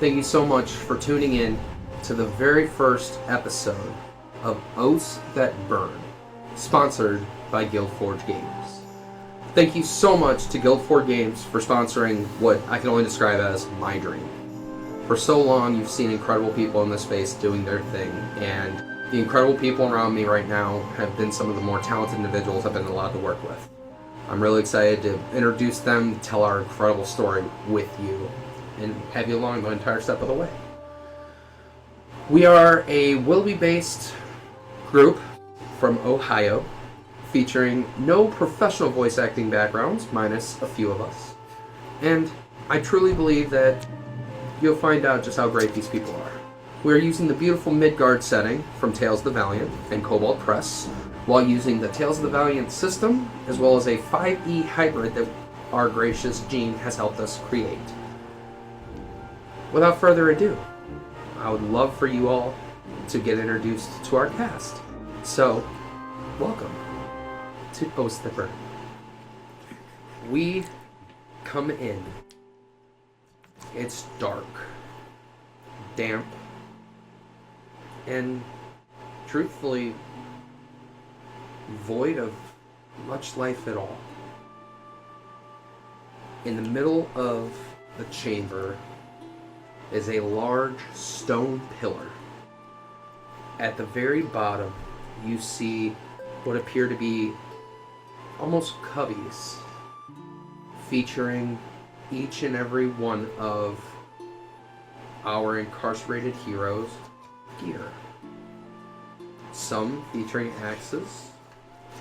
Thank you so much for tuning in to the very first episode of Oaths That Burn, sponsored by Guildforge Games. Thank you so much to Guildforge Games for sponsoring what I can only describe as my dream. For so long, you've seen incredible people in this space doing their thing, and the incredible people around me right now have been some of the more talented individuals I've been allowed to work with. I'm really excited to introduce them, to tell our incredible story with you, and have you along the entire step of the way. We are a Willoughby-based group from Ohio, featuring no professional voice acting backgrounds, minus a few of us. And I truly believe that you'll find out just how great these people are. We are using the beautiful Midgard setting from Tales of the Valiant and Cobalt Press, while using the Tales of the Valiant system, as well as a 5e hybrid that our gracious Gene has helped us create. Without further ado, I would love for you all to get introduced to our cast. So, welcome to Oaths That Burn. We come in. It's dark, damp, and truthfully void of much life at all. In the middle of the chamber is a large stone pillar. At the very bottom, you see what appear to be almost cubbies featuring each and every one of our incarcerated heroes' gear. Some featuring axes,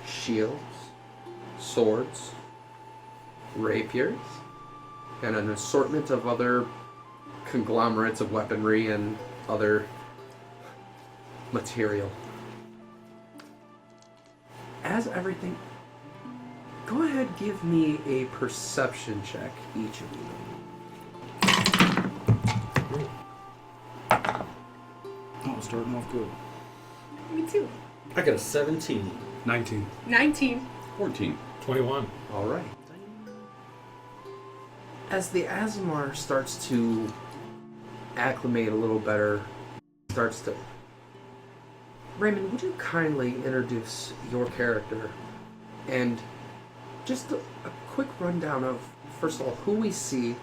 shields, swords, rapiers, and an assortment of other conglomerates of weaponry and other material. As everything, go ahead, give me a perception check, each of you. Oh, starting off good. Me too. I got a 17. 19. 19. 14. 21. All right. As the Aasimar starts to acclimate a little better, starts to... Raymond, would you kindly introduce your character and just a quick rundown of, first of all, who we see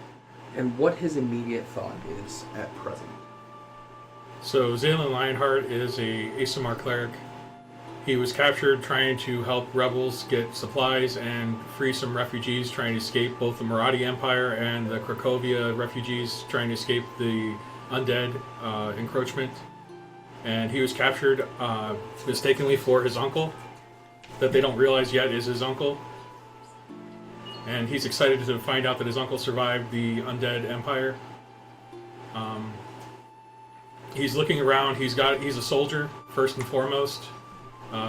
and what his immediate thought is at present? So Zaylan Lionheart is a Aasimar cleric. He was captured trying to help rebels get supplies and free some refugees trying to escape both the Marathi Empire and the Cracovia refugees trying to escape the undead encroachment. And he was captured mistakenly for his uncle, that they don't realize yet is his uncle. And he's excited to find out that his uncle survived the undead empire. He's looking around. He's a soldier first and foremost.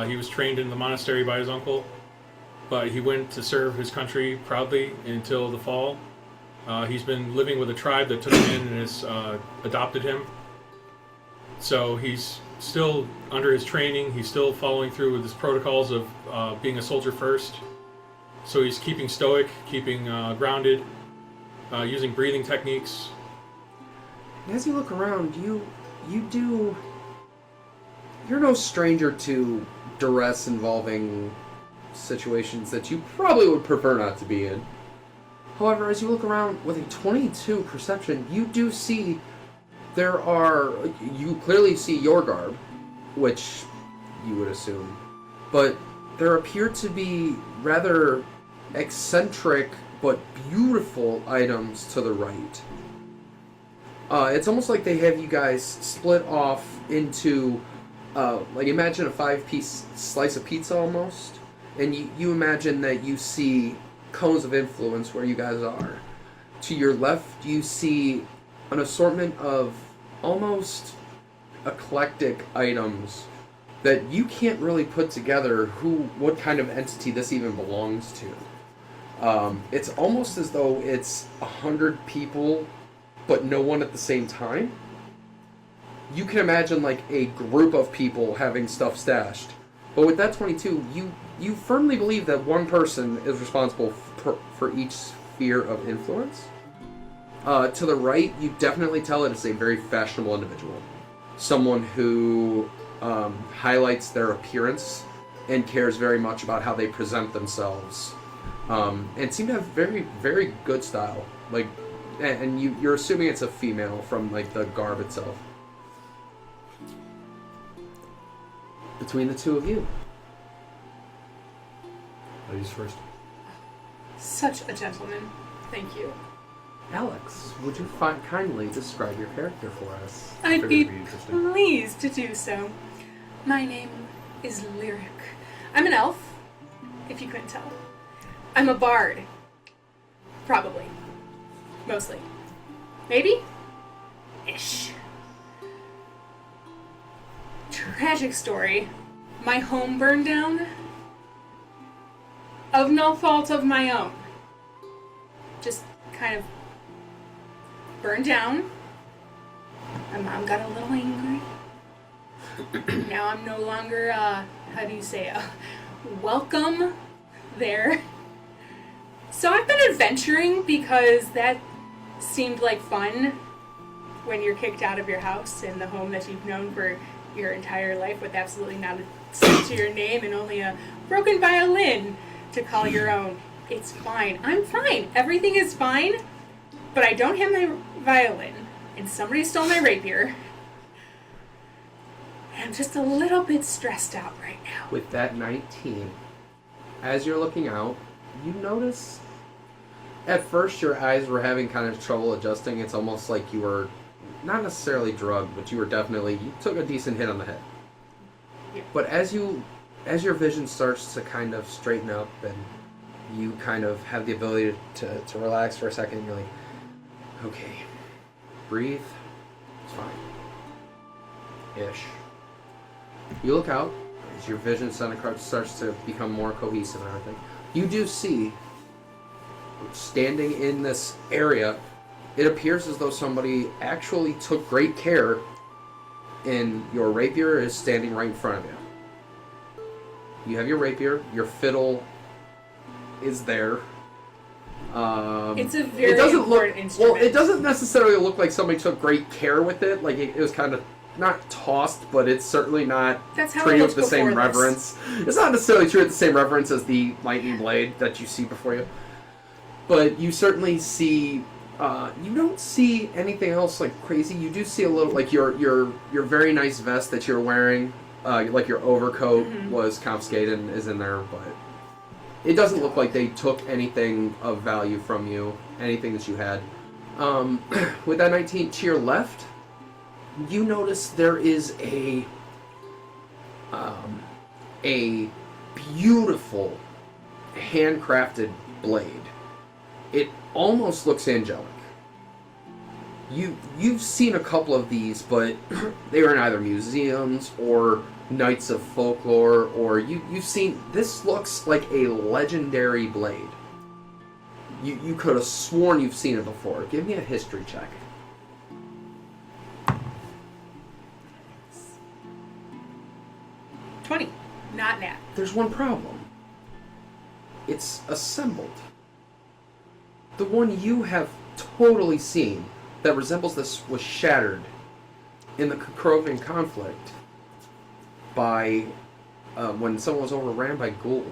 He was trained in the monastery by his uncle, but he went to serve his country proudly until the fall. He's been living with a tribe that took him in and has adopted him. So he's still under his training. He's still following through with his protocols of being a soldier first. So he's keeping stoic, keeping grounded, using breathing techniques. As you look around, you're no stranger to duress involving situations that you probably would prefer not to be in. However, as you look around with a 22 perception, you do see you clearly see your garb, which you would assume, but there appear to be rather eccentric but beautiful items to the right. It's almost like they have you guys split off into, like imagine a 5-piece slice of pizza almost, and you imagine that you see cones of influence where you guys are. To your left, you see an assortment of almost eclectic items that you can't really put together what kind of entity this even belongs to. It's almost as though it's 100 people, but no one at the same time. You can imagine like a group of people having stuff stashed. But with that 22, you firmly believe that one person is responsible for each sphere of influence. To the right, you definitely tell it is a very fashionable individual. Someone who highlights their appearance and cares very much about how they present themselves. And seem to have very, very good style. Like, and you're assuming it's a female from, like, the garb itself. Between the two of you. Ladies first. Such a gentleman. Thank you. Alex, would you kindly describe your character for us? I'd Figured be it'd be interesting. pleased to do so. My name is Lyric. I'm an elf, if you couldn't tell. I'm a bard. Probably. Mostly. Maybe? Ish. Tragic story. My home burned down. Of no fault of my own. Just kind of burned down. My mom got a little angry. Now I'm no longer, how do you say, welcome there. So I've been adventuring because that seemed like fun when you're kicked out of your house and the home that you've known for your entire life with absolutely not a cent to your name and only a broken violin to call your own. It's fine. I'm fine. Everything is fine. But I don't have my violin, and somebody stole my rapier. And I'm just a little bit stressed out right now. With that 19, as you're looking out, you notice at first your eyes were having kind of trouble adjusting. It's almost like you were not necessarily drugged, but you took a decent hit on the head. Yeah. But as your vision starts to kind of straighten up and you kind of have the ability to relax for a second, you're like, okay, breathe, it's fine. Ish. You look out, as your vision starts to become more cohesive and everything. You do see, standing in this area, it appears as though somebody actually took great care, and your rapier is standing right in front of you. You have your rapier, your fiddle is there. It's a very important instrument. Well, it doesn't necessarily look like somebody took great care with it. Like, it was kind of not tossed, but it's certainly not That's how it treated looked with the same before this. reverence. It's not necessarily treated with the same reverence as the lightning blade that you see before you. But you certainly see, you don't see anything else like crazy. You do see a little, like your very nice vest that you're wearing, like your overcoat was confiscated and is in there, but it doesn't look like they took anything of value from you, anything that you had. With that 19 to your left, you notice there is a beautiful handcrafted blade. It almost looks angelic. You've seen a couple of these, but they are in either museums or Knights of Folklore, or you've seen, this looks like a legendary blade. You could have sworn you've seen it before. Give me a history check. Not nat. There's one problem. It's assembled. The one you have totally seen that resembles this was shattered in the Krogan conflict by when someone was overran by ghouls.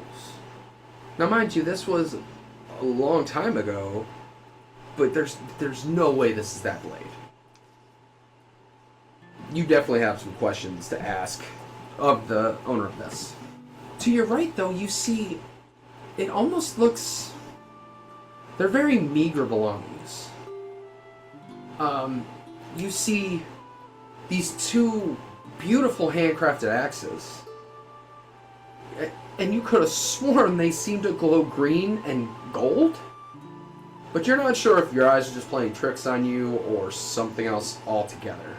Now, mind you, this was a long time ago, but there's no way this is that blade. You definitely have some questions to ask of the owner of this. To your right, though, you see it almost looks... They're very meager belongings. You see these two beautiful handcrafted axes. And you could have sworn they seem to glow green and gold. But you're not sure if your eyes are just playing tricks on you or something else altogether.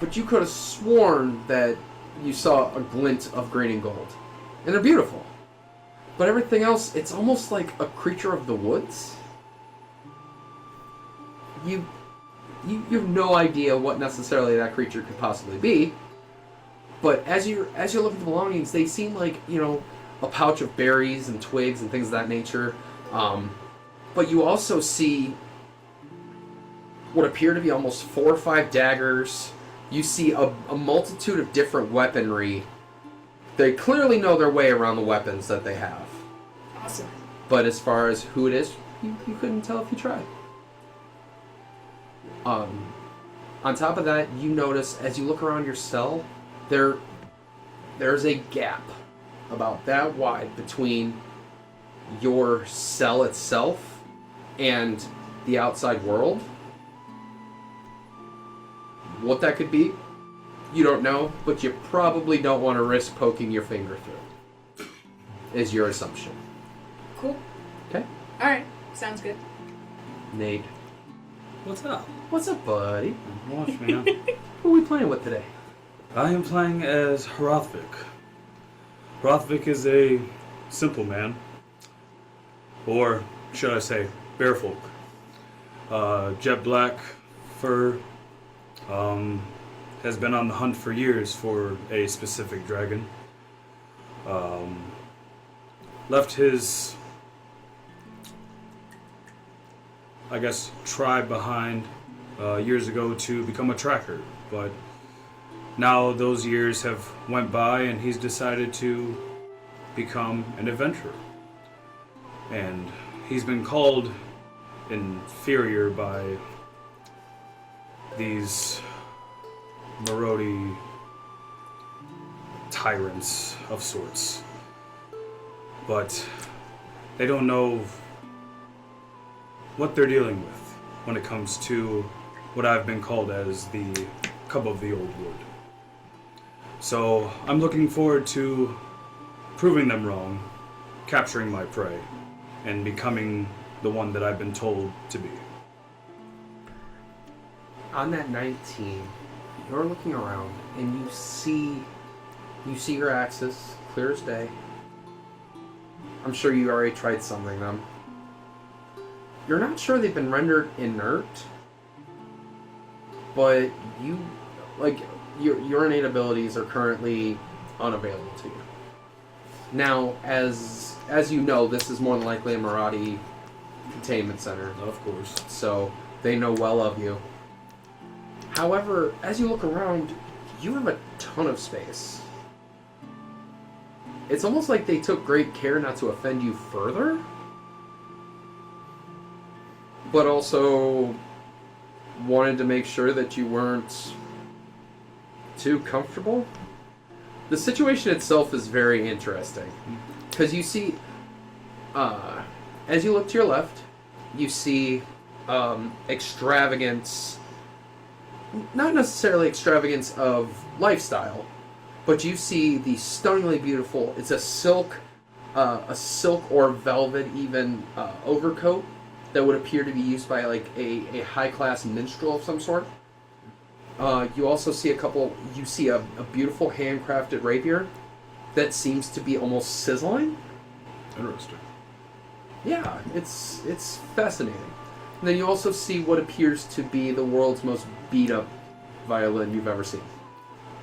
But you could have sworn that you saw a glint of green and gold. And they're beautiful. But everything else, it's almost like a creature of the woods. You have no idea what necessarily that creature could possibly be. But as you look at the belongings, they seem like, a pouch of berries and twigs and things of that nature. But you also see what appear to be almost 4 or 5 daggers. You see a multitude of different weaponry. They clearly know their way around the weapons that they have. Awesome. But as far as who it is, you couldn't tell if you tried. On top of that, you notice as you look around your cell, there's a gap about that wide between your cell itself and the outside world. What that could be, you don't know, but you probably don't want to risk poking your finger through. Is your assumption. Cool. Okay. Alright. Sounds good. Nate. What's up? What's up, buddy? Watch, man. Who are we playing with today? I am playing as Hrothvik. Hrothvik is a simple man. Or, should I say, bearfolk. Jet black fur. Has been on the hunt for years for a specific dragon. Left his, I guess, tribe behind years ago to become a tracker, but now those years have went by and he's decided to become an adventurer. And he's been called inferior by these Marodi tyrants of sorts. But they don't know what they're dealing with when it comes to what I've been called as the Cub of the Old Wood. So I'm looking forward to proving them wrong, capturing my prey, and becoming the one that I've been told to be. On that 19, you're looking around and you see your axes clear as day. I'm sure you already tried summoning them. You're not sure they've been rendered inert, but your innate abilities are currently unavailable to you. Now, as you know, this is more than likely a Maradi containment center. Of course. So they know well of you. However, as you look around, you have a ton of space. It's almost like they took great care not to offend you further, but also wanted to make sure that you weren't too comfortable. The situation itself is very interesting, because you see, as you look to your left, you see extravagance, not necessarily extravagance of lifestyle, but you see the stunningly beautiful, it's a silk or velvet even overcoat that would appear to be used by like a high-class minstrel of some sort. You also see a beautiful handcrafted rapier that seems to be almost sizzling. Interesting. Yeah, it's fascinating. And then you also see what appears to be the world's most beat-up violin you've ever seen.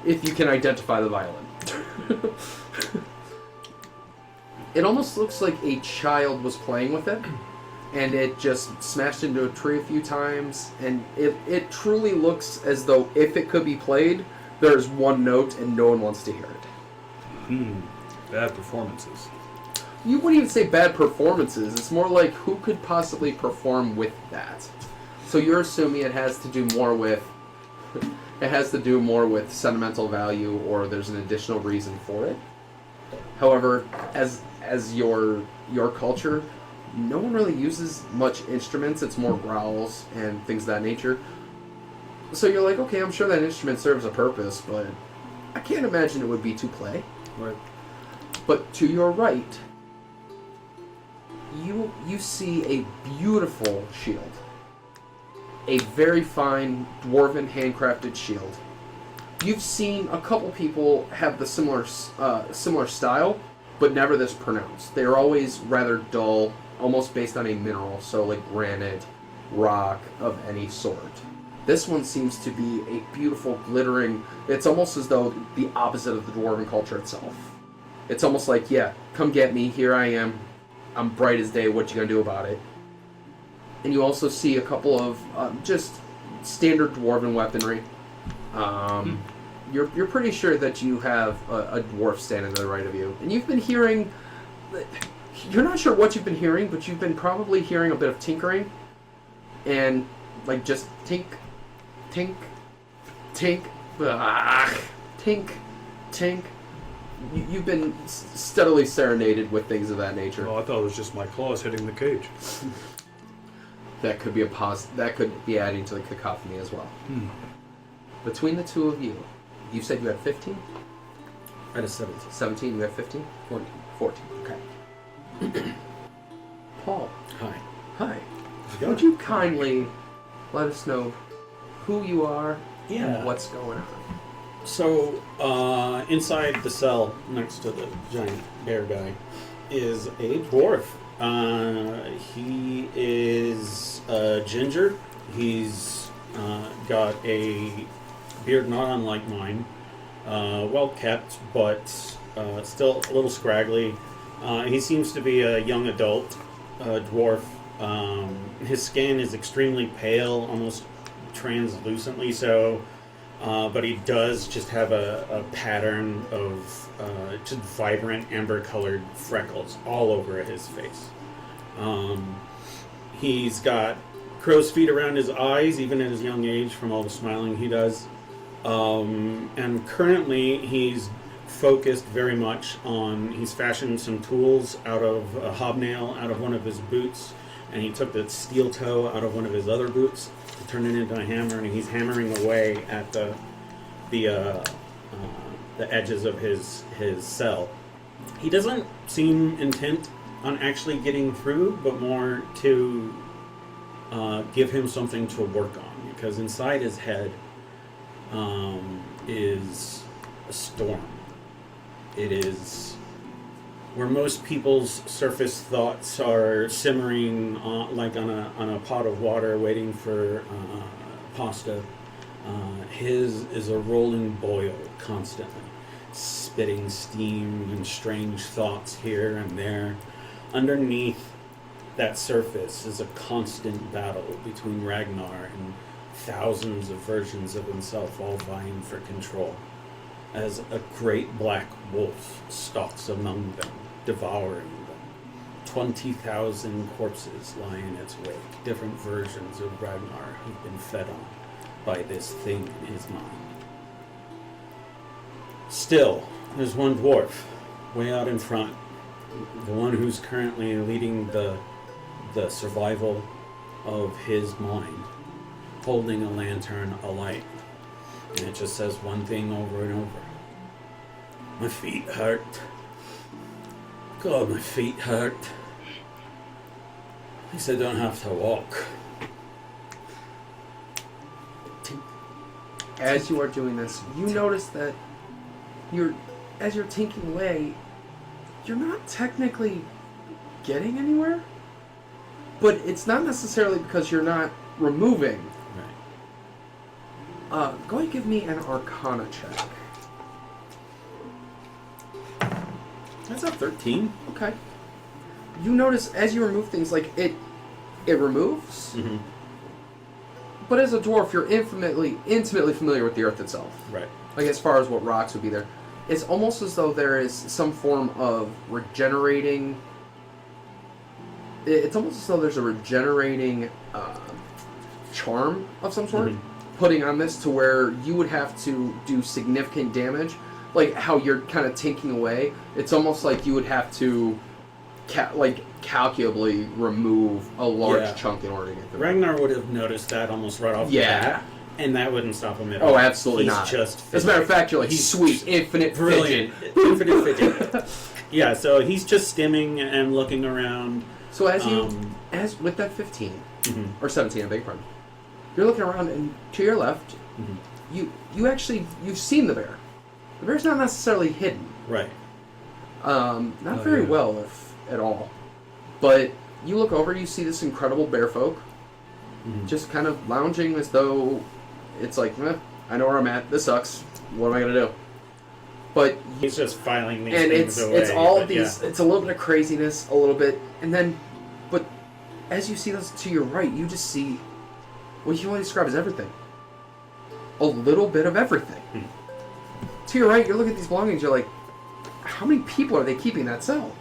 If you can identify the violin. It almost looks like a child was playing with it, and it just smashed into a tree a few times, and it truly looks as though if it could be played, there's one note and no one wants to hear it. Bad performances. You wouldn't even say bad performances. It's more like who could possibly perform with that. So you're assuming it has to do more with sentimental value, or there's an additional reason for it. However, as your culture, no one really uses much instruments. It's more growls and things of that nature. So you're like, okay, I'm sure that instrument serves a purpose, but I can't imagine it would be to play. Right. But to your right, you see a beautiful shield. A very fine dwarven handcrafted shield. You've seen a couple people have the similar style, but never this pronounced. They're always rather dull, almost based on a mineral, so like granite, rock of any sort. This one seems to be a beautiful, glittering. It's almost as though the opposite of the dwarven culture itself. It's almost like, yeah, come get me, here I am. I'm bright as day, what you gonna do about it? And you also see a couple of just standard dwarven weaponry. You're pretty sure that you have a dwarf standing to the right of you, and you've been hearing. You're not sure what you've been hearing, but you've been probably hearing a bit of tinkering, and like just tink, tink, tink, tink, tink. You've been steadily serenaded with things of that nature. Oh, I thought it was just my claws hitting the cage. That could be that could be adding to the cacophony as well. Between the two of you, you said you had 15? I had a 17. 17, you had 15? 14. 14, okay. Paul, Hi. hi. Would you kindly let us know who you are and what's going on? So, inside the cell next to the giant bear guy is a dwarf. He is ginger. He's got a beard not unlike mine. Well kept, but still a little scraggly. He seems to be a young adult dwarf. His skin is extremely pale, almost translucently so. But he does just have a pattern of just vibrant amber-colored freckles all over his face. He's got crow's feet around his eyes, even at his young age, from all the smiling he does. And currently, he's focused very much on... He's fashioned some tools out of a hobnail out of one of his boots, and he took the steel toe out of one of his other boots to turn it into a hammer, and he's hammering away at the edges of his cell. He doesn't seem intent on actually getting through, but more to give him something to work on, because inside his head is a storm. It is where most people's surface thoughts are simmering like on a pot of water waiting for pasta. His is a rolling boil constantly, spitting steam and strange thoughts here and there. Underneath that surface is a constant battle between Ragnar and thousands of versions of himself, all vying for control, as a great black wolf stalks among them, devouring them. 20,000 corpses lie in its wake, different versions of Ragnar who've been fed on by this thing in his mind. Still, there's one dwarf, way out in front, the one who's currently leading the survival of his mind, holding a lantern alight. And it just says one thing over and over. My feet hurt. God, my feet hurt. At least I don't have to walk. As you are doing this, you notice that as you're tinking away, you're not technically getting anywhere, but it's not necessarily because you're not removing. Right. Go ahead and give me an Arcana check. That's a 13. Okay. You notice as you remove things, like it removes, Mm-hmm. but as a dwarf, you're intimately familiar with the earth itself. Right. Like as far as what rocks would be there. It's almost as though there is some form of regenerating... It's almost as though there's a regenerating charm of some sort putting on this to where you would have to do significant damage. Like how you're kind of tinking away. It's almost like you would have to calculably remove a large chunk in order to get through. Ragnar would have noticed that almost right off the bat. And that wouldn't stop him at all. Oh, absolutely He's not. Just as a matter of fact, you're like, he's sweet, infinite brilliant. fidget. Infinite fidget. Yeah, so he's just skimming and looking around. So as with that 15, or 17, I beg your pardon, you're looking around and to your left, you've seen the bear. The bear's not necessarily hidden. Right. Not very well, if at all. But you look over, you see this incredible bear folk, just kind of lounging as though it's like, I know where I'm at. This sucks. What am I gonna do? But he's just filing these and things away. it's all of these. Yeah. It's a little bit of craziness, a little bit, and then, but as you see those to your right, you just see what you want to describe as everything. A little bit of everything. To your right, you look at these belongings, you're like, how many people are they keeping in that cell?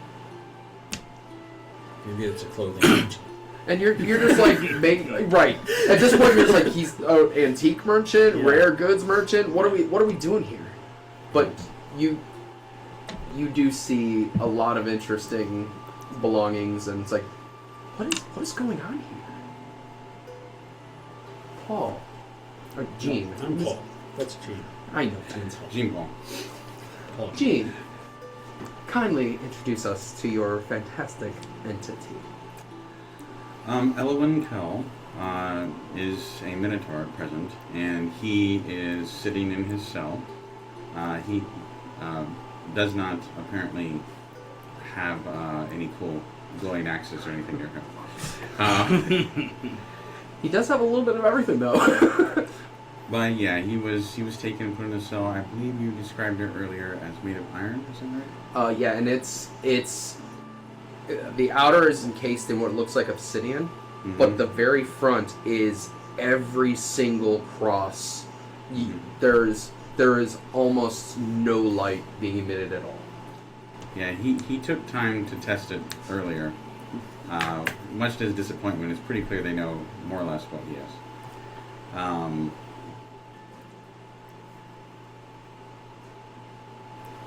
Maybe it's a clothing. And you're just like, right. At this point, you're just like, he's an antique merchant, Yeah. rare goods merchant. What are we doing here? But you do see a lot of interesting belongings, and it's like, what is going on here? Paul, or Gene? I'm Paul. That's Gene. I know Gene's Gene Paul. Paul. Gene, kindly introduce us to your fantastic entity. Elwyn Kell is a Minotaur at present, and he is sitting in his cell. He does not apparently have any cool glowing axes or anything near him. He does have a little bit of everything, though. But yeah, he was taken and put in a cell. I believe you described it earlier as made of iron, is that right? Yeah, and it's the outer is encased in what looks like obsidian, but the very front is every single cross. There is almost no light being emitted at all. Yeah, he took time to test it earlier. Much to his disappointment, it's pretty clear they know more or less what he is.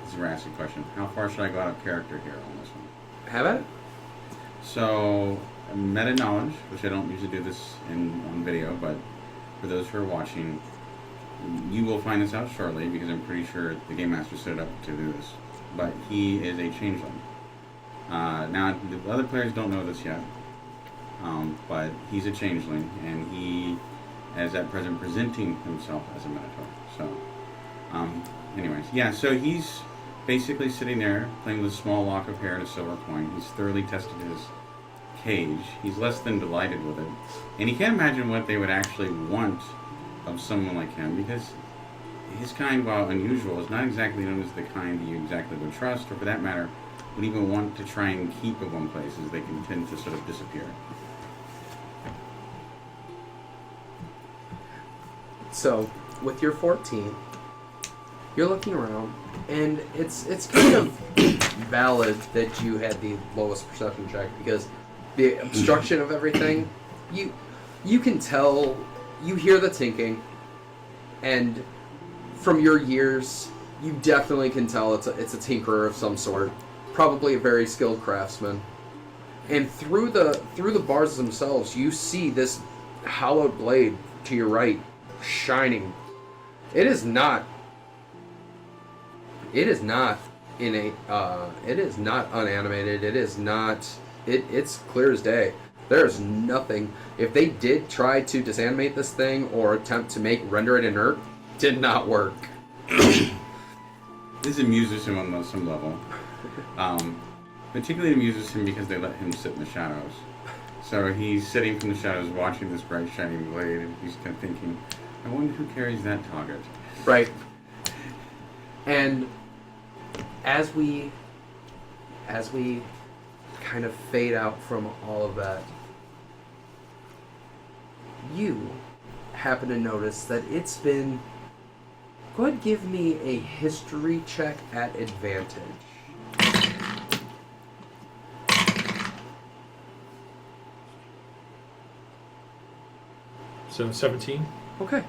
This is a raspy question. How far should I go out of character here on this one? Have at it? So, meta knowledge, which I don't usually do this on video, but for those who are watching, you will find this out shortly because I'm pretty sure the Game Master set it up to do this. But he is a changeling. Now, the other players don't know this yet, but he's a changeling, and he is at present presenting himself as a Minotaur. So, anyways, yeah, so he's basically sitting there playing with a small lock of hair and a silver coin. He's thoroughly tested his cage. He's less than delighted with it. And he can't imagine what they would actually want of someone like him, because his kind, while unusual, is not exactly known as the kind that you exactly would trust, or for that matter, would even want to try and keep at one place, as they can tend to sort of disappear. So, with your 14, you're looking around, and it's kind of valid that you had the lowest perception check, because the obstruction of everything, you can tell, you hear the tinking, and from your years, you definitely can tell it's a tinkerer of some sort, probably a very skilled craftsman. And through the bars themselves, you see this hollowed blade to your right shining. It is not innate. It is not unanimated. It's clear as day. There's nothing. If they did try to disanimate this thing or attempt to render it inert, did not work. This amuses him on some level. Particularly amuses him because they let him sit in the shadows. So he's sitting from the shadows watching this bright shining blade, and he's kind of thinking, I wonder who carries that target. Right. And as we kind of fade out from all of that, you happen to notice that it's been... Go ahead and give me a history check at advantage. So 17. Okay.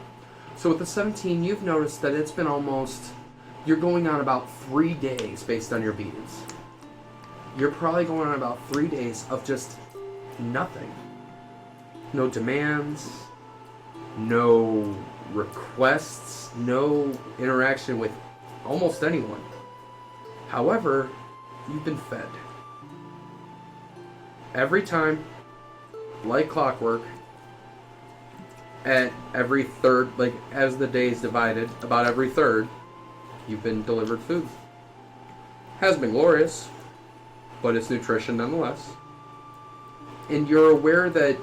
So with the 17, you've noticed that it's been almost... You're going on about 3 days based on your beads. You're probably going on about 3 days of just nothing. No demands, no requests, no interaction with almost anyone. However, you've been fed. Every time, like clockwork, at every third, like as the days divided, about every third, you've been delivered food. Hasn't been glorious, but it's nutrition nonetheless. And you're aware that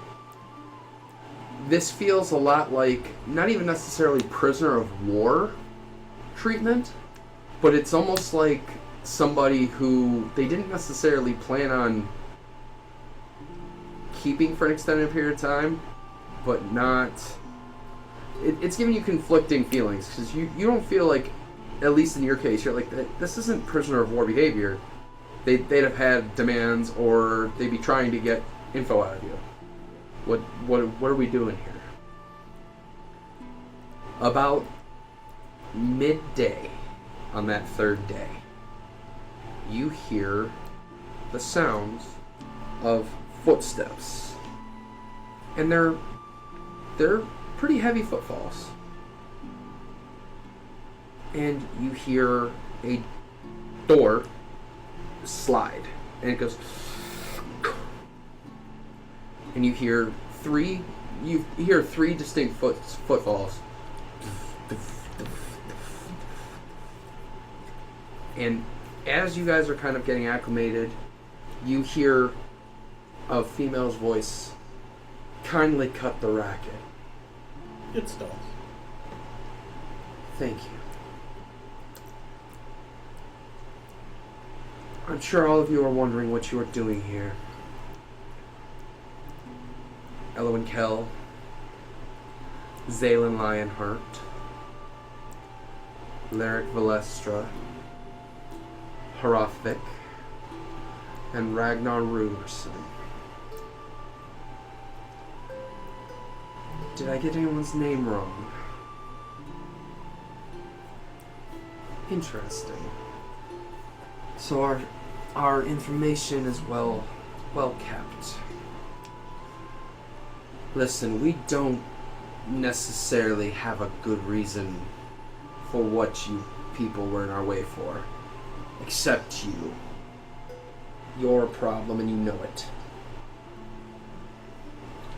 this feels a lot like, not even necessarily prisoner of war treatment, but it's almost like somebody who they didn't necessarily plan on keeping for an extended period of time, but not. It's giving you conflicting feelings because you don't feel like, at least in your case, you're like, this isn't prisoner of war behavior. They'd have had demands, or they'd be trying to get info out of you. What are we doing here? About midday on that third day, you hear the sounds of footsteps, and they're pretty heavy footfalls. And you hear a door slide, and it goes, and you hear three distinct footfalls, and as you guys are kind of getting acclimated, you hear a female's voice, kindly cut the racket. Good stuff. Thank you. I'm sure all of you are wondering what you are doing here. Elwyn Kell, Zaylen Lionheart, Lyric Valestra, Hrothvik, and Ragnar Ruderson. Did I get anyone's name wrong? Interesting. So our information is well kept. Listen, we don't necessarily have a good reason for what you people were in our way for. Except you. You're a problem and you know it.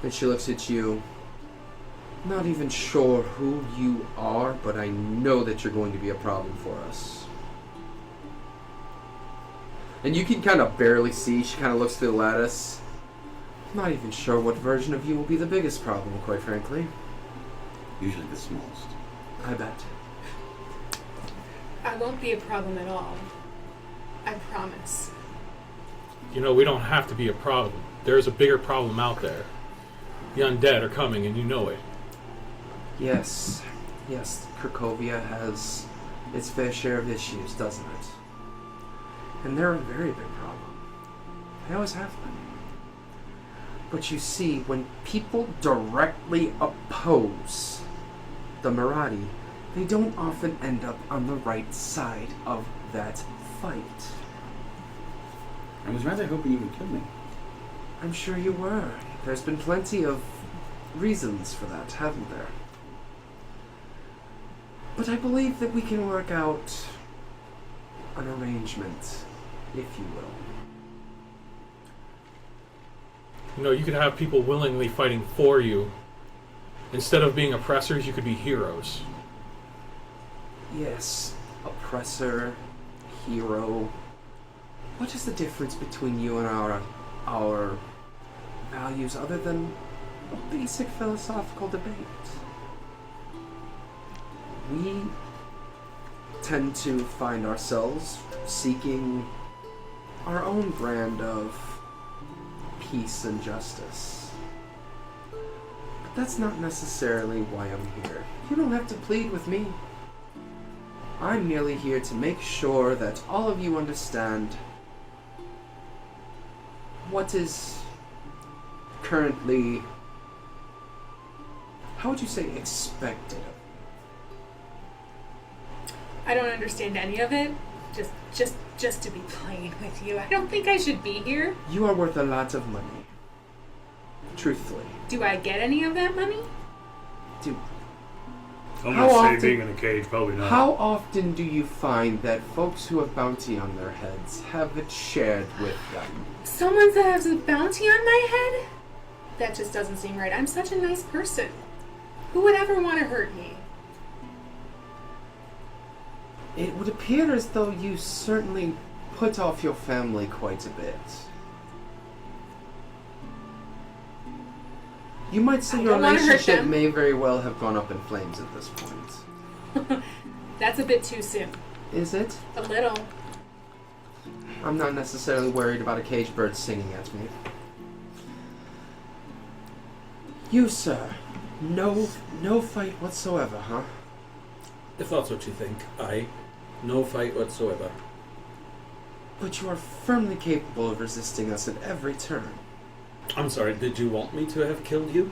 And she looks at you. Not even sure who you are, but I know that you're going to be a problem for us. And you can kind of barely see, she kind of looks through the lattice. Not even sure what version of you will be the biggest problem, quite frankly. Usually the smallest. I bet. I won't be a problem at all. I promise. You know, we don't have to be a problem. There's a bigger problem out there. The undead are coming, and you know it. Yes, Krakovia has its fair share of issues, doesn't it? And they're a very big problem. They always have been. But you see, when people directly oppose the Maraudi, they don't often end up on the right side of that fight. I was rather hoping you would kill me. I'm sure you were. There's been plenty of reasons for that, haven't there? But I believe that we can work out an arrangement, if you will. You know, you could have people willingly fighting for you. Instead of being oppressors, you could be heroes. Yes, oppressor, hero. What is the difference between you and our values other than a basic philosophical debate? We tend to find ourselves seeking our own brand of peace and justice. But that's not necessarily why I'm here. You don't have to plead with me. I'm merely here to make sure that all of you understand what is currently, how would you say, expected of me? I don't understand any of it. Just to be playing with you. I don't think I should be here. You are worth a lot of money. Truthfully. Do I get any of that money? I'm How gonna say often- being in a cage, probably not. How often do you find that folks who have bounty on their heads have it shared with them? Someone that has a bounty on my head? That just doesn't seem right. I'm such a nice person. Who would ever want to hurt me? It would appear as though you certainly put off your family quite a bit. You might say I your don't wanna hurt relationship them. may very well have gone up in flames at this point. That's a bit too soon. Is it? A little. I'm not necessarily worried about a caged bird singing at me. You, sir. No fight whatsoever, huh? If that's what you think, no fight whatsoever. But you are firmly capable of resisting us at every turn. I'm sorry, did you want me to have killed you?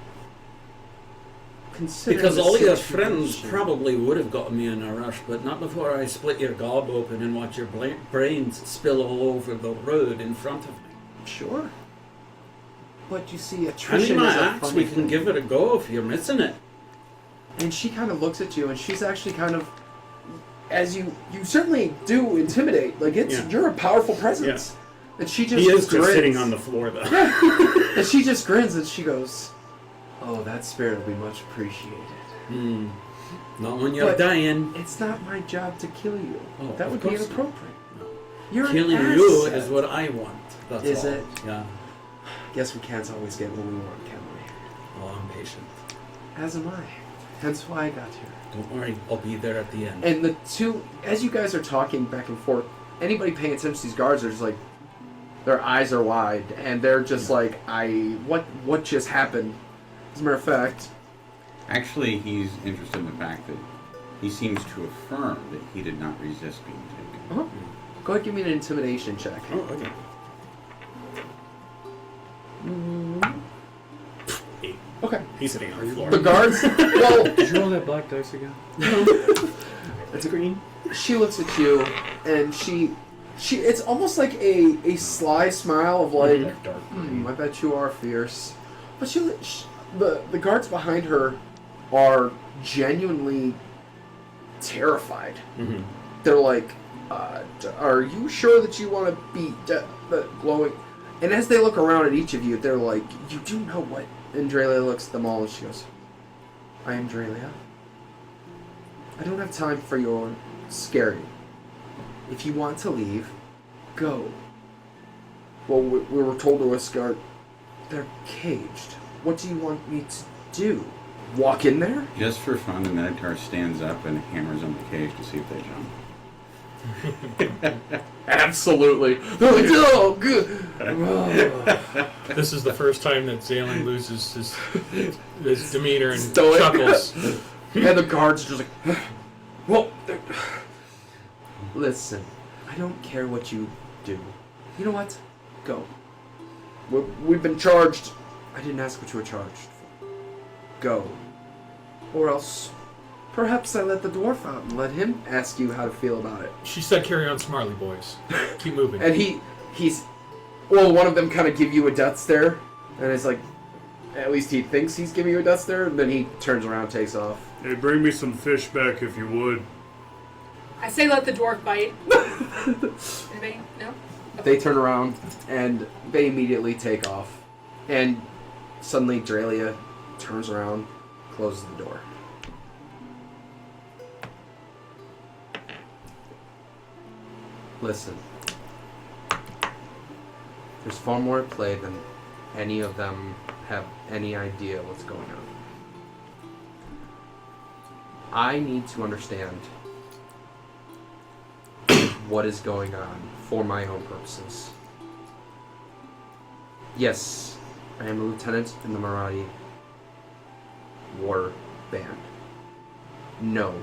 Considering Because the all your friends situation- probably would have gotten me in a rush, but not before I split your gob open and watch your brains spill all over the road in front of me. Sure. But you see, Hand me attrition my is a axe, funny we can thing. give it a go if you're missing it. And she kind of looks at you, and she's actually kind of, as you certainly do intimidate. Like you're a powerful presence. And she just He is grins. just sitting on the floor, though. And she just grins, and she goes, "Oh, that spirit will be much appreciated. Not when you're But- dying. It's not my job to kill you. Oh, that of would be course not. inappropriate. You're Killing an you asset. is what I want. That's Is all. it? Yeah. Guess we can't always get what we want, can we? Oh, I'm patient. As am I. Hence why I got here. Don't worry, I'll be there at the end. And the two, as you guys are talking back and forth, anybody paying attention to these guards are just like, their eyes are wide, and they're just like, what just happened? As a matter of fact, Actually, he's interested in the fact that he seems to affirm that he did not resist being taken. go ahead and give me an intimidation check. Oh, okay. Okay. He's sitting on the floor. The guards, well, Did you roll that black dice again? it's green. She looks at you, and she, it's almost like a sly smile of like, I bet you are fierce. But the guards behind her are genuinely terrified. Mm-hmm. They're like, are you sure that you want to beat the glowing? And as they look around at each of you, they're like, you do know what? And Drelia looks at them all and she goes, I am Drelia. I don't have time for your scaring. If you want to leave, go. Well, we were told to escort. They're caged. What do you want me to do? Walk in there? Just for fun, the Minotaur stands up and hammers on the cage to see if they jump. Absolutely. They're like, oh, good. This is the first time that Zalen loses his demeanor and Stoic. chuckles. And the guards are just like, well, listen, I don't care what you do. You know what? Go. We've been charged. I didn't ask what you were charged for. Go. Or else, perhaps I let the dwarf out and let him ask you how to feel about it. She said, "Carry on, smartly, boys. Keep moving." And he's, well, one of them kind of give you a death stare, and it's like, at least he thinks he's giving you a death stare, and then he turns around and takes off. Hey, bring me some fish back if you would. I say let the dwarf bite. Anybody? No? They turn around and they immediately take off. And suddenly Drelia turns around, closes the door. Listen. There's far more at play than any of them have any idea what's going on. I need to understand what is going on for my own purposes. Yes, I am a lieutenant in the Marathi war band. No,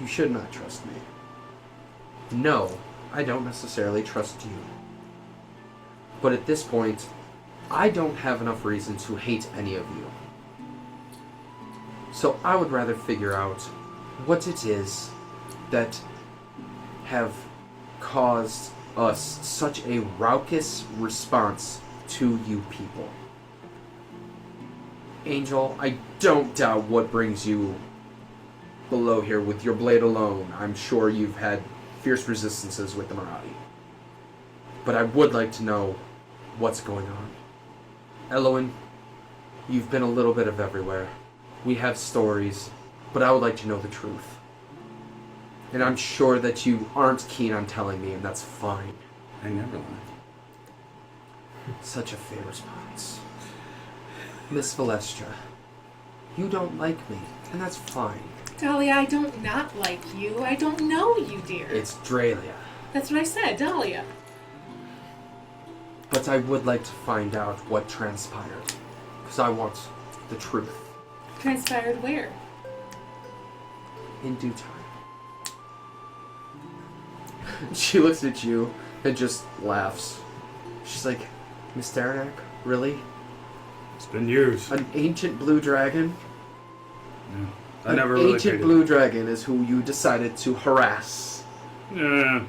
you should not trust me. No, I don't necessarily trust you. But at this point, I don't have enough reason to hate any of you. So I would rather figure out what it is that have caused us such a raucous response to you people. Angel, I don't doubt what brings you below here with your blade alone. I'm sure you've had fierce resistances with the Marathi. But I would like to know what's going on. Eloin, you've been a little bit of everywhere. We have stories, but I would like to know the truth. And I'm sure that you aren't keen on telling me, and that's fine. I never lie. Such a fair response. Miss Valestra, you don't like me, and that's fine. Dahlia, I don't not like you. I don't know you, dear. It's Drelia. That's what I said, Dahlia. But I would like to find out what transpired. Because I want the truth Transpired where? in due time. She looks at you and just laughs. She's like, Miss Daranak, really? It's been years. An ancient blue dragon? I never really ancient paid blue dragon is who you decided to harass. Yeah.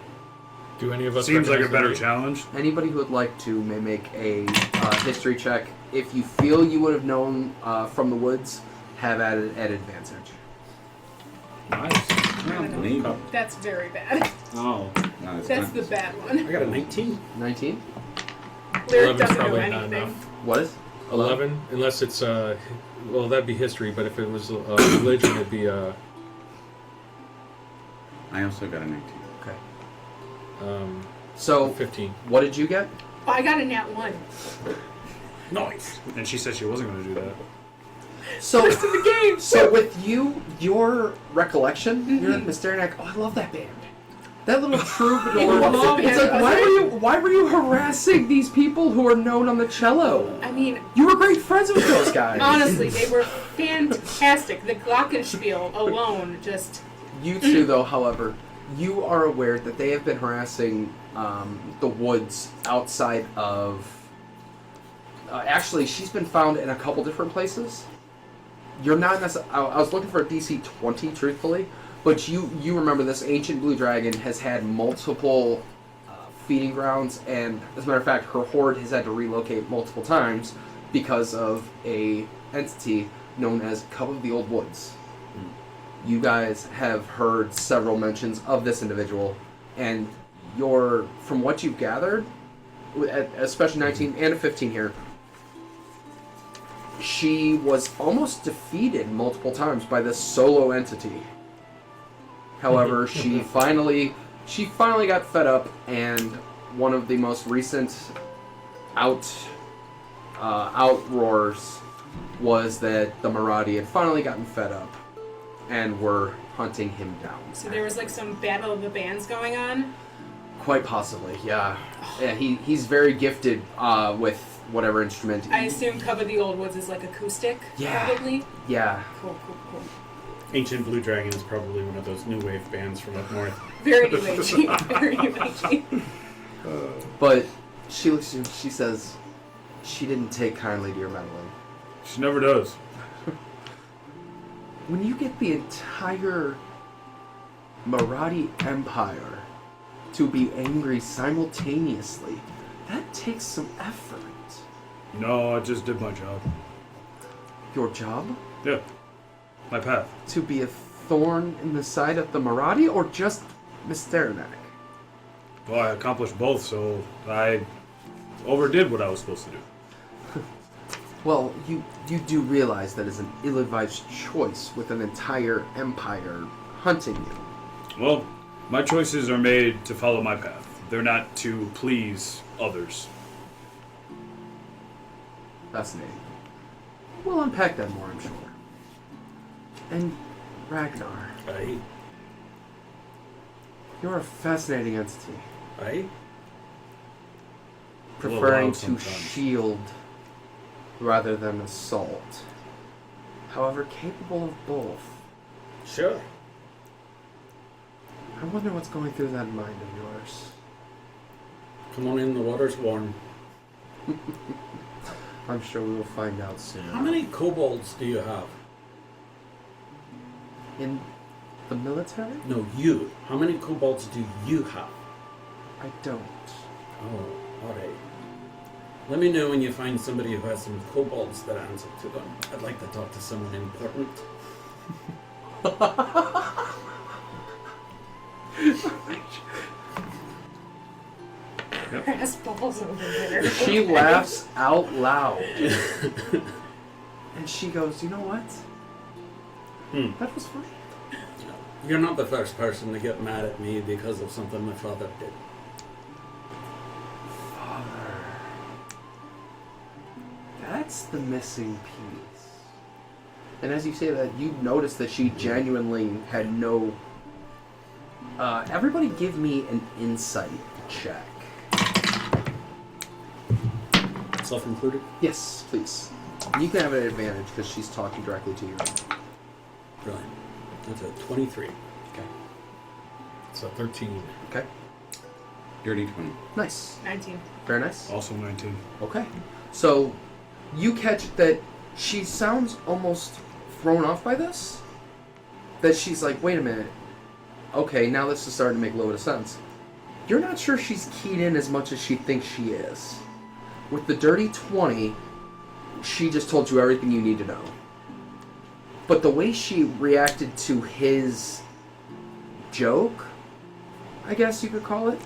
Do any of us Seems like a recognize the better name? challenge. Anybody who would like to may make a history check. If you feel you would have known from the woods, have at advantage. Nice. I don't believe it. That's very bad. Oh, No, it's That's not. the bad one. I got a 19. 19? Lyric 11's doesn't know probably not anything. enough. What is? 11, unless it's well, that'd be history. But if it was religion, it'd be I also got a 19. Okay. um, So, 15. what did you get? Oh, I got a nat 1. Nice. And she said she wasn't going to do that. So, First in the game! so with your recollection, you're like, Miss Daranak, oh, I love that band. That little troubadour. love It's it, like, why were you harassing these people who are known on the cello? I mean, You were great friends with those guys. honestly, they were fantastic. The Glockenspiel alone just... You two, though, however, you are aware that they have been harassing the woods outside of... actually, she's been found in a couple different places. You're not necessarily... I was looking for a DC 20, truthfully, but you remember this ancient blue dragon has had multiple feeding grounds, and as a matter of fact, her horde has had to relocate multiple times because of a entity known as Cub of the Old Woods. You guys have heard several mentions of this individual, and from what you've gathered, especially 19 and a 15 here, she was almost defeated multiple times by this solo entity. However, she finally got fed up, and one of the most recent outroars was that the Maradi had finally gotten fed up and were hunting him down. So there was like some battle of the bands going on. Quite possibly, yeah. Yeah, he's very gifted with whatever instrument. I assume Cub of the Old Woods is like acoustic, Yeah. probably. Yeah. Cool. Ancient Blue Dragon is probably one of those new wave bands from up north. Very new agey. Very new agey. But she looks at you, she says she didn't take kindly to your meddling. She never does. When you get the entire Maradi Empire to be angry simultaneously, that takes some effort. No, I just did my job. Your job? Yeah. My path. To be a thorn in the side of the Maradi, or just Miss Daranak? Well, I accomplished both, so I overdid what I was supposed to do. Well, you do realize that is an ill-advised choice with an entire empire hunting you. Well, my choices are made to follow my path. They're not to please others. Fascinating. We'll unpack that more, I'm sure. And Ragnar, Aye. you're a fascinating entity. Aye. little Preferring wild to sometimes. shield rather than assault. However, capable of both. Sure. I wonder what's going through that mind of yours. Come on in, the water's warm. I'm sure we will find out soon. How many kobolds do you have? In the military? No, you. How many kobolds do you have? I don't. Oh, alright. Let me know when you find somebody who has some kobolds that answer to them. I'd like to talk to someone important. Grass balls over there. She laughs out loud. And she goes, you know what? That was funny. You're not the first person to get mad at me because of something my father did. Father. That's the missing piece. And as you say that, you notice that she genuinely had no... everybody give me an insight check. Self-included? Yes, please. You can have an advantage because she's talking directly to you. Brilliant. That's a 23. Okay. So 13. Okay. Dirty 20. Nice. 19. Very nice. Also 19. Okay. So you catch that she sounds almost thrown off by this. That she's like, wait a minute. Okay, now this is starting to make a little bit of sense. You're not sure she's keyed in as much as she thinks she is. With the dirty 20, she just told you everything you need to know. But the way she reacted to his joke, I guess you could call it,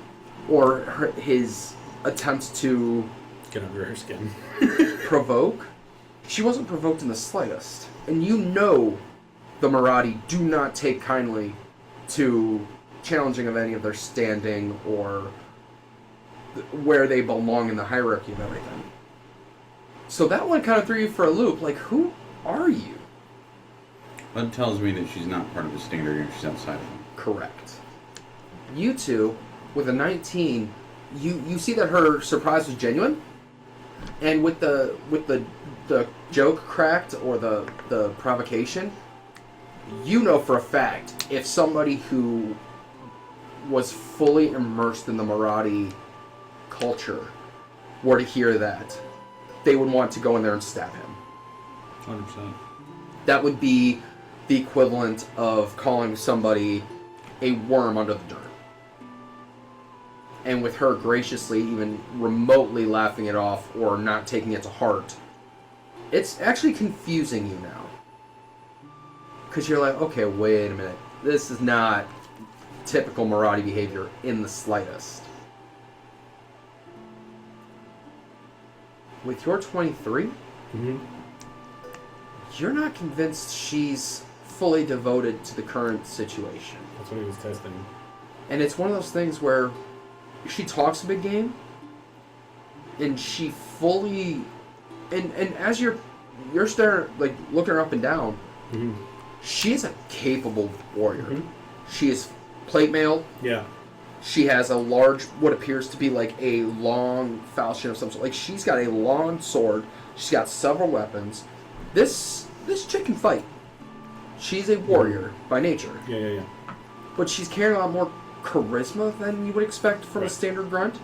or his attempt to Get under her skin. provoke, she wasn't provoked in the slightest. And you know the Maraudi do not take kindly to challenging of any of their standing or where they belong in the hierarchy of everything. So that one kind of threw you for a loop. Like, who are you? That tells me that she's not part of the standard and she's outside of them. Correct. You two, with a 19, you see that her surprise was genuine, and with the joke cracked or the provocation, you know for a fact if somebody who was fully immersed in the Maraudi culture were to hear that, they would want to go in there and stab him. 100%. That would be the equivalent of calling somebody a worm under the dirt. And with her graciously, even remotely laughing it off or not taking it to heart, it's actually confusing you now. Because you're like, okay, wait a minute. This is not typical Maraudi behavior in the slightest. With your 23, you're not convinced she's fully devoted to the current situation. That's what he was testing. And it's one of those things where she talks a big game, and she fully, and as you're staring, like looking her up and down, she is a capable warrior. She is plate mail. Yeah. She has a large, what appears to be like a long falchion of some sort. Like, she's got a long sword. She's got several weapons. This chick can fight. She's a warrior by nature. Yeah. But she's carrying a lot more charisma than you would expect from a standard grunt.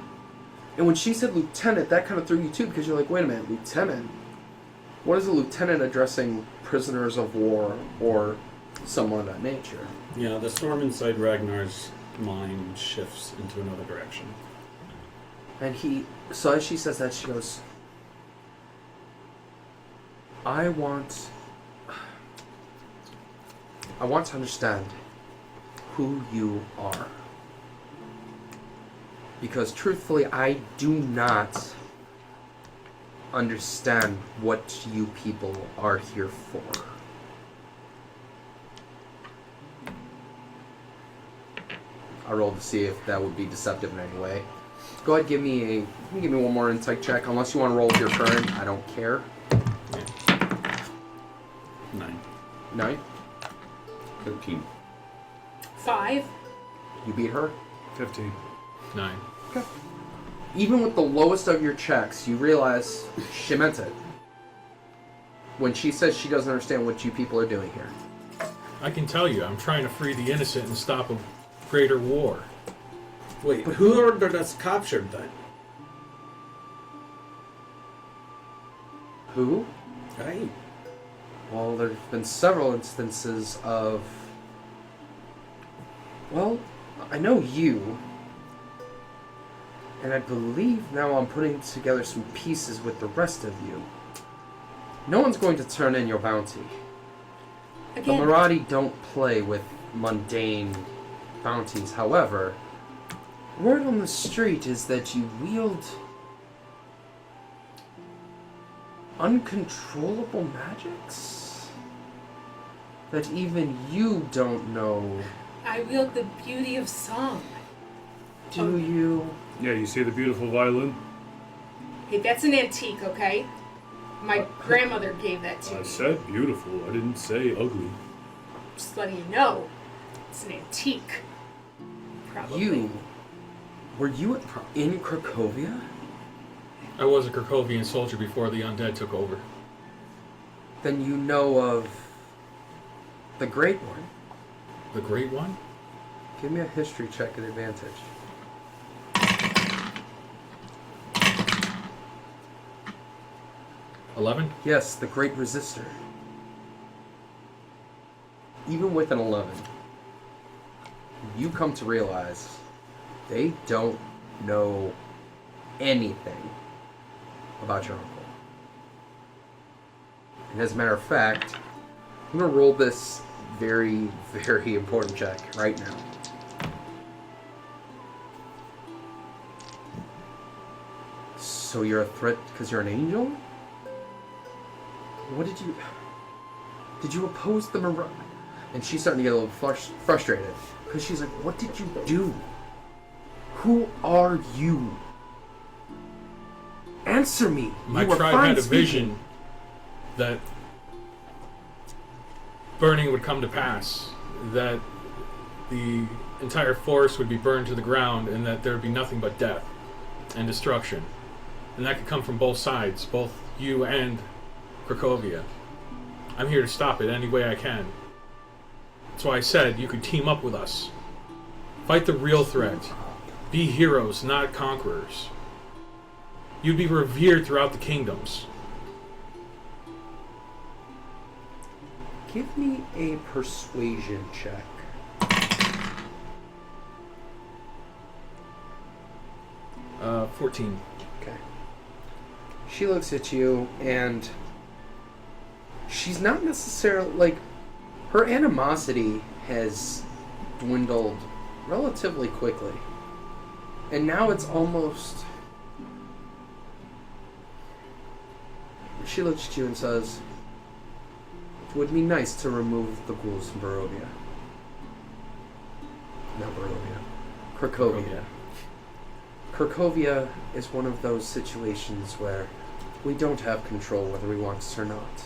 And when she said lieutenant, that kind of threw you too, because you're like, wait a minute, lieutenant? What is a lieutenant addressing prisoners of war or someone of that nature? Yeah, the storm inside Ragnar's mind shifts into another direction. And so as she says that, she goes, I want to understand who you are. Because truthfully, I do not understand what you people are here for. I rolled to see if that would be deceptive in any way. Go ahead, give me one more insight check. Unless you want to roll with your current, I don't care. 9. 13. 5. You beat her. 15. 9. Okay. Even with the lowest of your checks, you realize she meant it. When she says she doesn't understand what you people are doing here. I can tell you, I'm trying to free the innocent and stop a greater war. Wait, but who ordered us captured then? Who? Right. Well, there's been several instances of... Well, I know you. And I believe now I'm putting together some pieces with the rest of you. No one's going to turn in your bounty. The Again, Maraudi don't play with mundane bounties. However, word on the street is that you wield uncontrollable magics that even you don't know. I wield the beauty of song. Do you? Yeah, you see the beautiful violin? Hey, that's an antique, okay? My grandmother gave that to I me. said beautiful. I didn't say ugly. Just letting you know. It's an antique. Probably. Were you in Cracovia? I was a Krakowian soldier before the undead took over. Then you know of the Great One. The Great One? Give me a history check at advantage. $11? Yes, the Great Resistor. Even with an 11, you come to realize they don't know anything about your uncle. And as a matter of fact, I'm going to roll this very, very important check right now. So you're a threat because you're an angel? What did you... Did you oppose the Marauders? And she's starting to get a little frustrated. Because she's like, what did you do? Who are you? Answer me. My You were tribe fine had a speaking. vision that burning would come to pass, that the entire forest would be burned to the ground, and that there would be nothing but death and destruction. And that could come from both sides, both you and Cracovia. I'm here to stop it any way I can. That's why I said you could team up with us. Fight the real threat. Be heroes, not conquerors. You'd be revered throughout the kingdoms. Give me a persuasion check. Uh, 14. Okay. She looks at you and she's not necessarily like her animosity has dwindled relatively quickly. And now it's almost she looks at you and says, it would be nice to remove the ghouls from Barovia. Not Barovia. Cracovia. Cracovia is one of those situations where we don't have control whether we want it or not.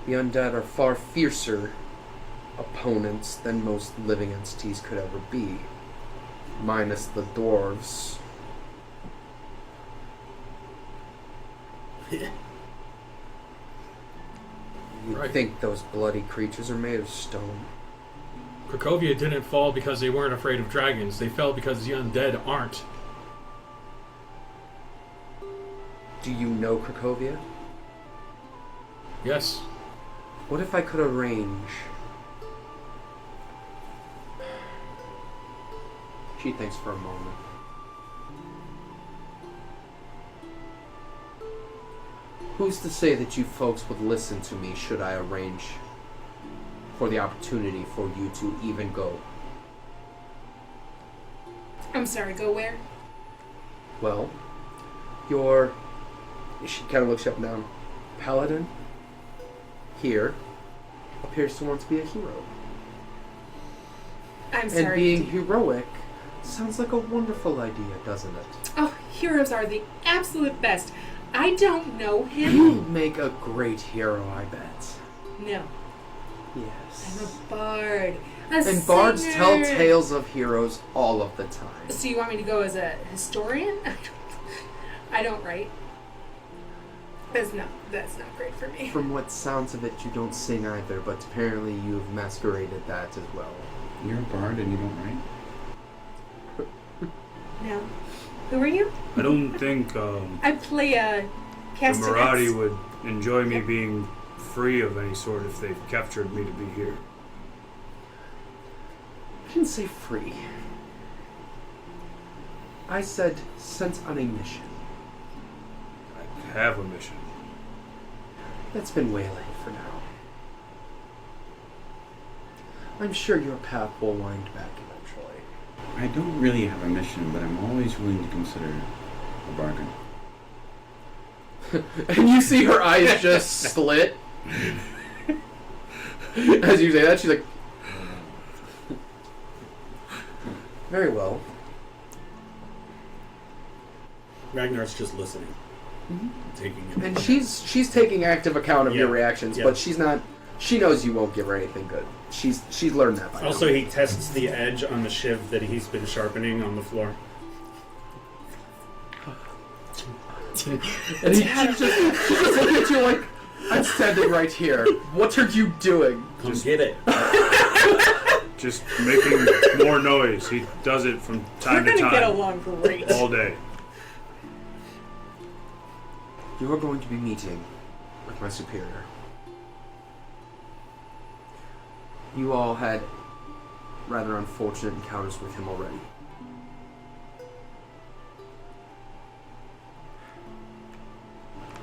The undead are far fiercer opponents than most living entities could ever be, minus the dwarves. You'd Right. think those bloody creatures are made of stone. Cracovia didn't fall because they weren't afraid of dragons. They fell because the undead aren't. Do you know Cracovia? Yes. What if I could arrange... She thinks for a moment. Who's to say that you folks would listen to me should I arrange for the opportunity for you to even go? I'm sorry, go where? Well, your... She kind of looks up and down. Paladin, here, appears to want to be a hero. I'm And sorry. being heroic sounds like a wonderful idea, doesn't it? Oh, heroes are the absolute best. I don't know him. You'd make a great hero, I bet. No, I'm Yes. a bard. And bards singer. tell tales of heroes all of the time. So you want me to go as a historian? I don't write. That's not great for me. From what sounds of it, you don't sing either, but apparently you've masqueraded that as well. You're a bard and you don't write? No. Who are you? I don't think I play a the castanets. Maradi would enjoy me being free of any sort if they've captured me to be here. I didn't say free. I said sent on a mission. I have a mission. That's been waylaid for now. I'm sure your path will wind back eventually. I don't really have a mission, but I'm always willing to consider a bargain. And you see her eyes just split. As you say that, she's like, very well. Ragnar's just listening, taking it. And she's taking active account of your Yeah. reactions, Yeah. but she's not. She knows you won't give her anything good. She's learned that by now. Also, he tests the edge on the shiv that he's been sharpening on the floor. And she just looking at you like, I'm standing right here. What are you doing? Come get it. Just making more noise. He does it from time We're to gonna get time, along great. all day. You are going to be meeting with my superior. You all had rather unfortunate encounters with him already.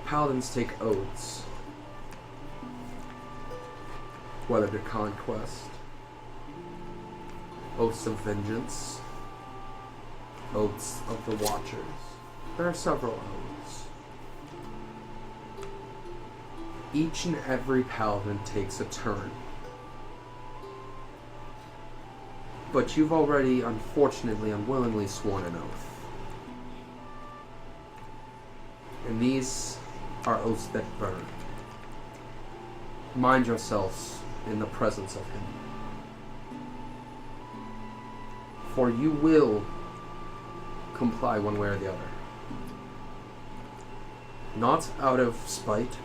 Paladins take oaths, whether to conquest, oaths of vengeance, oaths of the Watchers. There are several oaths. Each and every paladin takes a turn. But you've already, unfortunately, unwillingly sworn an oath. And these are oaths that burn. Mind yourselves in the presence of him. For you will comply one way or the other. Not out of spite,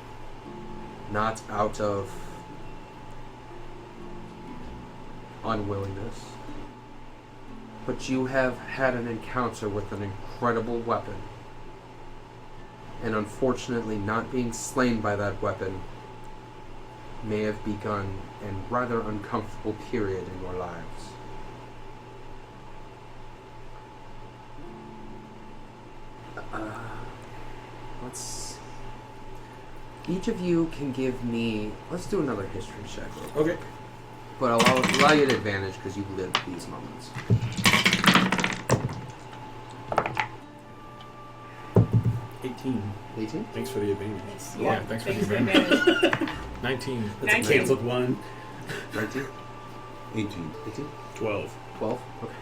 not out of unwillingness, but you have had an encounter with an incredible weapon, and unfortunately not being slain by that weapon may have begun a rather uncomfortable period in your lives. Let's... Each of you can give me... Let's do another history check real quick. Okay. But I'll allow you an advantage because you lived these moments. 18. 18? Thanks for the advantage. Yeah, thanks for the the advantage. advantage. 19. That's a 19. canceled one. 19? 18. 18? 12. 12? Okay.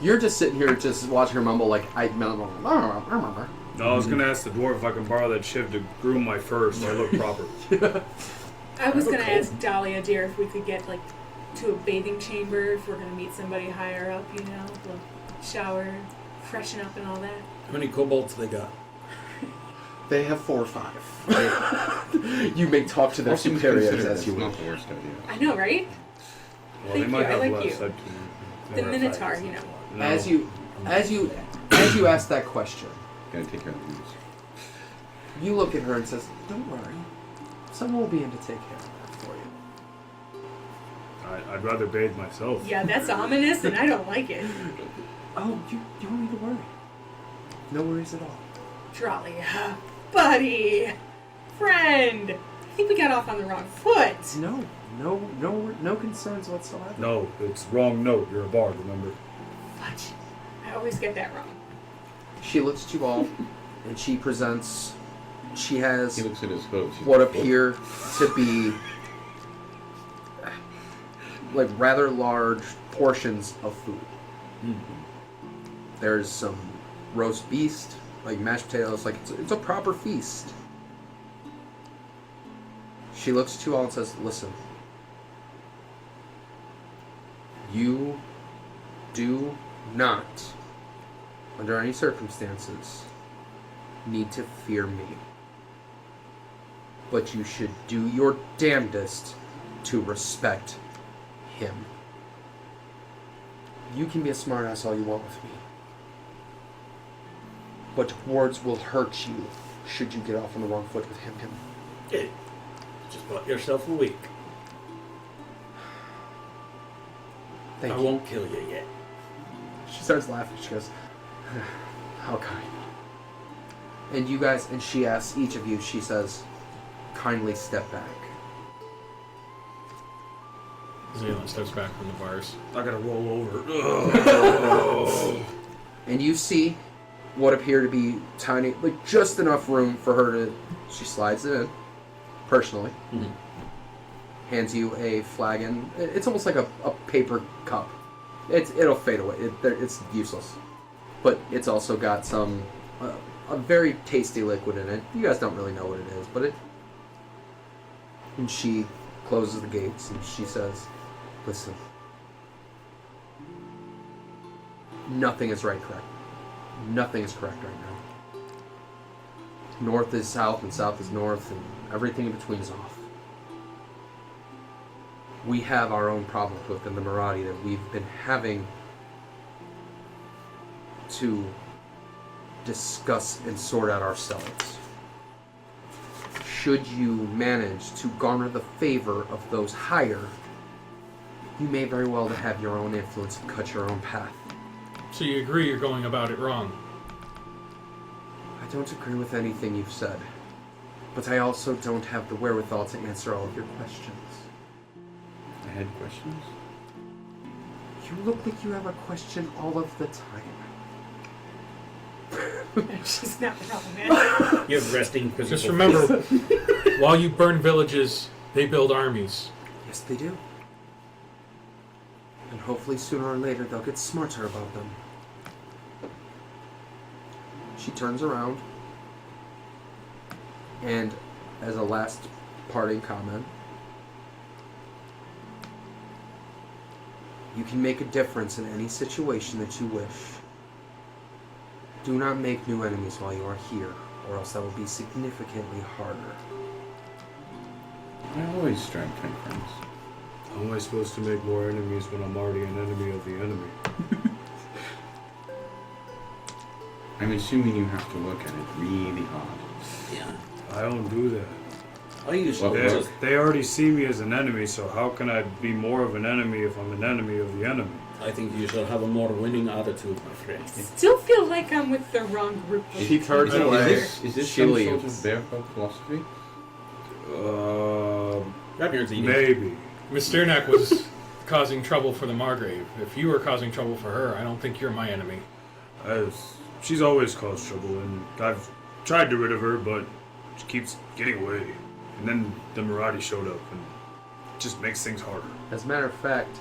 You're just sitting here just watching her mumble like, I remember. No, I was gonna ask the dwarf if I can borrow that shiv to groom my fur so I look proper. I was gonna ask Dahlia, dear, if we could get like to a bathing chamber if we're gonna meet somebody higher up, you know, we'll shower, freshen up, and all that. How many kobolds they got? They have 4 or 5. You may talk to their All things superiors considered, as you it's wish. not the worst idea. I know, right? Well, Thank they might you, I have like less. you. I'd The never Minotaur, affect you know. No. As you ask that question, Gotta take care of things. you look at her and says, "Don't worry, someone will be in to take care of that for you." I'd rather bathe myself. Yeah, that's ominous, and I don't like it. Oh, you don't need to worry. No worries at all. Dahlia, buddy, friend. I think we got off on the wrong foot. No concerns whatsoever. No, it's wrong note. You're a bard, remember? Fudge. I always get that wrong. She looks at you all, and she presents. She has He looks at his hooves. He's what like, appear to be like rather large portions of food. There's some roast beast, like mashed potatoes, like it's a proper feast. She looks at you all and says, "Listen, you do not, under any circumstances, need to fear me. But you should do your damnedest to respect him. You can be a smartass all you want with me, but words will hurt you should you get off on the wrong foot with him. Hey, just bought yourself a week. Thank I you." won't kill you yet. She starts laughing. She goes, "How kind." And you guys, and she asks each of you, she says, "Kindly step back." Zaylan steps back from the bars. I gotta roll over. And you see what appear to be tiny, like just enough room for her to. She slides it in, personally. Mhm. Hands you a flagon. It's almost like a paper cup. It'll fade away. It's useless. But it's also got some a very tasty liquid in it. You guys don't really know what it is, but it. And she closes the gates and she says, "Listen. Nothing is correct. Nothing is correct right now. North is south and south is north, and everything in between is off. We have our own problems within the Maraudi that we've been having to discuss and sort out ourselves. Should you manage to garner the favor of those higher, you may very well have your own influence and cut your own path. So you agree you're going about it wrong? I don't agree with anything you've said, but I also don't have the wherewithal to answer all of your questions. I had questions. You look like you have a question all of the time. She's not wrong, man. You have resting physical. Just remember, while you burn villages, they build armies. Yes, they do. And hopefully sooner or later they'll get smarter about them. She turns around, and as a last parting comment, you can make a difference in any situation that you wish. Do not make new enemies while you are here, or else that will be significantly harder. I always strive to make friends. How am I supposed to make more enemies when I'm already an enemy of the enemy? I'm assuming you have to look at it really hard. Yeah. I don't do that. I usually Well, just. They already see me as an enemy, so how can I be more of an enemy if I'm an enemy of the enemy? I think you should have a more winning attitude, my friend. Still feel like I'm with the wrong group of She turns people. away. Is this She some leaves. sort of bear folk philosophy? Ragnar's eating. Maybe. Miss Sternak was causing trouble for the Margrave. If you were causing trouble for her, I don't think you're my enemy. She's always caused trouble, and I've tried to rid of her, but she keeps getting away. And then the Maraudi showed up, and it just makes things harder. As a matter of fact,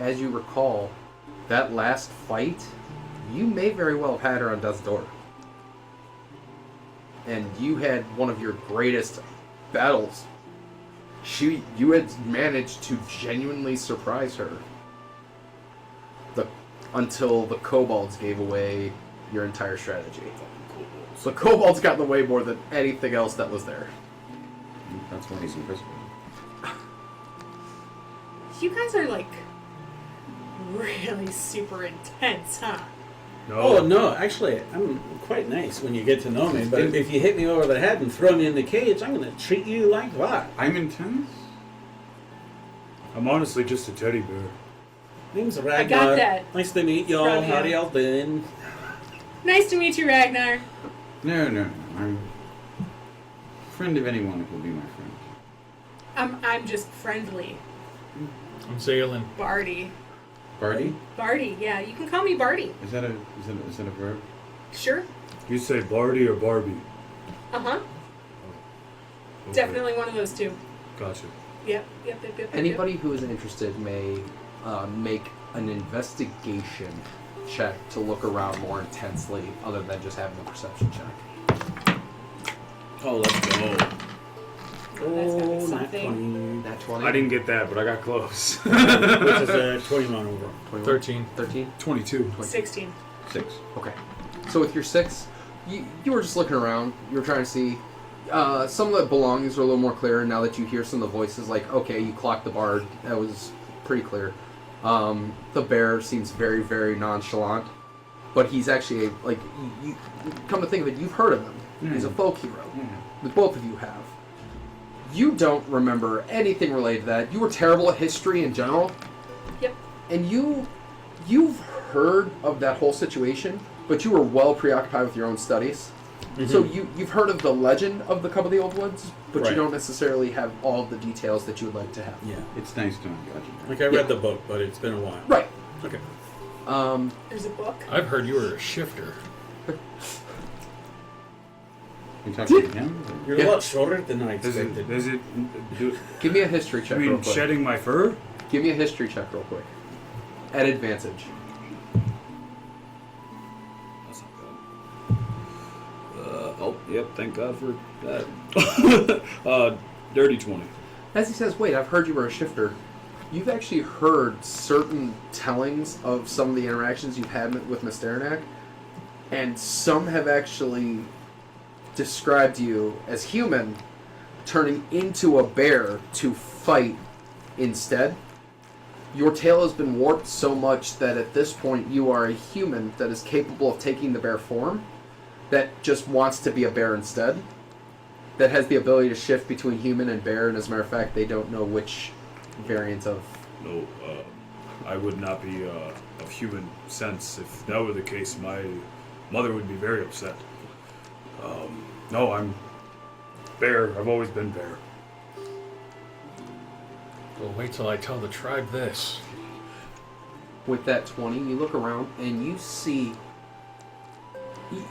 as you recall, that last fight, you may very well have had her on death's door. And you had one of your greatest battles. You had managed to genuinely surprise her. Until the kobolds gave away your entire strategy. The kobolds got in the way more than anything else that was there. That's why he's invisible. You guys are like really super intense, huh? Oh no, actually, I'm quite nice when you get to know me. But if you hit me over the head and throw me in the cage, I'm going to treat you like that. I'm intense? I'm honestly just a teddy bear. Name's Ragnar. I got that. Nice to meet y'all. From How you. y'all been? Nice to meet you, Ragnar. No. I'm friend of anyone who will be my friend. I'm just friendly. I'm Zaylin. Barty. Barty? Barty, yeah. You can call me Barty. Is that a verb? Sure. You say Barty or Barbie? Uh-huh. Okay. Definitely one of those two. Gotcha. Yep. Anybody who is interested may make an investigation check to look around more intensely, other than just having a perception check. Oh, let's go. That's gonna be Oh, not something. 20. Nat 20? I didn't get that, but I got close. Which is a 21 over. 21? 13. 13? 22. 16. 6. Okay. So with your 6, you were just looking around. You were trying to see. Some of the belongings are a little more clear now that you hear some of the voices. Like, okay, you clocked the bard. That was pretty clear. The bear seems very, very nonchalant. But he's actually, you come to think of it, you've heard of him. He's a folk hero. The both of you have. You don't remember anything related to that. You were terrible at history in general. Yep. And you've heard of that whole situation, but you were well preoccupied with your own studies. So you've heard of the legend of the Cup of the Old Woods, but you Right. don't necessarily have all of the details that you would like to have. Yeah. It's nice to know legend. Like I read the book, but it's been a while. Right. Okay. There's a book. I've heard you were a shifter. You talking to him? You're Yeah. a lot shorter than I Does expected. do Give me a history check you real mean quick. shedding my fur? Give me a history check real quick. At advantage. That's not bad. Yep, thank God for that. Dirty 20. As he says, wait, I've heard you were a shifter. You've actually heard certain tellings of some of the interactions you've had with Mr. Aranak, and some have actually described you as human, turning into a bear to fight instead. Your tail has been warped so much that at this point you are a human that is capable of taking the bear form, that just wants to be a bear instead, that has the ability to shift between human and bear, and as a matter of fact, they don't know which variant of... No, I would not be of human sense. If that were the case, my mother would be very upset. No, I'm bear. I've always been bear. Well, wait till I tell the tribe this. With that 20, you look around and you see...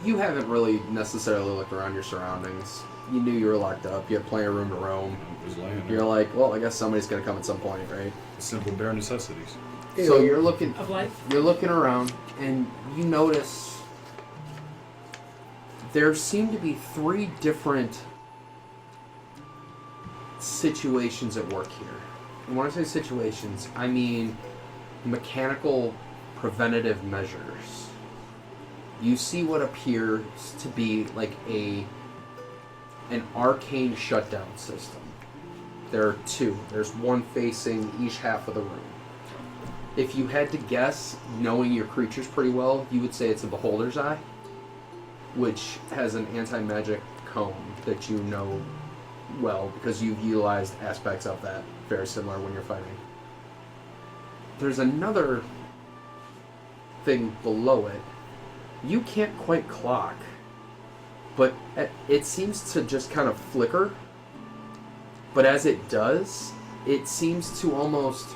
You haven't really necessarily looked around your surroundings. You knew you were locked up. You had plenty of room to roam. I'm just laying there. You're like, well, I guess somebody's going to come at some point, right? Simple bare necessities. So you're looking... Of life? You're looking around and you notice there seem to be 3 different situations at work here. And when I say situations, I mean mechanical preventative measures. You see what appears to be like an arcane shutdown system. There are 2. There's one facing each half of the room. If you had to guess, knowing your creatures pretty well, you would say it's a Beholder's Eye, which has an anti-magic cone that you know well because you've utilized aspects of that very similar when you're fighting. There's another thing below it. You can't quite clock, but it seems to just kind of flicker. But as it does, it seems to almost...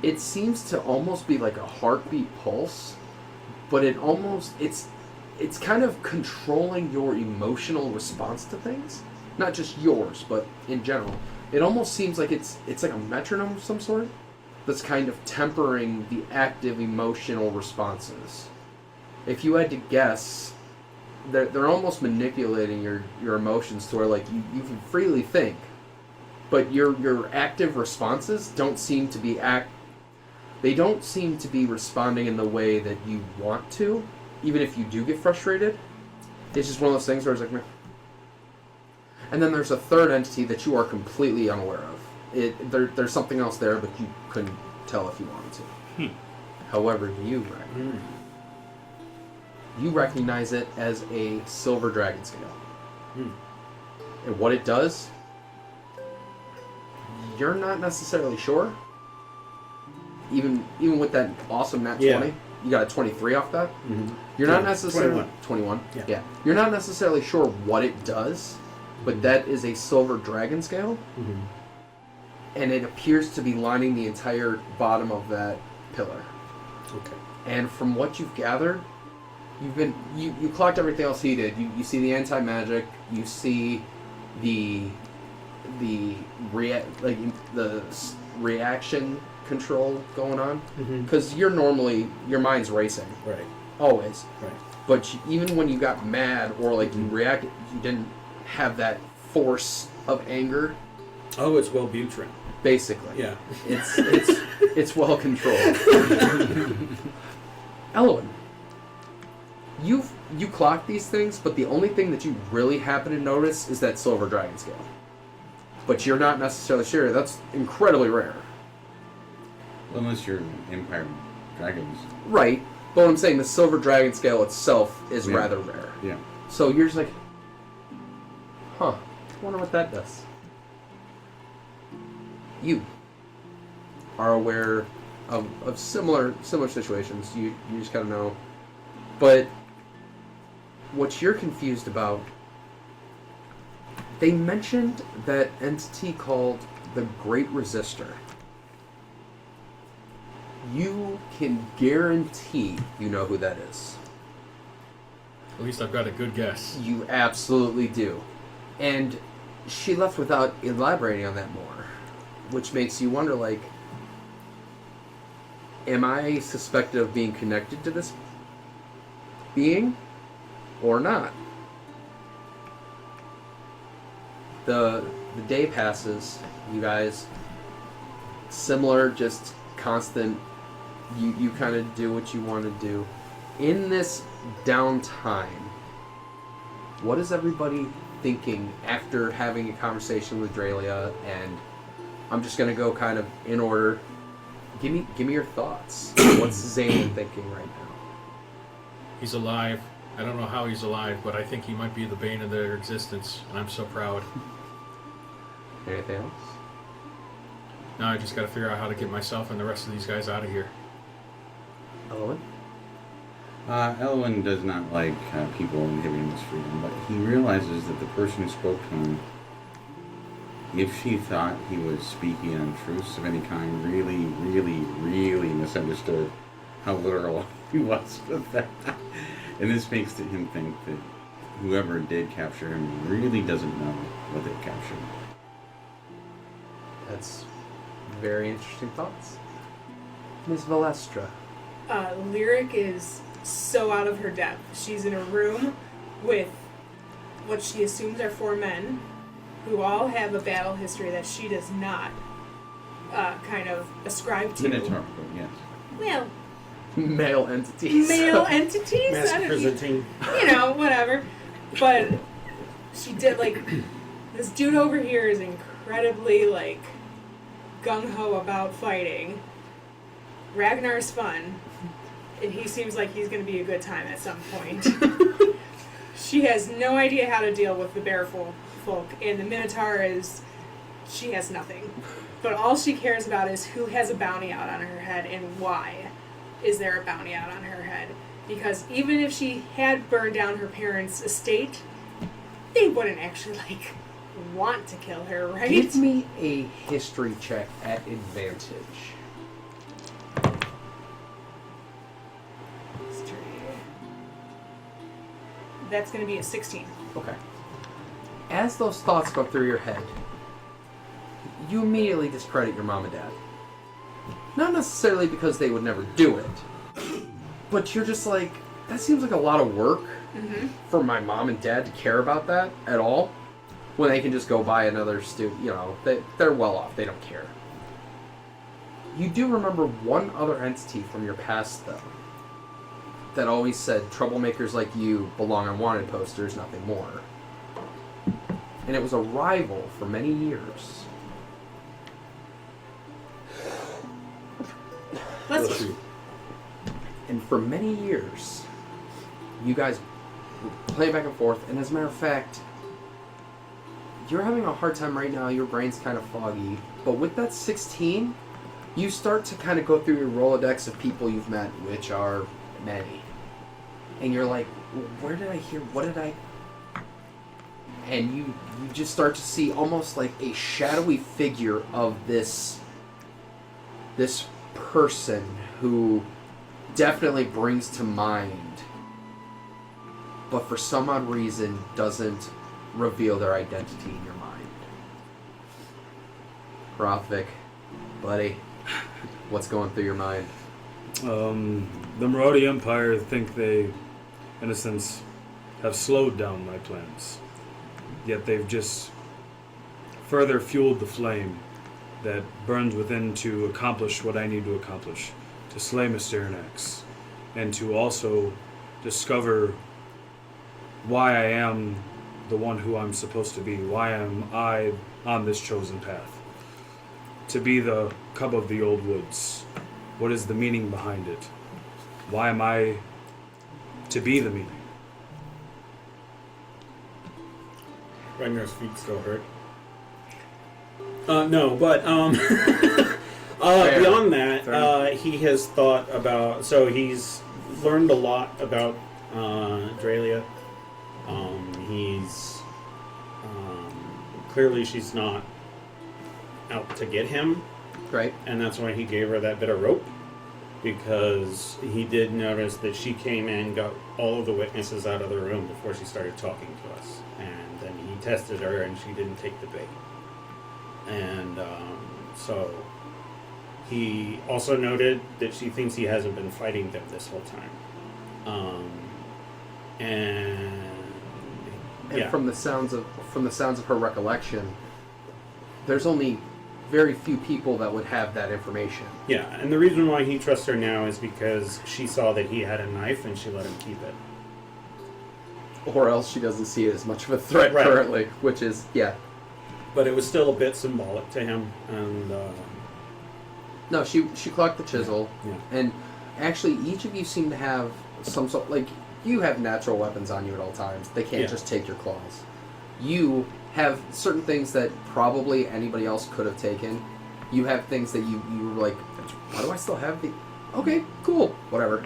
It seems to almost be like a heartbeat pulse, but it's kind of controlling your emotional response to things. Not just yours, but in general. It almost seems like it's like a metronome of some sort that's kind of tempering the active emotional responses. If you had to guess, they're almost manipulating your emotions to where like you can freely think, but your active responses don't seem to be they don't seem to be responding in the way that you want to, even if you do get frustrated. It's just one of those things where it's like, meh. And then there's a third entity that you are completely unaware of. There's something else there, but you couldn't tell if you wanted to. However, you recognize it as a silver dragon scale. And what it does, you're not necessarily sure. Even with that awesome nat 20, you got a 23 off that. You're not necessarily 21. Yeah. You're not necessarily sure what it does, but that is a silver dragon scale, and it appears to be lining the entire bottom of that pillar. Okay. And from what you've gathered, you clocked everything else he did. You see the anti-magic. You see the reaction control going on, because your mind's racing, Right. always. Right. But even when you got mad or like you reacted, you didn't have that force of anger. Oh, it's Wellbutrin. Basically, Yeah. it's well controlled. Elwyn, you clock these things, but the only thing that you really happen to notice is that silver dragon scale. But you're not necessarily sure. That's incredibly rare. Unless you're Empire Dragons. Right. But what I'm saying, the silver dragon scale itself is rather rare. Yeah. So you're just like, huh, I wonder what that does. You are aware of similar situations. You just kind of know. But what you're confused about, they mentioned that entity called the Great Resistor. You can guarantee you know who that is. At least I've got a good guess. You absolutely do. And she left without elaborating on that more, which makes you wonder, like, am I suspected of being connected to this being or not? The day passes, you guys, similar, just constant, you kind of do what you want to do. in this downtime, what is everybody thinking after having a conversation with Dralia? And I'm just gonna go kind of in order. Give me your thoughts. What's Zane thinking right now? He's alive. I don't know how he's alive, but I think he might be the bane of their existence, and I'm so proud. Anything else? Now I just gotta figure out how to get myself and the rest of these guys out of here. Owen? Elwyn does not like people inhibiting his freedom, but he realizes that the person who spoke to him, if she thought he was speaking untruths of any kind, really, really, really misunderstood how literal he was with that. And this makes him think that whoever did capture him really doesn't know what they captured. That's very interesting thoughts. Ms. Valestra. Lyric is so out of her depth. She's in a room with what she assumes are 4 men who all have a battle history that she does not kind of ascribe to. Minotaur, yes. Well, Male entities. male entities? Mass I don't- presenting. you know, whatever. But she did, like, this dude over here is incredibly, like, gung-ho about fighting. Ragnar's fun, and he seems like he's going to be a good time at some point. She has no idea how to deal with the bear folk, and the Minotaur she has nothing. But all she cares about is who has a bounty out on her head and why is there a bounty out on her head. Because even if she had burned down her parents' estate, they wouldn't actually, like, want to kill her, right? Give me a history check at advantage. That's going to be a 16. Okay. As those thoughts go through your head, you immediately discredit your mom and dad. Not necessarily because they would never do it, but you're just like, that seems like a lot of work for my mom and dad to care about that at all, when they can just go buy another student, you know, they're well off, they don't care. You do remember one other entity from your past, though, that always said troublemakers like you belong on wanted posters, nothing more. And it was a rival for many years. Let's And for many years, you guys play back and forth, and as a matter of fact, you're having a hard time right now, your brain's kind of foggy, but with that 16, you start to kind of go through your Rolodex of people you've met, which are many. And you're like, where did I hear, what did I... And you just start to see almost like a shadowy figure of this person who definitely brings to mind, but for some odd reason doesn't reveal their identity in your mind. Rothvik, buddy, what's going through your mind? The Marodi Empire think they, in a sense, have slowed down my plans. Yet they've just further fueled the flame that burns within to accomplish what I need to accomplish, to slay Mysterinax, and to also discover why I am the one who I'm supposed to be, why am I on this chosen path. To be the cub of the old woods. What is the meaning behind it? Why am I to be the meaning? Ragnar's feet still hurt. No, but beyond that, he has thought about. So he's learned a lot about Dralia. He's clearly she's not out to get him, Right? and that's why he gave her that bit of rope, because he did notice that she came in, got all of the witnesses out of the room before she started talking to us, and then he tested her and she didn't take the bait. And so he also noted that she thinks he hasn't been fighting them this whole time. And And yeah, from the sounds of her recollection, there's only very few people that would have that information. Yeah, and the reason why he trusts her now is because she saw that he had a knife and she let him keep it. Or else she doesn't see it as much of a threat Right. currently, which is, yeah. But it was still a bit symbolic to him, and No, she clocked the chisel, yeah. and actually each of you seem to have some sort, like, you have natural weapons on you at all times. They can't Yeah. just take your claws. You have certain things that probably anybody else could have taken. You have things that you were like, why do I still have the... Okay, cool, whatever.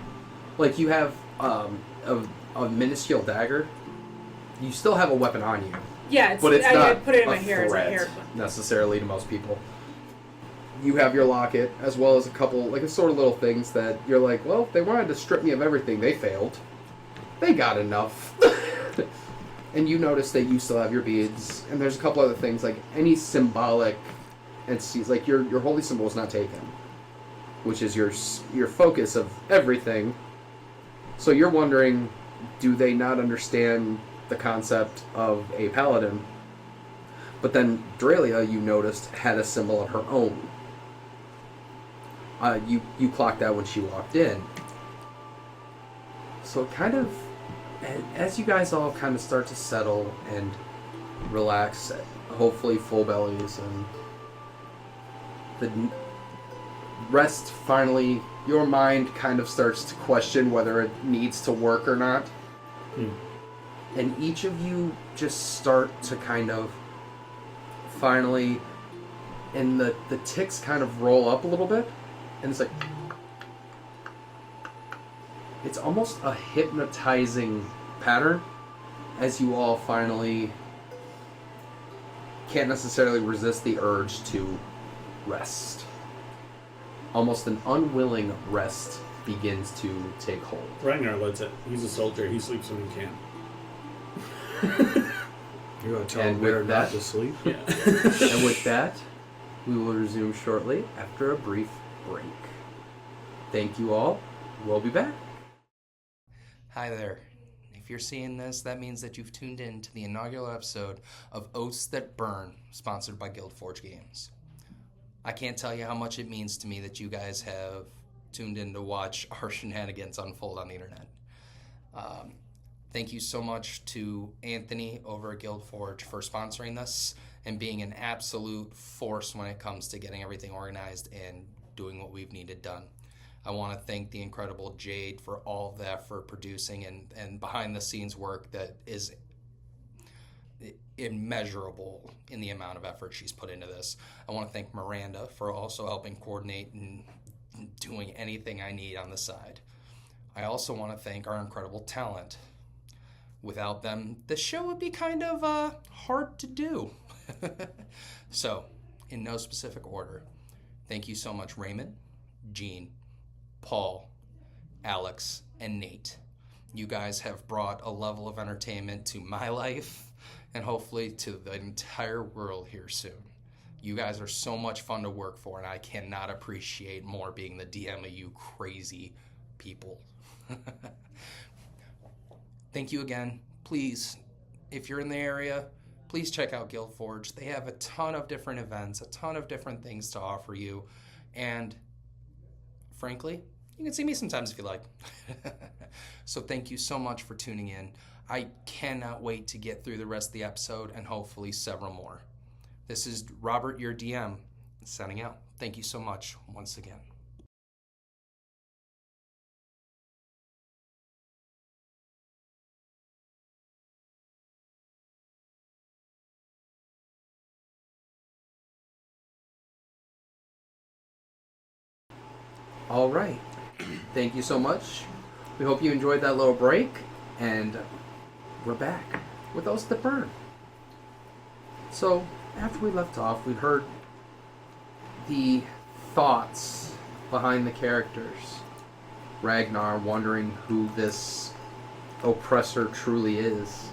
Like, you have a minuscule dagger. You still have a weapon on you. Yeah, it's, But it's I not put it in a my hair as a threat, hair. necessarily, to most people. You have your locket, as well as a couple, like, a sort of little things that you're like, well, if they wanted to strip me of everything, they failed. They got enough. And you notice that you still have your beads, and there's a couple other things, like any symbolic entities, like your holy symbol is not taken, which is your focus of everything. So you're wondering, do they not understand the concept of a paladin? But then Draelia, you noticed, had a symbol of her own. You clocked that when she walked in. So kind of, as you guys all kind of start to settle and relax, hopefully full bellies, and the rest finally, your mind kind of starts to question whether it needs to work or not. And each of you just start to kind of finally, and the ticks kind of roll up a little bit, and it's like, it's almost a hypnotizing pattern as you all finally can't necessarily resist the urge to rest. Almost an unwilling rest begins to take hold. Ragnar lets it. He's a soldier. He sleeps when he can. You're going to tell And him where with not that- to sleep? Yeah. And with that, we will resume shortly after a brief break. Thank you all. We'll be back. Hi there. If you're seeing this, that means that you've tuned in to the inaugural episode of Oaths That Burn, sponsored by Guildforge Games. I can't tell you how much it means to me that you guys have tuned in to watch our shenanigans unfold on the internet. Thank you so much to Anthony over at Guildforge for sponsoring this and being an absolute force when it comes to getting everything organized and doing what we've needed done. I want to thank the incredible Jade for all of the effort producing and behind-the-scenes work that is immeasurable in the amount of effort she's put into this. I want to thank Miranda for also helping coordinate and doing anything I need on the side. I also want to thank our incredible talent. Without them, the show would be kind of hard to do. So, in no specific order, thank you so much, Raymond, Gene, Paul, Alex, and Nate. You guys have brought a level of entertainment to my life and hopefully to the entire world here soon. You guys are so much fun to work for, and I cannot appreciate more being the DM of you crazy people. Thank you again. Please, if you're in the area, please check out Guildforge. They have a ton of different events, a ton of different things to offer you, and frankly, you can see me sometimes if you like. So thank you so much for tuning in. I cannot wait to get through the rest of the episode and hopefully several more. This is Robert, your DM, signing out. Thank you so much once again. All right. Thank you so much. We hope you enjoyed that little break, and we're back with Oaths That Burn. So, after we left off, we heard the thoughts behind the characters. Ragnar wondering who this oppressor truly is.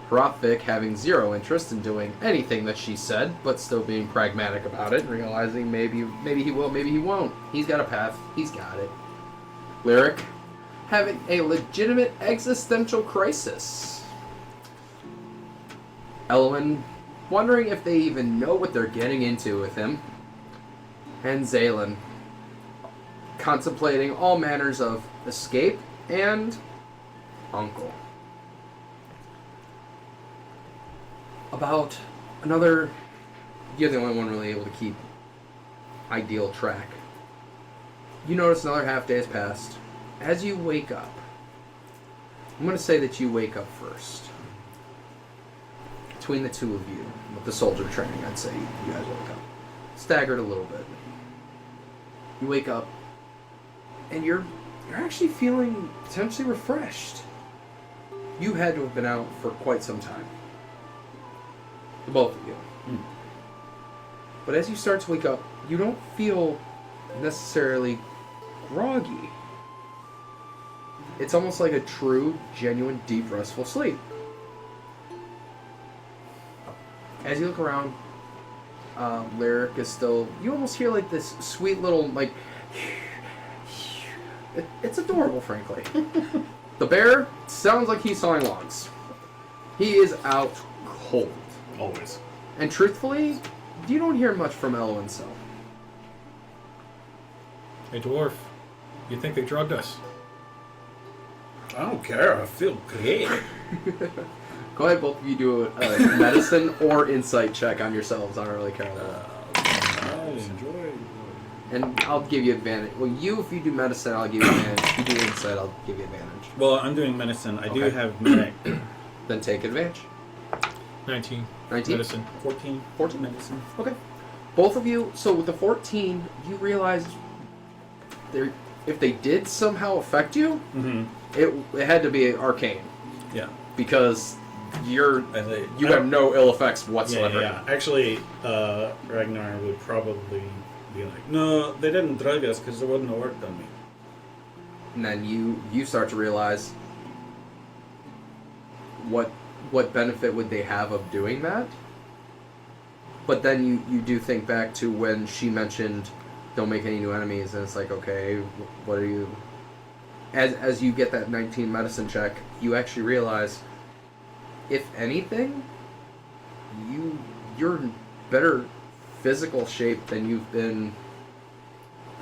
Hrothvik having zero interest in doing anything that she said, but still being pragmatic about it, realizing maybe he will, maybe he won't. He's got a path. He's got it. Lyric having a legitimate existential crisis. Elwyn wondering if they even know what they're getting into with him, and Zalen, contemplating all manners of escape and Uncle. About another... You're the only one really able to keep ideal track. You notice another half day has passed. As you wake up, I'm going to say that you wake up first. Between the two of you, with the soldier training, I'd say you guys wake up. Staggered a little bit. You wake up, and you're actually feeling potentially refreshed. You had to have been out for quite some time. The both of you. But as you start to wake up, you don't feel necessarily groggy. It's almost like a true, genuine, deep, restful sleep. As you look around, Lyric is still... You almost hear like this sweet little, like... It's adorable, frankly. The bear sounds like he's sawing logs. He is out cold. Always. And truthfully, you don't hear much from Elo and Sel. Hey, dwarf, you think they drugged us? I don't care. I feel great. Go ahead, both of you do a medicine or insight check on yourselves. I don't really care about I enjoy. And I'll give you advantage. Well, if you do medicine, I'll give you advantage. If you do insight, I'll give you advantage. Well, I'm doing medicine. I do Okay. have medic. Then take advantage. 19. 19? Medicine. 14. 14. Medicine. Okay. Both of you, so with the 14, you realize if they did somehow affect you, Mm-hmm. it had to be arcane. Yeah. Because you I have no ill effects whatsoever. Yeah. Actually, Ragnar would probably be like, no, they didn't drug us because it wouldn't have worked on me. And then you start to realize what benefit would they have of doing that? But then you do think back to when she mentioned don't make any new enemies, and it's like, okay, what are you... As you get that 19 medicine check, you actually realize, if anything, you're in better physical shape than you've been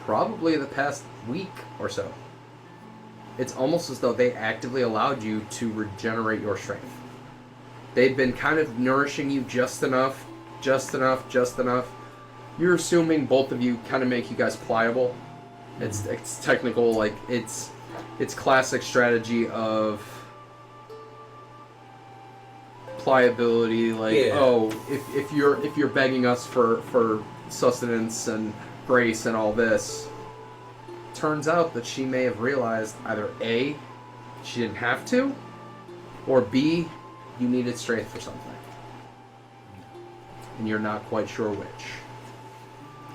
probably the past week or so. It's almost as though they actively allowed you to regenerate your strength. They'd been kind of nourishing you just enough. You're assuming both of you kind of make you guys pliable. It's technical, like it's classic strategy of pliability, like, Yeah. oh, if you're begging us for sustenance and grace and all this, turns out that she may have realized either A, she didn't have to, or B, you needed strength for something. And you're not quite sure which.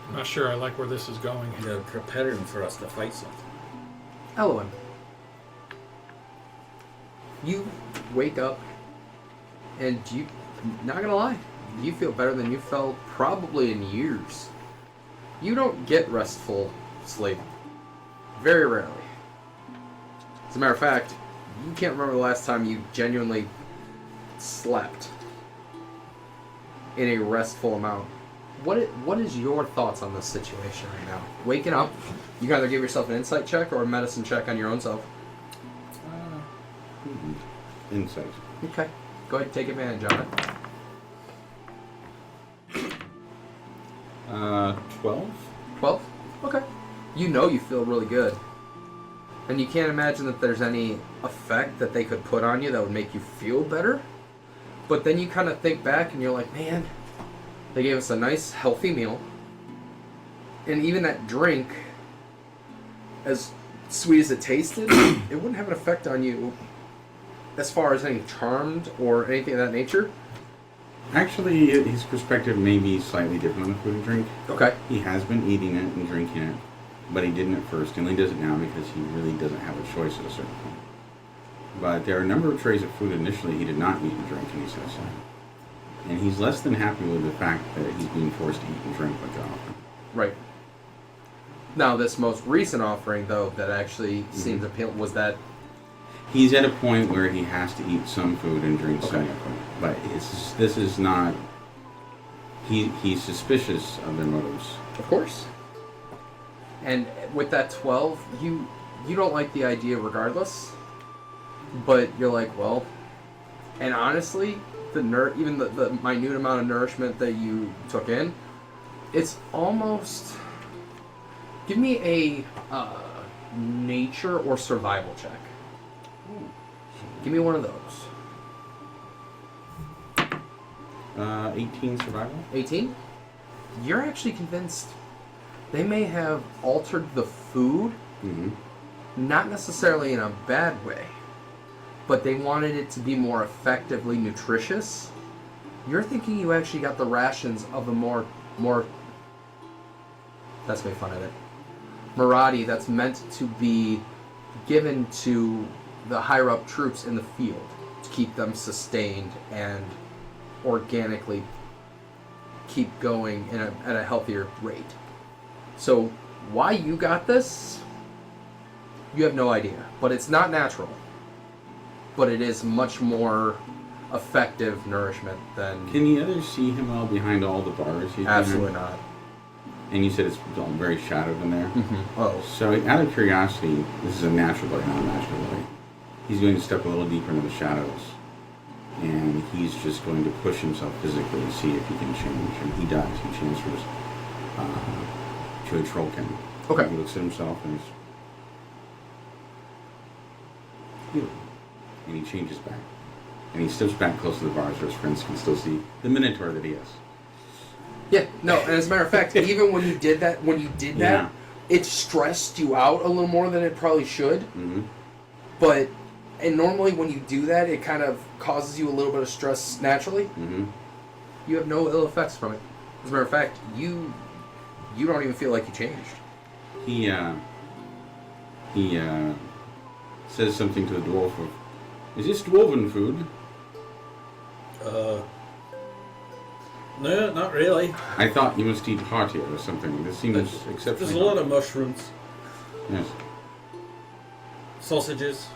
I'm not sure I like where this is going. They're preparing for us to fight something. Eloin, you wake up and you, not gonna lie, you feel better than you felt probably in years. You don't get restful sleep. Very rarely. As a matter of fact, you can't remember the last time you genuinely slept in a restful amount. What is your thoughts on this situation right now? Waking up, you can either give yourself an insight check or a medicine check on your own self. Insight. Okay. Go ahead and take advantage of it. 12? 12? Okay. You know you feel really good. And you can't imagine that there's any effect that they could put on you that would make you feel better. But then you kind of think back and you're like, man, they gave us a nice, healthy meal. And even that drink, as sweet as it tasted, it wouldn't have an effect on you as far as any charmed or anything of that nature. Actually, his perspective may be slightly different on the food and drink. Okay. He has been eating it and drinking it, but he didn't at first. He only does it now because he really doesn't have a choice at a certain point. But there are a number of trays of food initially he did not eat and drink, and he set aside. And he's less than happy with the fact that he's being forced to eat and drink what they're offering. Right. Now, this most recent offering, though, that actually seems appealing, was that... He's at a point where he has to eat some food and drink some Okay. liquid. But this is not He's suspicious of their motives. Of course. And with that 12, you don't like the idea regardless, but you're like, well, and honestly, even the minute amount of nourishment that you took in, it's almost. Give me a nature or survival check. Give me one of those. 18 survival. 18? You're actually convinced they may have altered the food, Mm-hmm. not necessarily in a bad way, but they wanted it to be more effectively nutritious. You're thinking you actually got the rations of the more let's make fun of it, Maradi, that's meant to be given to the higher up troops in the field to keep them sustained and organically keep going at a healthier rate. So why you got this, you have no idea. But it's not natural. But it is much more effective nourishment than... Can the others see him well behind all the bars? He's Absolutely behind? not. And you said it's all very shadowed in there? Mm-hmm. Oh. So out of curiosity, this is a natural light, not a magical light. He's going to step a little deeper into the shadows. And he's just going to push himself physically to see if he can change. And he does. He transfers to a trollkin. Okay. He looks at himself and he changes back. And he steps back close to the bars where his friends can still see the Minotaur that he is. Yeah, no, and as a matter of fact, even when you did that, Yeah. it stressed you out a little more than it probably should. Mm-hmm. But, and normally when you do that, it kind of causes you a little bit of stress naturally. Mm-hmm. You have no ill effects from it. As a matter of fact, you don't even feel like you changed. He says something to the dwarf of, "Is this dwarven food?" No, not really. I thought you must eat heartier or something. This seems exceptionally There's a lot of mushrooms, Yes. sausages.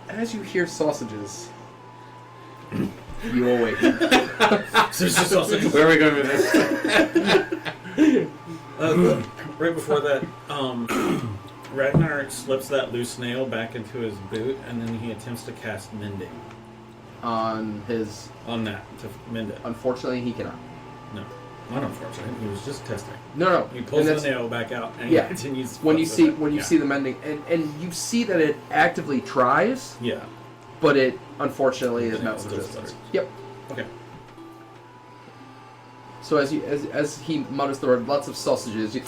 As you hear sausages, you awaken. Sausages. Where are we going with this? Right before that, Ragnar slips that loose nail back into his boot, and then he attempts to cast Mending On his... on that to mend it. Unfortunately, he cannot. No, not unfortunately. He was just testing. No. He pulls And the that's- nail back out, and Yeah. he continues. When you see Yeah. see the mending, and you see that it actively tries, Yeah. but it unfortunately is Yeah, met it's with still resistance. stuck. Yep. Okay. So as he mutters the word, lots of sausages. You,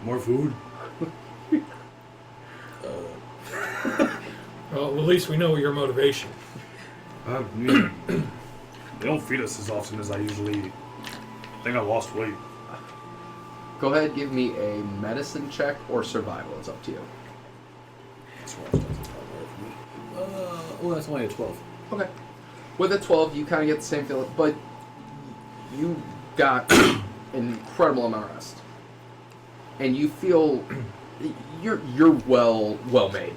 More food? Well, at least we know your motivation. I mean, they don't feed us as often as I usually eat. I think I lost weight. Go ahead, give me a medicine check or survival. It's up to you. That's only a 12. Okay. With a 12, you kind of get the same feeling, but you got an incredible amount of rest, and you feel you're well made.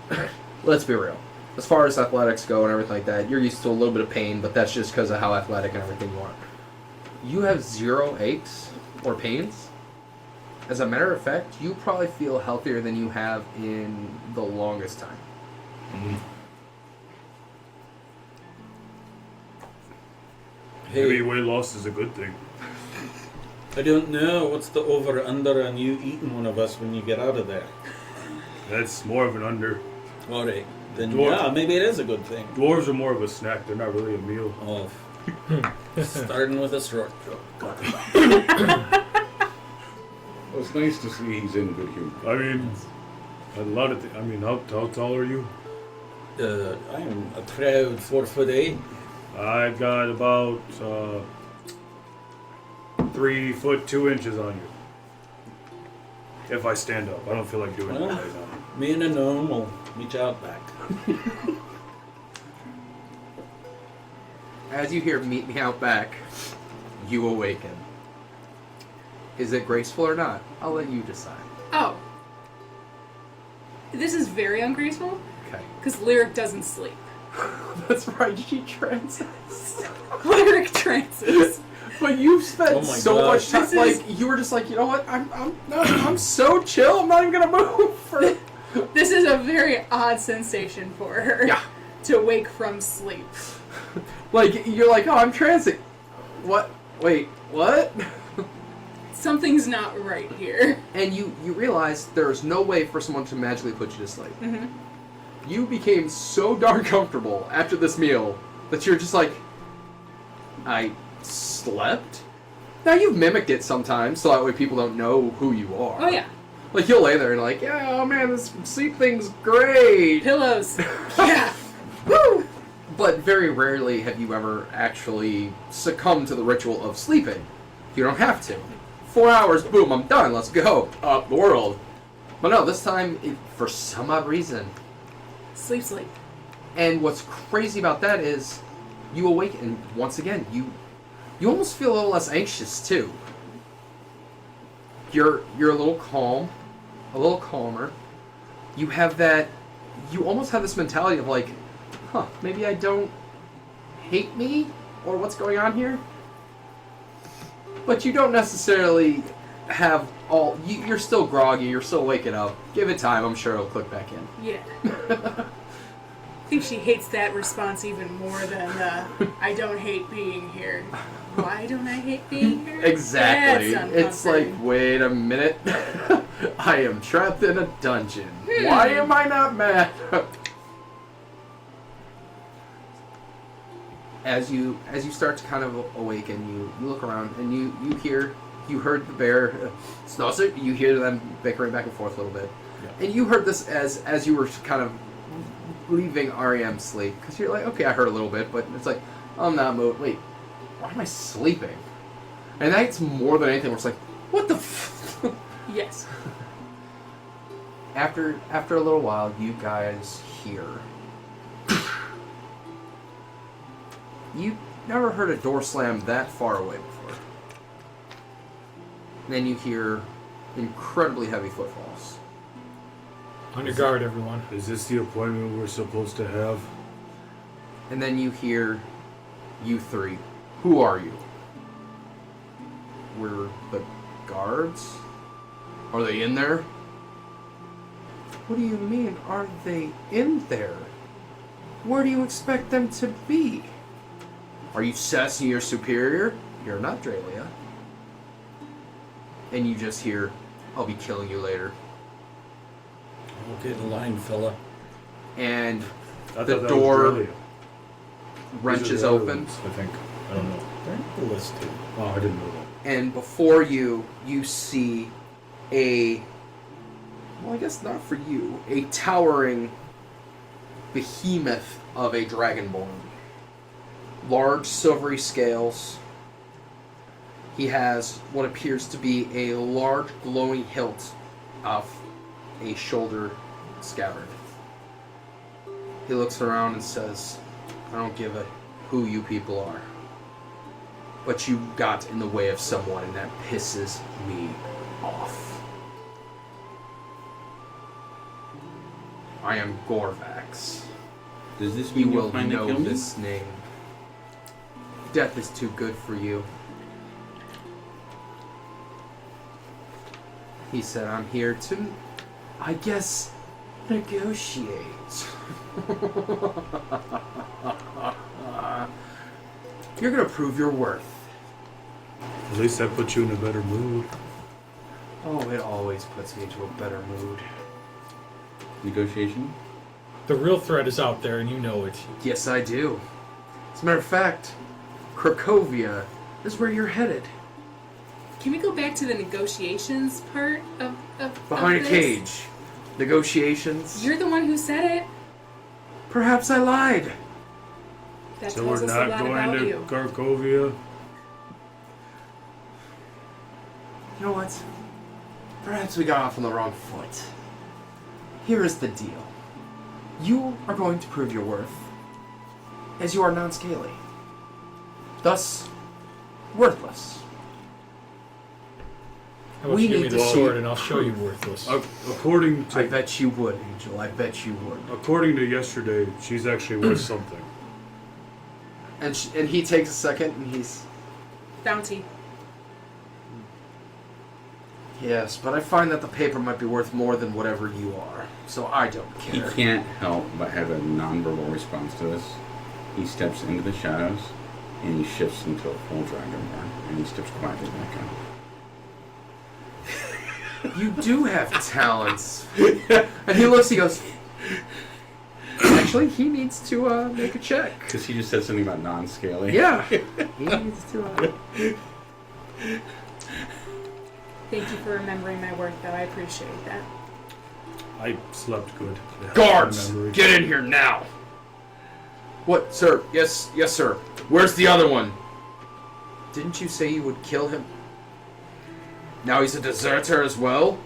Let's be real. As far as athletics go and everything like that, you're used to a little bit of pain, but that's just because of how athletic and everything you are. You have 0 aches or pains. As a matter of fact, you probably feel healthier than you have in the longest time. Maybe Hey, weight loss is a good thing. I don't know. What's the over under on you eating one of us when you get out of there? That's more of an under. All right. Then Dwarf. yeah, maybe it is a good thing. Dwarves are more of a snack. They're not really a meal. Oh, starting with a short joke. Well, it's nice to see he's in good humor. I mean, a lot of. I mean, how tall are you? I am a proud 4'8". I got about 3 foot 2 inches on you. If I stand up, I don't feel like doing it Well, right now. Me and a gnome will meet you out back. As you hear "meet me out back," you awaken. Is it graceful or not? I'll let you decide. Oh. This is very ungraceful, Okay. because Lyric doesn't sleep. That's right, she trances. Cleric trances. But you spent Oh my so much gosh. time, This like, you were just like, you know what, I'm so chill, I'm not even gonna move for... This is a very odd sensation for her. Yeah. To wake from sleep. Like, you're like, oh, I'm transing. What? Wait, what? Something's not right here. And you realize there's no way for someone to magically put you to sleep. Mm-hmm. You became so darn comfortable after this meal that you're just like, I slept? Now, you've mimicked it sometimes, so that way people don't know who you are. Oh yeah. Like, you'll lay there and like, yeah, oh man, this sleep thing's great. Pillows. Yeah. Woo! But very rarely have you ever actually succumbed to the ritual of sleeping. You don't have to. 4 hours, boom, I'm done, let's go. Up the world. But no, this time, for some odd reason. Sleep. And what's crazy about that is, you awake, and once again, you almost feel a little less anxious, too. You're a little calm, a little calmer. You almost have this mentality of like, huh, maybe I don't hate me, or what's going on here? But you don't necessarily have you're still groggy, you're still waking up. Give it time, I'm sure it'll click back in. Yeah. I think she hates that response even more than I don't hate being here. Why don't I hate being here? Exactly. That's It's like, uncomforting. wait a minute. I am trapped in a dungeon. Why am I not mad? As you start to kind of awaken, you look around and you heard the bear Snusser. You hear them bickering back and forth a little bit, and you heard this as you were kind of leaving REM's sleep, because you're like, okay, I heard a little bit, but it's like, I'm not moving. Wait, why am I sleeping? And that's more than anything. Where it's like, what the? Yes. After a little while, you guys hear. You never heard a door slam that far away before. And then you hear incredibly heavy footfalls. On your guard, everyone. Is this the appointment we're supposed to have? And then you hear, you three. Who are you? We're the guards? Are they in there? What do you mean, are they in there? Where do you expect them to be? Are you sassy your superior? You're not Draelia. And you just hear, I'll be killing you later. Oh, get in line, fella. And I the thought that door was Draelia. wrenches These are the other open. ones, I think. I don't know. They're on the list too. Oh, I didn't know that. And before you see well, I guess not for you, a towering behemoth of a dragonborn. Large silvery scales. He has what appears to be a large glowing hilt of a shoulder scabbard. He looks around and says, I don't give a who you people are. But you got in the way of someone, and that pisses me off. I am Gorvax. Does this You mean you'll will finally know kill me? this name. Death is too good for you. He said, I'm here to, I guess, negotiate. You're gonna prove your worth. At least that put you in a better mood. Oh, it always puts me into a better mood. Negotiation? The real threat is out there, and you know it. Yes, I do. As a matter of fact, Cracovia is where you're headed. Can we go back to the negotiations part of Behind of a this? cage. Negotiations. You're the one who said it. Perhaps I lied. That So tells we're us a not lot going about to you. Garkovia? You know what? Perhaps we got off on the wrong foot. Here is the deal. You are going to prove your worth, as you are non-scaly. Thus, worthless. How about We you give me need the to sword see- and I'll show you worthless. According I to bet you would, Angel. I bet you would. according to yesterday, she's actually worth something. And he takes a second and he's... Bounty. Yes, but I find that the paper might be worth more than whatever you are. So I don't He care. can't help but have a nonverbal response to this. He steps into the shadows, and he shifts into a full dragon form, and he steps quietly back out. You do have talents. And he looks, he goes... Actually, he needs to make a check. Because he just said something about non-scaling. Yeah. He needs to... Thank you for remembering my work, though. I appreciate that. I slept good. Guards! Memory. Get in here now! What, sir? Yes, sir. Where's the other one? Didn't you say you would kill him? Now he's a deserter as well?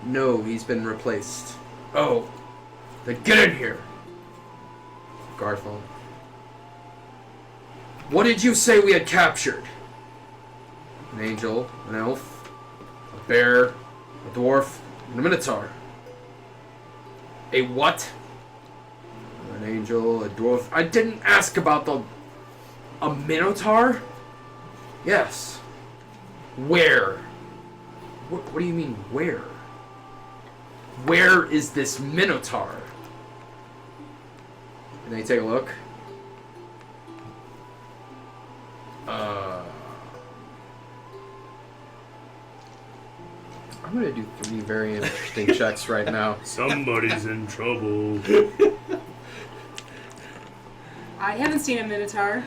No, he's been replaced. Oh. Then get in here! Guard phone. What did you say we had captured? An angel, an elf, a bear, a dwarf, and a minotaur. A what? An angel, a dwarf. I didn't ask about a minotaur? Yes. Where? What do you mean, where? Where is this minotaur? And then you take a look. I'm gonna do 3 very interesting checks right now. Somebody's in trouble. I haven't seen a Minotaur.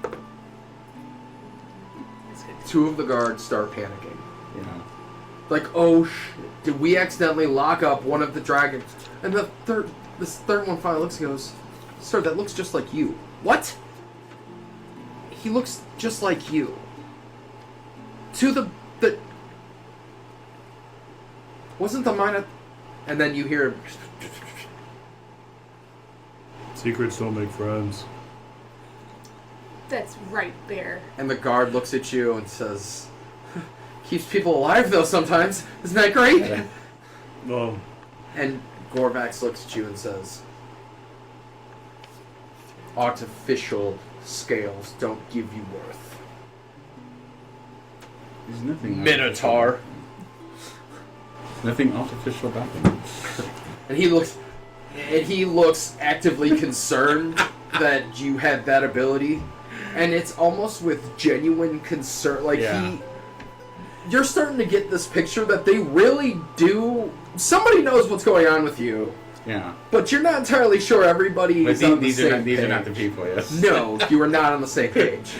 That's good. 2 of the guards start panicking. You know. Like, oh shit, did we accidentally lock up one of the dragons? And this third one finally looks and goes, sir, that looks just like you. What? He looks just like you. To the wasn't the mine at... And then you hear... Secrets don't make friends. That's right, Bear. And the guard looks at you and says, keeps people alive though sometimes. Isn't that great? Well, And Gorvax looks at you and says, artificial scales don't give you worth. There's nothing Minotaur. Nothing artificial about them. And he looks actively concerned that you had that ability. And it's almost with genuine concern. Like, Yeah. you're starting to get this picture that they really do. Somebody knows what's going on with you, Yeah. but you're not entirely sure everybody But is on the these same are not, these page. are not the people, yes. No, you are not on the same page.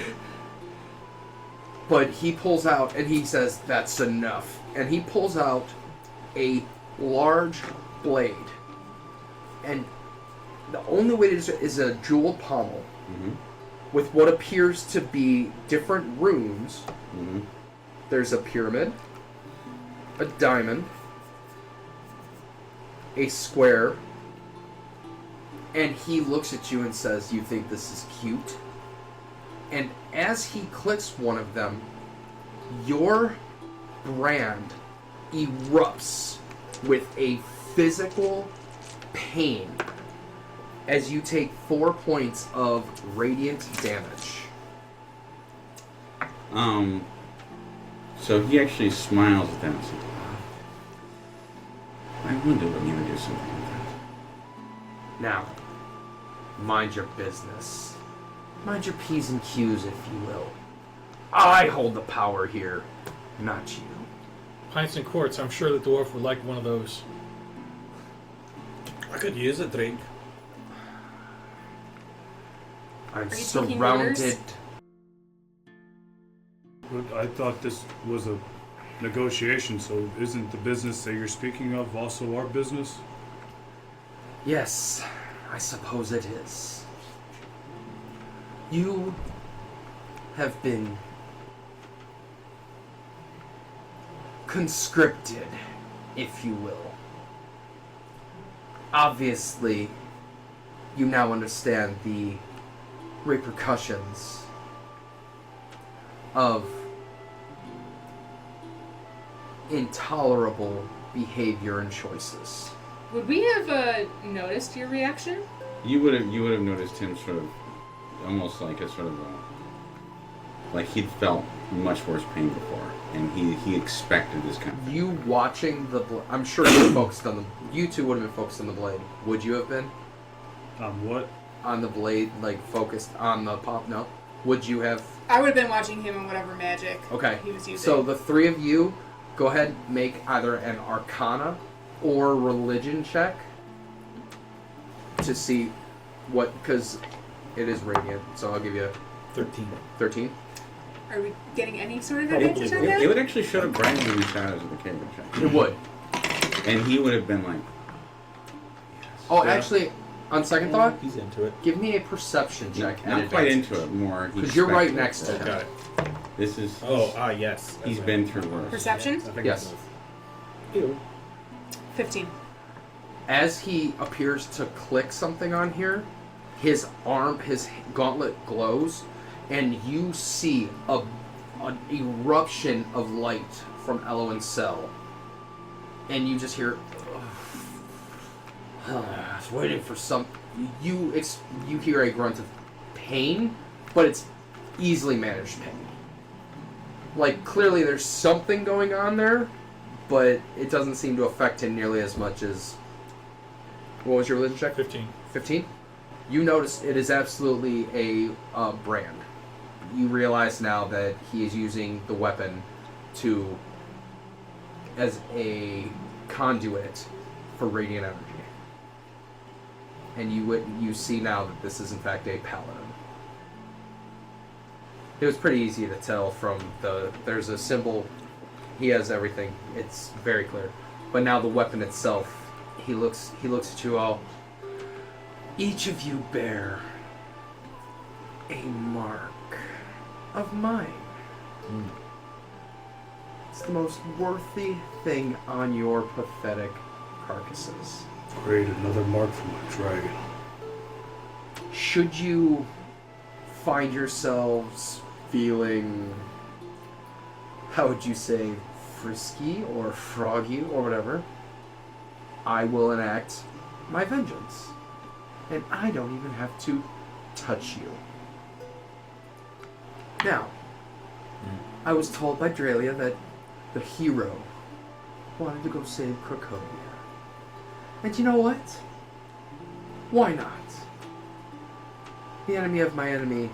But he pulls out and he says, that's enough. And he pulls out a large blade. And the only way to describe it is a jeweled pommel with what appears to be different runes. There's a pyramid, a diamond, a square, and he looks at you and says, you think this is cute? And as he clicks one of them, your brand erupts with a physical pain as you take 4 points of radiant damage. So he actually smiles at them and says, I wonder when you would do something like that. Now, mind your business. Mind your P's and Q's, if you will. I hold the power here, not you. Pints and quarts, I'm sure the dwarf would like one of those. I could use a drink. I'm Are you taking surrounded. orders? but I thought this was a negotiation, so isn't the business that you're speaking of also our business? Yes, I suppose it is. You have been conscripted, if you will. Obviously, you now understand the repercussions of intolerable behavior and choices. Would we have noticed your reaction? You would have noticed him sort of almost like a sort of like he'd felt much worse pain before, and he expected this kind of thing. You watching the I'm sure you were focused on the you two would have been focused on the blade. Would you have been What? on the blade, like focused on the pop? No. Would you have? I would have been watching him and whatever magic Okay. he was using. So the three of you, go ahead, make either an Arcana or Religion check to see what, because it is radiant. So I'll give you 13. 13. Are we getting any sort of Probably advantage on would. that? It would actually show up brightly in the shadows of the cave. It would. And he would have been like, Oh, Yeah. actually, on second thought, He's into it. give me a perception check. not quite into it, more. he Because you're right expected next to it. him. Got it. This is. Yes. He's been through worse. Perception? Yes. Ew. 15. As he appears to click something on here, his arm, his gauntlet glows, and you see an eruption of light from Eloin's cell. And you just hear, I was waiting for some. You hear a grunt of pain, but it's easily managed pain. Like, clearly there's something going on there, but it doesn't seem to affect him nearly as much as... What was your religion check? 15. 15? You notice it is absolutely a brand. You realize now that he is using the weapon as a conduit for radiant energy. And you see now that this is in fact a paladin. It was pretty easy to tell from there's a symbol, he has everything, it's very clear. But now the weapon itself, he looks at you all. Each of you bear a mark of mine. It's the most worthy thing on your pathetic carcasses. Great, another mark for my dragon. Should you find yourselves feeling, how would you say, frisky or froggy or whatever, I will enact my vengeance. And I don't even have to touch you. Now, I was told by Dralia that the hero wanted to go save Cracovia. And you know what? Why not? The enemy of my enemy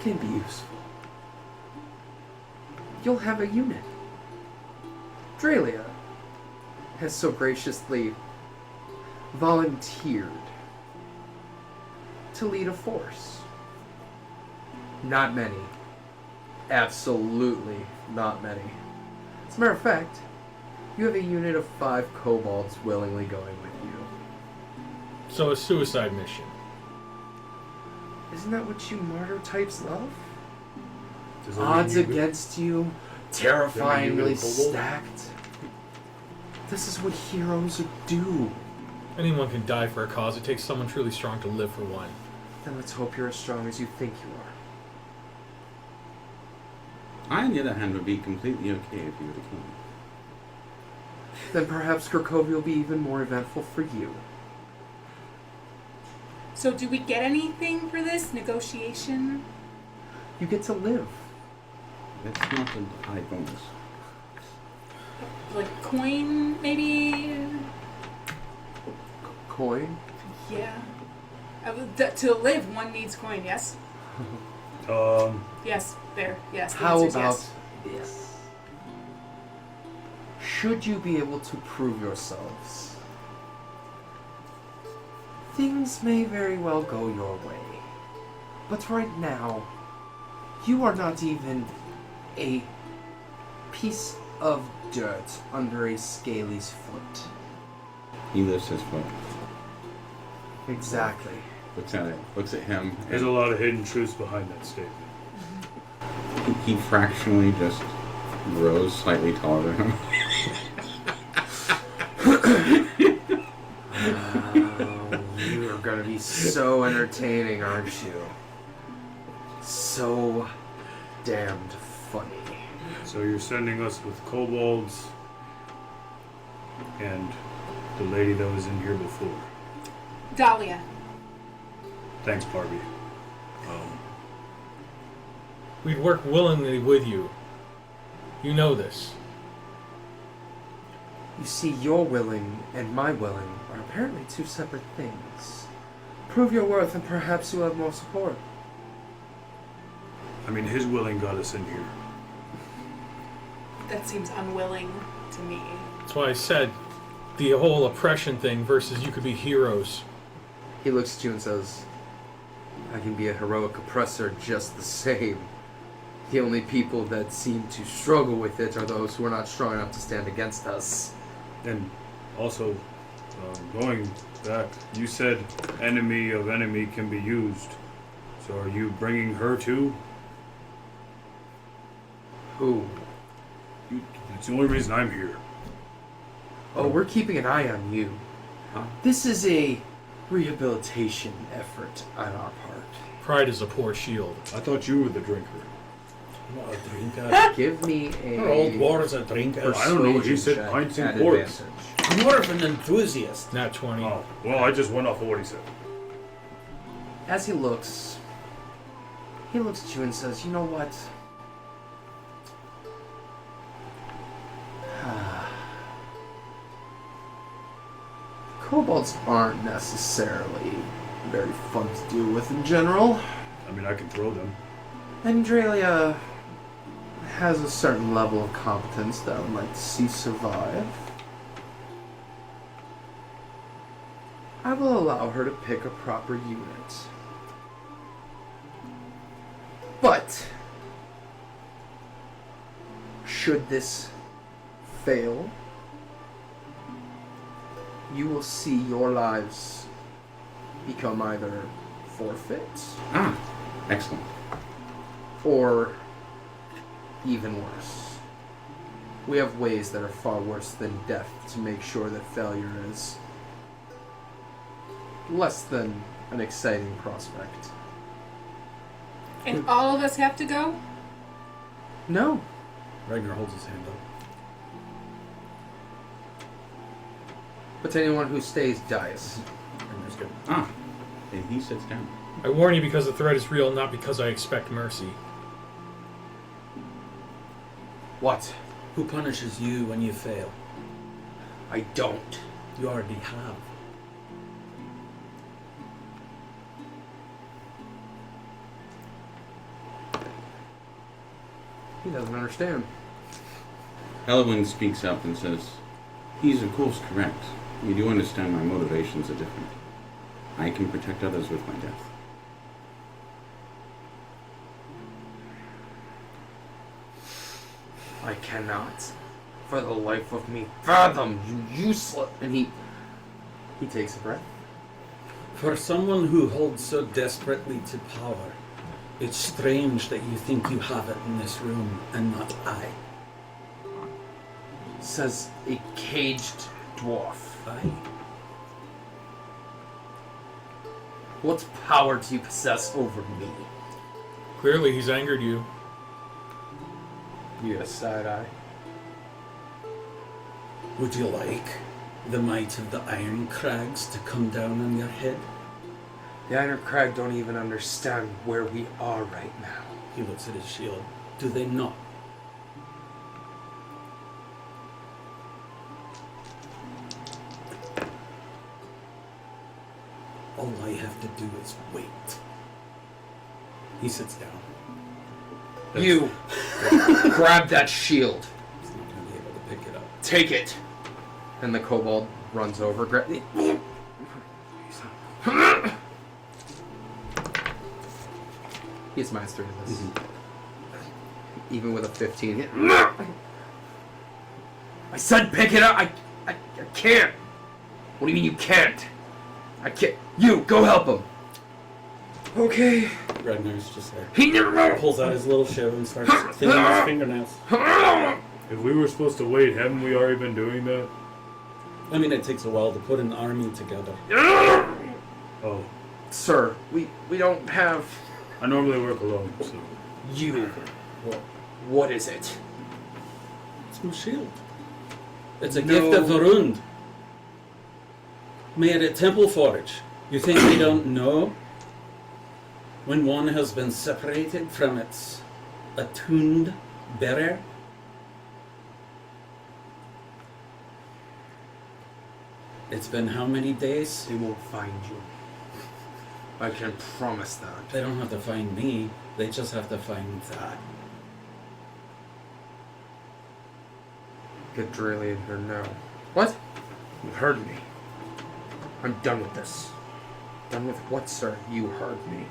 can be useful. You'll have a unit. Dralia has so graciously volunteered to lead a force. Not many. Absolutely not many. As a matter of fact, you have a unit of 5 kobolds willingly going with you. So a suicide mission. Isn't that what you martyr types love? Does that Odds mean you- against you, terrifyingly stacked. This is what heroes do. Anyone can die for a cause. It takes someone truly strong to live for one. Then let's hope you're as strong as you think you are. I, on the other hand, would be completely okay if you were the king. Then perhaps Cracovia will be even more eventful for you. So do we get anything for this negotiation? You get to live. That's not a high bonus. Like coin, maybe? Coin? Yeah. To live, one needs coin, yes? Yes, there. Yes, the How answer's about yes. this? Should you be able to prove yourselves, things may very well go your way. But right now, you are not even a piece of dirt under a Scaly's foot. He lifts his foot, Exactly. looks at him. There's a lot of hidden truths behind that statement. He fractionally just grows slightly taller than him. You are gonna be so entertaining, aren't you? So damned funny. So you're sending us with kobolds and the lady that was in here before. Dahlia. Thanks, Barbie. We'd work willingly with you. You know this. You see, your willing and my willing are apparently two separate things. Prove your worth and perhaps you'll have more support. I mean, his willing got us in here. That seems unwilling to me. That's why I said the whole oppression thing versus you could be heroes. He looks at you and says, I can be a heroic oppressor just the same. The only people that seem to struggle with it are those who are not strong enough to stand against us. And also, going back, you said enemy of enemy can be used. So are you bringing her too? Who? It's the only reason I'm here. Oh, we're keeping an eye on you. This is a rehabilitation effort on our part. Pride is a poor shield. I thought you were the drinker. Not a drinker. Give me Our old a war's a drinker. I don't know what you persuasion said, check pints and at quarts. advantage. I'm more of an enthusiast. Not 20. Oh, well, I just went off of what he said. As he looks at you and says, you know what? Kobolds aren't necessarily very fun to deal with in general. I mean, I can throw them. Andralia has a certain level of competence that I would like to see survive. I will allow her to pick a proper unit. But should this fail, you will see your lives become either forfeit Ah, excellent. or even worse. We have ways that are far worse than death to make sure that failure is less than an exciting prospect. And all of us have to go? No. Ragnar holds his hand up. But anyone who stays dies. Ragnar's good. Ah, and he sits down. I warn you because the threat is real, not because I expect mercy. What? Who punishes you when you fail? I don't. You already have. He doesn't understand. Elwyn speaks up and says, he's of course correct. You do understand my motivations are different. I can protect others with my death. I cannot, for the life of me, fathom you useless. And he takes a breath. For someone who holds so desperately to power, it's strange that you think you have it in this room and not I. Says a caged dwarf. I? What power do you possess over me? Clearly, he's angered you. You got a side eye. Would you like the might of the Iron Crags to come down on your head? The Iron Crag don't even understand where we are right now. He looks at his shield. Do they not? All I have to do is wait. He sits down. You grab that shield. He's not going to be able to pick it up. Take it. And the kobold runs over. He's mastered this. Even with a 15. I said pick it up. I can't. What do you mean you can't? I can't. You, go help him. Okay. Ragnar's just like, He never pulls out his little shiv and starts thinning his fingernails. If we were supposed to wait, haven't we already been doing that? I mean, it takes a while to put an army together. Oh, Sir, we don't have I normally work alone, so. you. What is it? It's my shield. It's a gift of Varund. Made at Temple Forge. You think we don't know? When one has been separated from its attuned bearer? It's been how many days? They won't find you. I can promise that. They don't have to find me. They just have to find that. Get Drayli in here now. What? You heard me. I'm done with this. Done with what, sir? You heard me.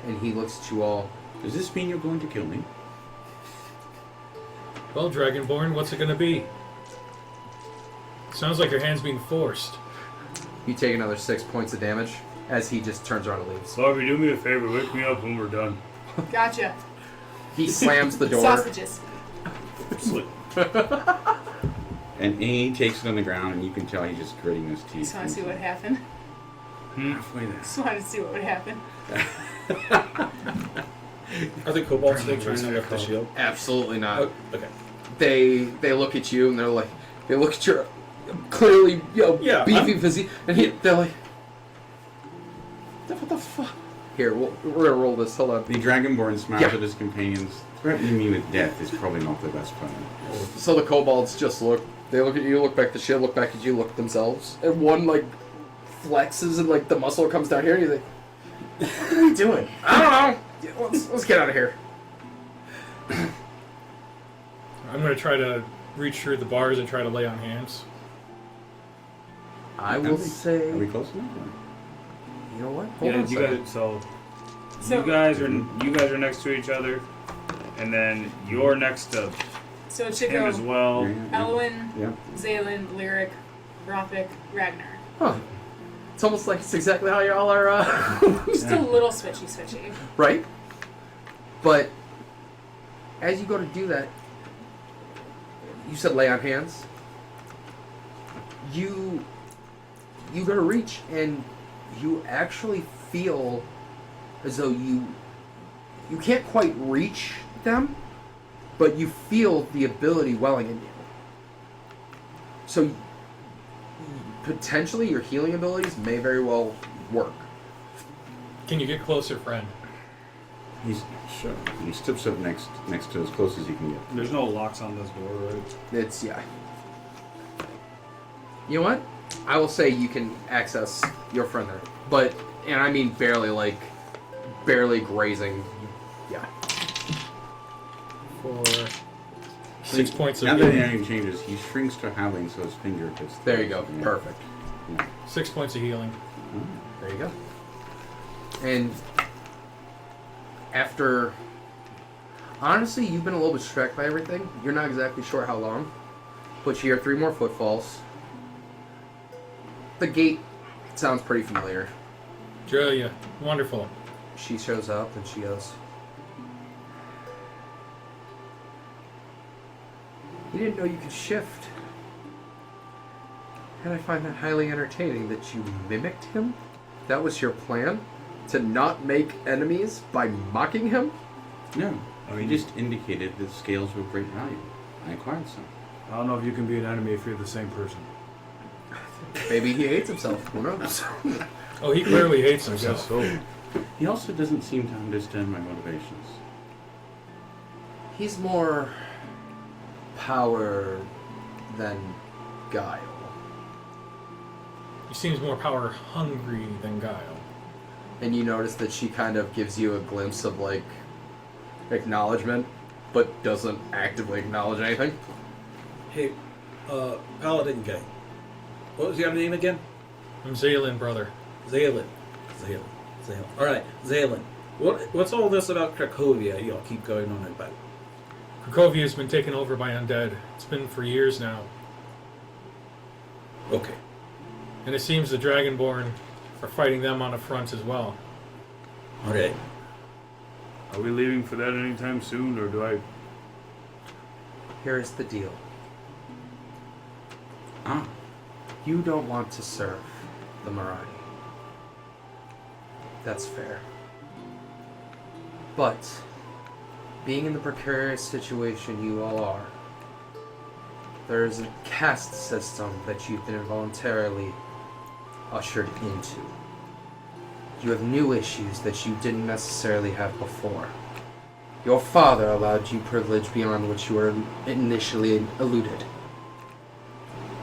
And he looks at you all. Does this mean you're going to kill me? Well, Dragonborn, what's it gonna be? Sounds like your hand's being forced. You take another 6 points of damage as he just turns around and leaves. Bobby, do me a favor. Wake me up when we're done. Gotcha. He slams the door. Sausages. Sleep. And he takes it on the ground, and you can tell he's just gritting his teeth. Just want to see what happened. Halfway there. Just wanted to see what would happen. Are the cobalt snakes trying to lift the shield? Absolutely not. Oh, okay. They look at you and they're like, they look at your clearly Yeah, beefy I'm- physique, and they're like, what the fuck? Here, we're gonna roll this. Hold on. The Dragonborn smiles Yeah. at his companions. Threatening me with death is probably not the best plan. So the kobolds just look. They look at you, look back at the ship, look back at you, look at themselves, and one like flexes and like the muscle comes down here, and you're like, what are we doing? I don't know. Yeah, let's get out of here. I'm gonna try to reach through the bars and try to lay on hands. I will say. Are we close enough? You know what? Hold Yeah, on a you second. guys. So So, you guys are next to each other, and then you're next to so it should him go as well. Elwyn, Yeah. Zaylin, Lyric, Rothic, Ragnar. Huh. It's almost like it's exactly how y'all are, Just a little switchy. right? But as you go to do that, you said lay on hands. You go to reach, and you actually feel as though you can't quite reach them, but you feel the ability welling in you. So potentially your healing abilities may very well work. Can you get closer, friend? He's sure. He steps up next to as close as he can get. There's no locks on this door, right? It's, yeah. You know what? I will say you can access your friend there. But, and I mean barely grazing. Yeah. For 6 points Now of that the healing. name changes, he shrinks to halving, so his finger gets. There you go. Yeah. Perfect. Yeah. 6 points of healing. There you go. And after, honestly, you've been a little bit distracted by everything. You're not exactly sure how long, but you hear 3 more footfalls. The gate sounds pretty familiar. Julia, wonderful. She shows up and she goes, "You didn't know you could shift." And I find that highly entertaining that you mimicked him. That was your plan? To not make enemies by mocking him? No, I he mean- just indicated that scales were of great value. I acquired some. I don't know if you can be an enemy if you're the same person. Maybe he hates himself. Who knows? Oh, he clearly hates I guess himself. so. He also doesn't seem to understand my motivations. He's more power than guile. He seems more power hungry than guile. And you notice that she kind of gives you a glimpse of, like, acknowledgement, but doesn't actively acknowledge anything. Hey, Paladin guy. What was your name again? I'm Zaylin, brother. Zaylin. Alright, Zaylin. What's all this about Cracovia y'all keep going on about? Cracovia has been taken over by undead. It's been for years now. Okay. And it seems the Dragonborn are fighting them on the front as well. Alright. Are we leaving for that anytime soon, or do I? Here's the deal. Ah, You don't want to serve the Maradi. That's fair. But being in the precarious situation you all are, there is a caste system that you've been involuntarily ushered into. You have new issues that you didn't necessarily have before. Your father allowed you privilege beyond which you were initially alluded.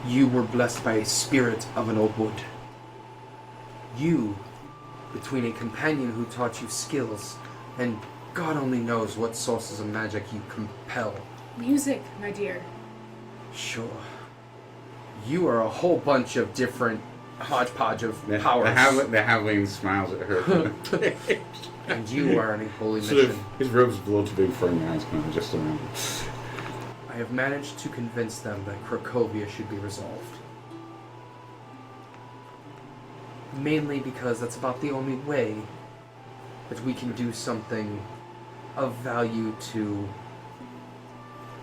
You were blessed by a spirit of an old wood. You, between a companion who taught you skills, and God only knows what sources of magic you compel. Music, my dear. Sure. You are a whole bunch of different hodgepodge of powers. The halfling smiles at her. And you are on a holy Sort of, mission. his robe's a little too big for him, and eyes kind of just around. I have managed to convince them that Cracovia should be resolved. Mainly because that's about the only way that we can do something of value to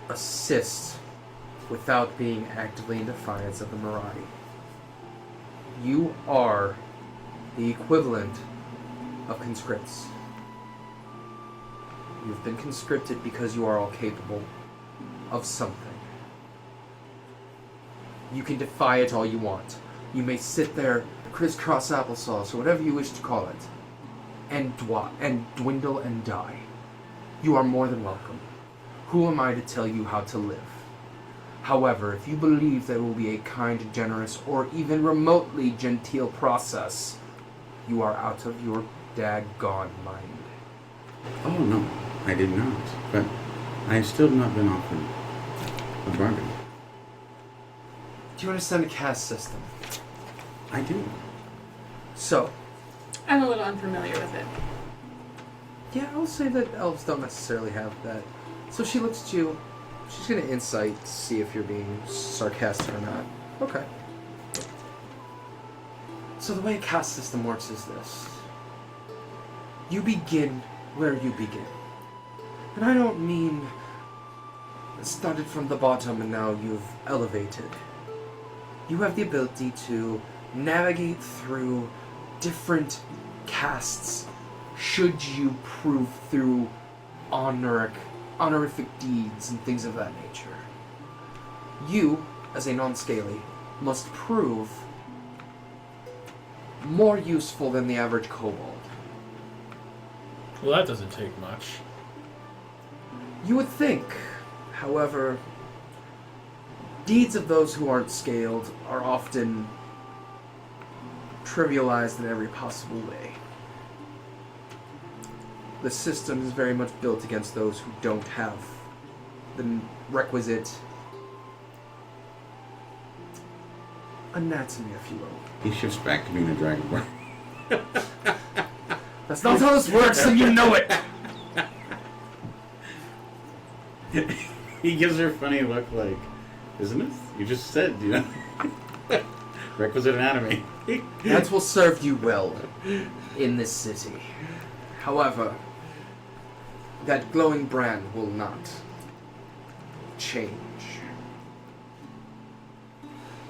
assist without being actively in defiance of the Marathi. You are the equivalent of conscripts. You've been conscripted because you are all capable of something. You can defy it all you want. You may sit there, crisscross applesauce, or whatever you wish to call it, and dwindle and die. You are more than welcome. Who am I to tell you how to live? However, if you believe there will be a kind, generous, or even remotely genteel process, you are out of your daggone mind. Oh no, I did not. But I have still not been offered a bargain. Do you understand the caste system? I do. So, I'm a little unfamiliar with it. yeah, I'll say that elves don't necessarily have that. So she looks at you. She's gonna insight to see if you're being sarcastic or not. Okay. So the way a caste system works is this. You begin where you begin. And I don't mean started from the bottom and now you've elevated. You have the ability to navigate through different castes should you prove through honorific deeds and things of that nature. You, as a non-scaly, must prove more useful than the average kobold. Well, that doesn't take much. You would think, however, deeds of those who aren't scaled are often trivialized in every possible way. The system is very much built against those who don't have the requisite anatomy, if you will. He shifts back to being a dragonborn. That's not how this works, and you know it! He gives her a funny look like, isn't it? You just said, you know. Requisite anatomy. That will serve you well in this city. However, that glowing brand will not change.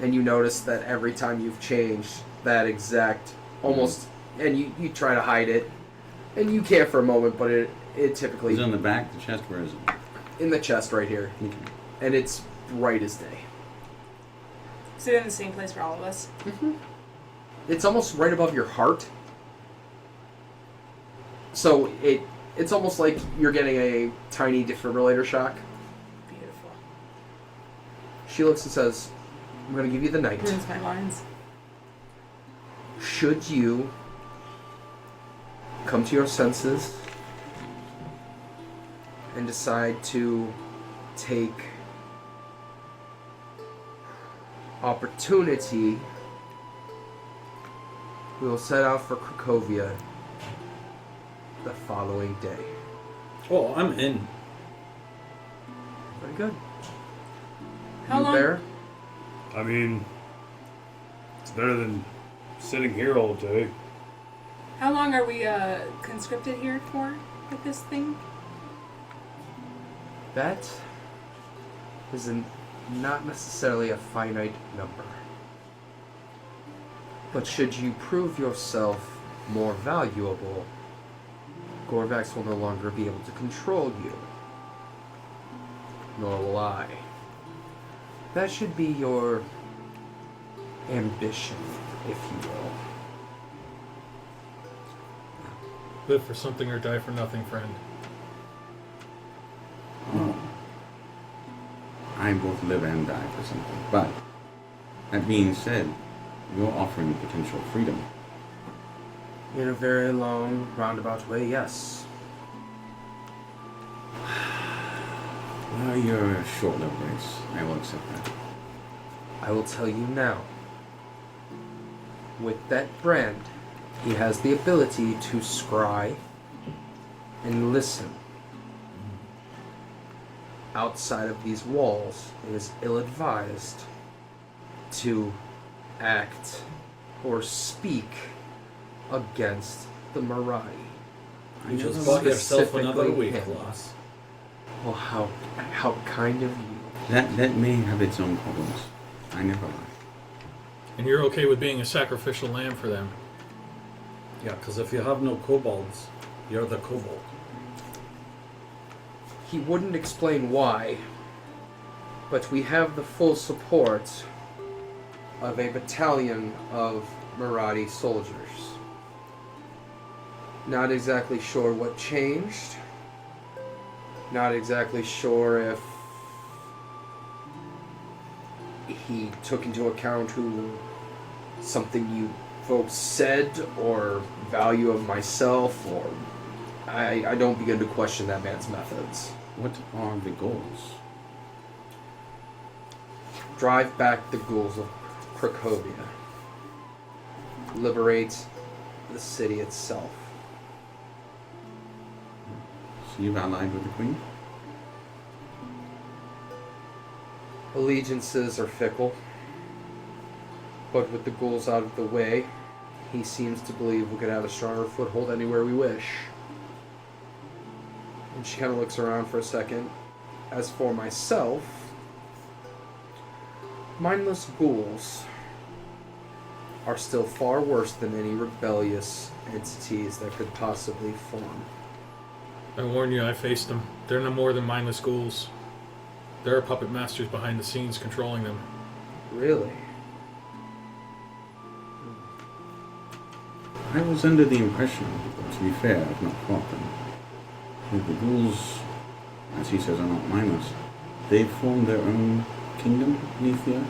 And you notice that every time you've changed that exact, almost, and you try to hide it, and you can for a moment, but it typically... Is it on the back, the chest, where is it? In the chest right here. Okay. And it's bright as day. Is it in the same place for all of us? It's almost right above your heart. So it's almost like you're getting a tiny defibrillator shock. Beautiful. She looks and says, I'm going to give you the night. Ruins my lines. Should you come to your senses and decide to take opportunity, we will set out for Cracovia the following day. Oh, I'm in. Very good. How You long? there? I mean, it's better than sitting here all day. How long are we conscripted here for with this thing? That is not necessarily a finite number. But should you prove yourself more valuable, Gorvax will no longer be able to control you. nor will I. That should be your ambition, if you will. Live for something or die for nothing, friend. Oh. I both live and die for something. But, that being said, you're offering potential freedom. In a very long, roundabout way, yes. Well, you're a short-lived race. I will accept that. I will tell you now. With that brand, he has the ability to scry and listen. Outside of these walls, it is ill-advised to act or speak against the Maradi. You Just just bought yourself another specifically weight him. loss. Well, how kind of you. That may have its own problems. I never lie. And you're okay with being a sacrificial lamb for them. Yeah, because if you have no kobolds, you're the kobold. He wouldn't explain why, but we have the full support of a battalion of Maradi soldiers. Not exactly sure what changed. Not exactly sure if he took into account something you folks said or value of myself, or I don't begin to question that man's methods. What are the goals? Drive back the ghouls of Cracovia. Liberate the city itself. So you've allied with the Queen? Allegiances are fickle, but with the ghouls out of the way, he seems to believe we could have a stronger foothold anywhere we wish. And she kind of looks around for a second. As for myself, mindless ghouls are still far worse than any rebellious entities that could possibly form. I warn you, I faced them. They're no more than mindless ghouls. There are puppet masters behind the scenes controlling them. Really? I was under the impression, to be fair, I've not fought them, that the ghouls, as he says, are not mindless. They formed their own kingdom beneath the earth.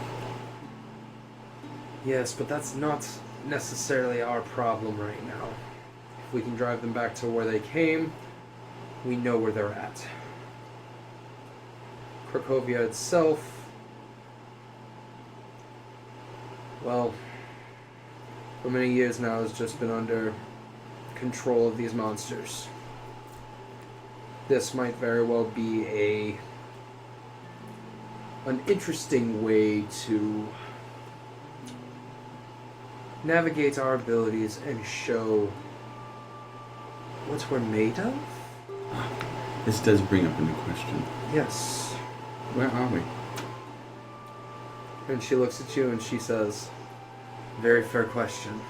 Yes, but that's not necessarily our problem right now. If we can drive them back to where they came, we know where they're at. Cracovia itself, well, for many years now has just been under control of these monsters. This might very well be an interesting way to navigate our abilities and show what we're made of? This does bring up a new question. Yes. Where are we? And she looks at you and she says, very fair question.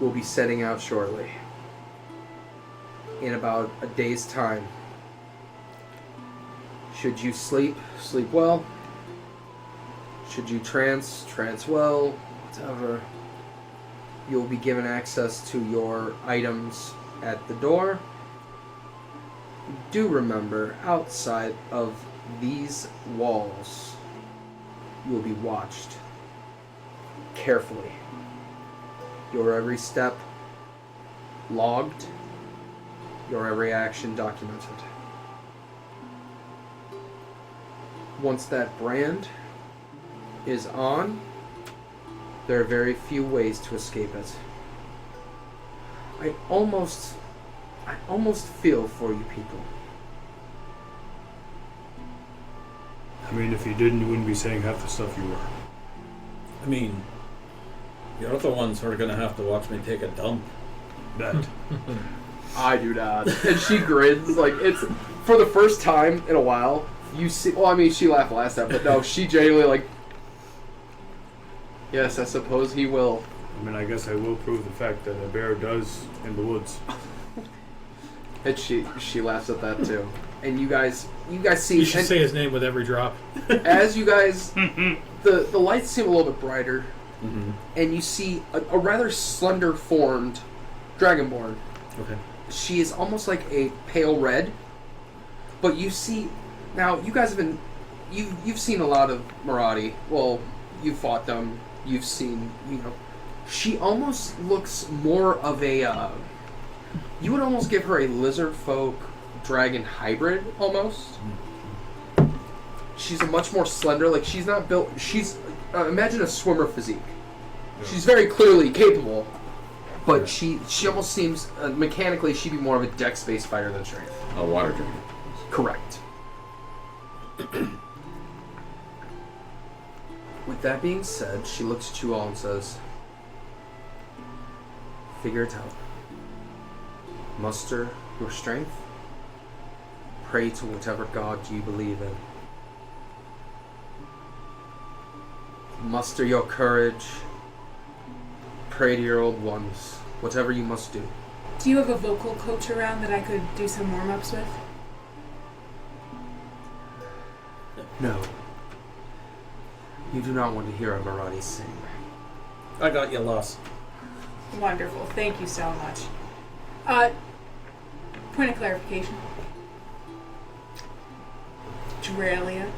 We'll be setting out shortly. In about a day's time. Should you sleep, sleep well. Should you trance well, whatever. You'll be given access to your items at the door. Do remember, outside of these walls, you will be watched carefully. Your every step logged, your every action documented. Once that brand is on, there are very few ways to escape it. I almost feel for you people. I mean, if you didn't, you wouldn't be saying half the stuff you were. I mean, you're the ones who are going to have to watch me take a dump. That. I do not. And she grins like it's for the first time in a while. You see, well, I mean, she laughed last time, but no, she genuinely like. Yes, I suppose he will. I mean, I guess I will prove the fact that a bear does in the woods. And she laughs at that too. And you guys see. You should and say his name with every drop. as you guys, the lights seem a little bit brighter, and you see a rather slender formed dragonborn. Okay. She is almost like a pale red, but you see now. You guys have been. You've seen a lot of Maradi. Well, you've fought them. You've seen. She almost looks more of a. You would almost give her a lizard folk dragon hybrid almost. She's a much more slender. Like she's not built. She's imagine a swimmer physique. She's very clearly capable, but she almost seems mechanically she'd be more of a dex-based fighter than strength. A water dragon. Correct. With that being said, she looks at you all and says, "Figure it out. Muster your strength. Pray to whatever god you believe in. Muster your courage. Pray to your old ones. Whatever you must do." Do you have a vocal coach around that I could do some warm-ups with? No. You do not want to hear a Maradi sing. I got you lost. Wonderful. Thank you so much. Point of clarification. Dralia.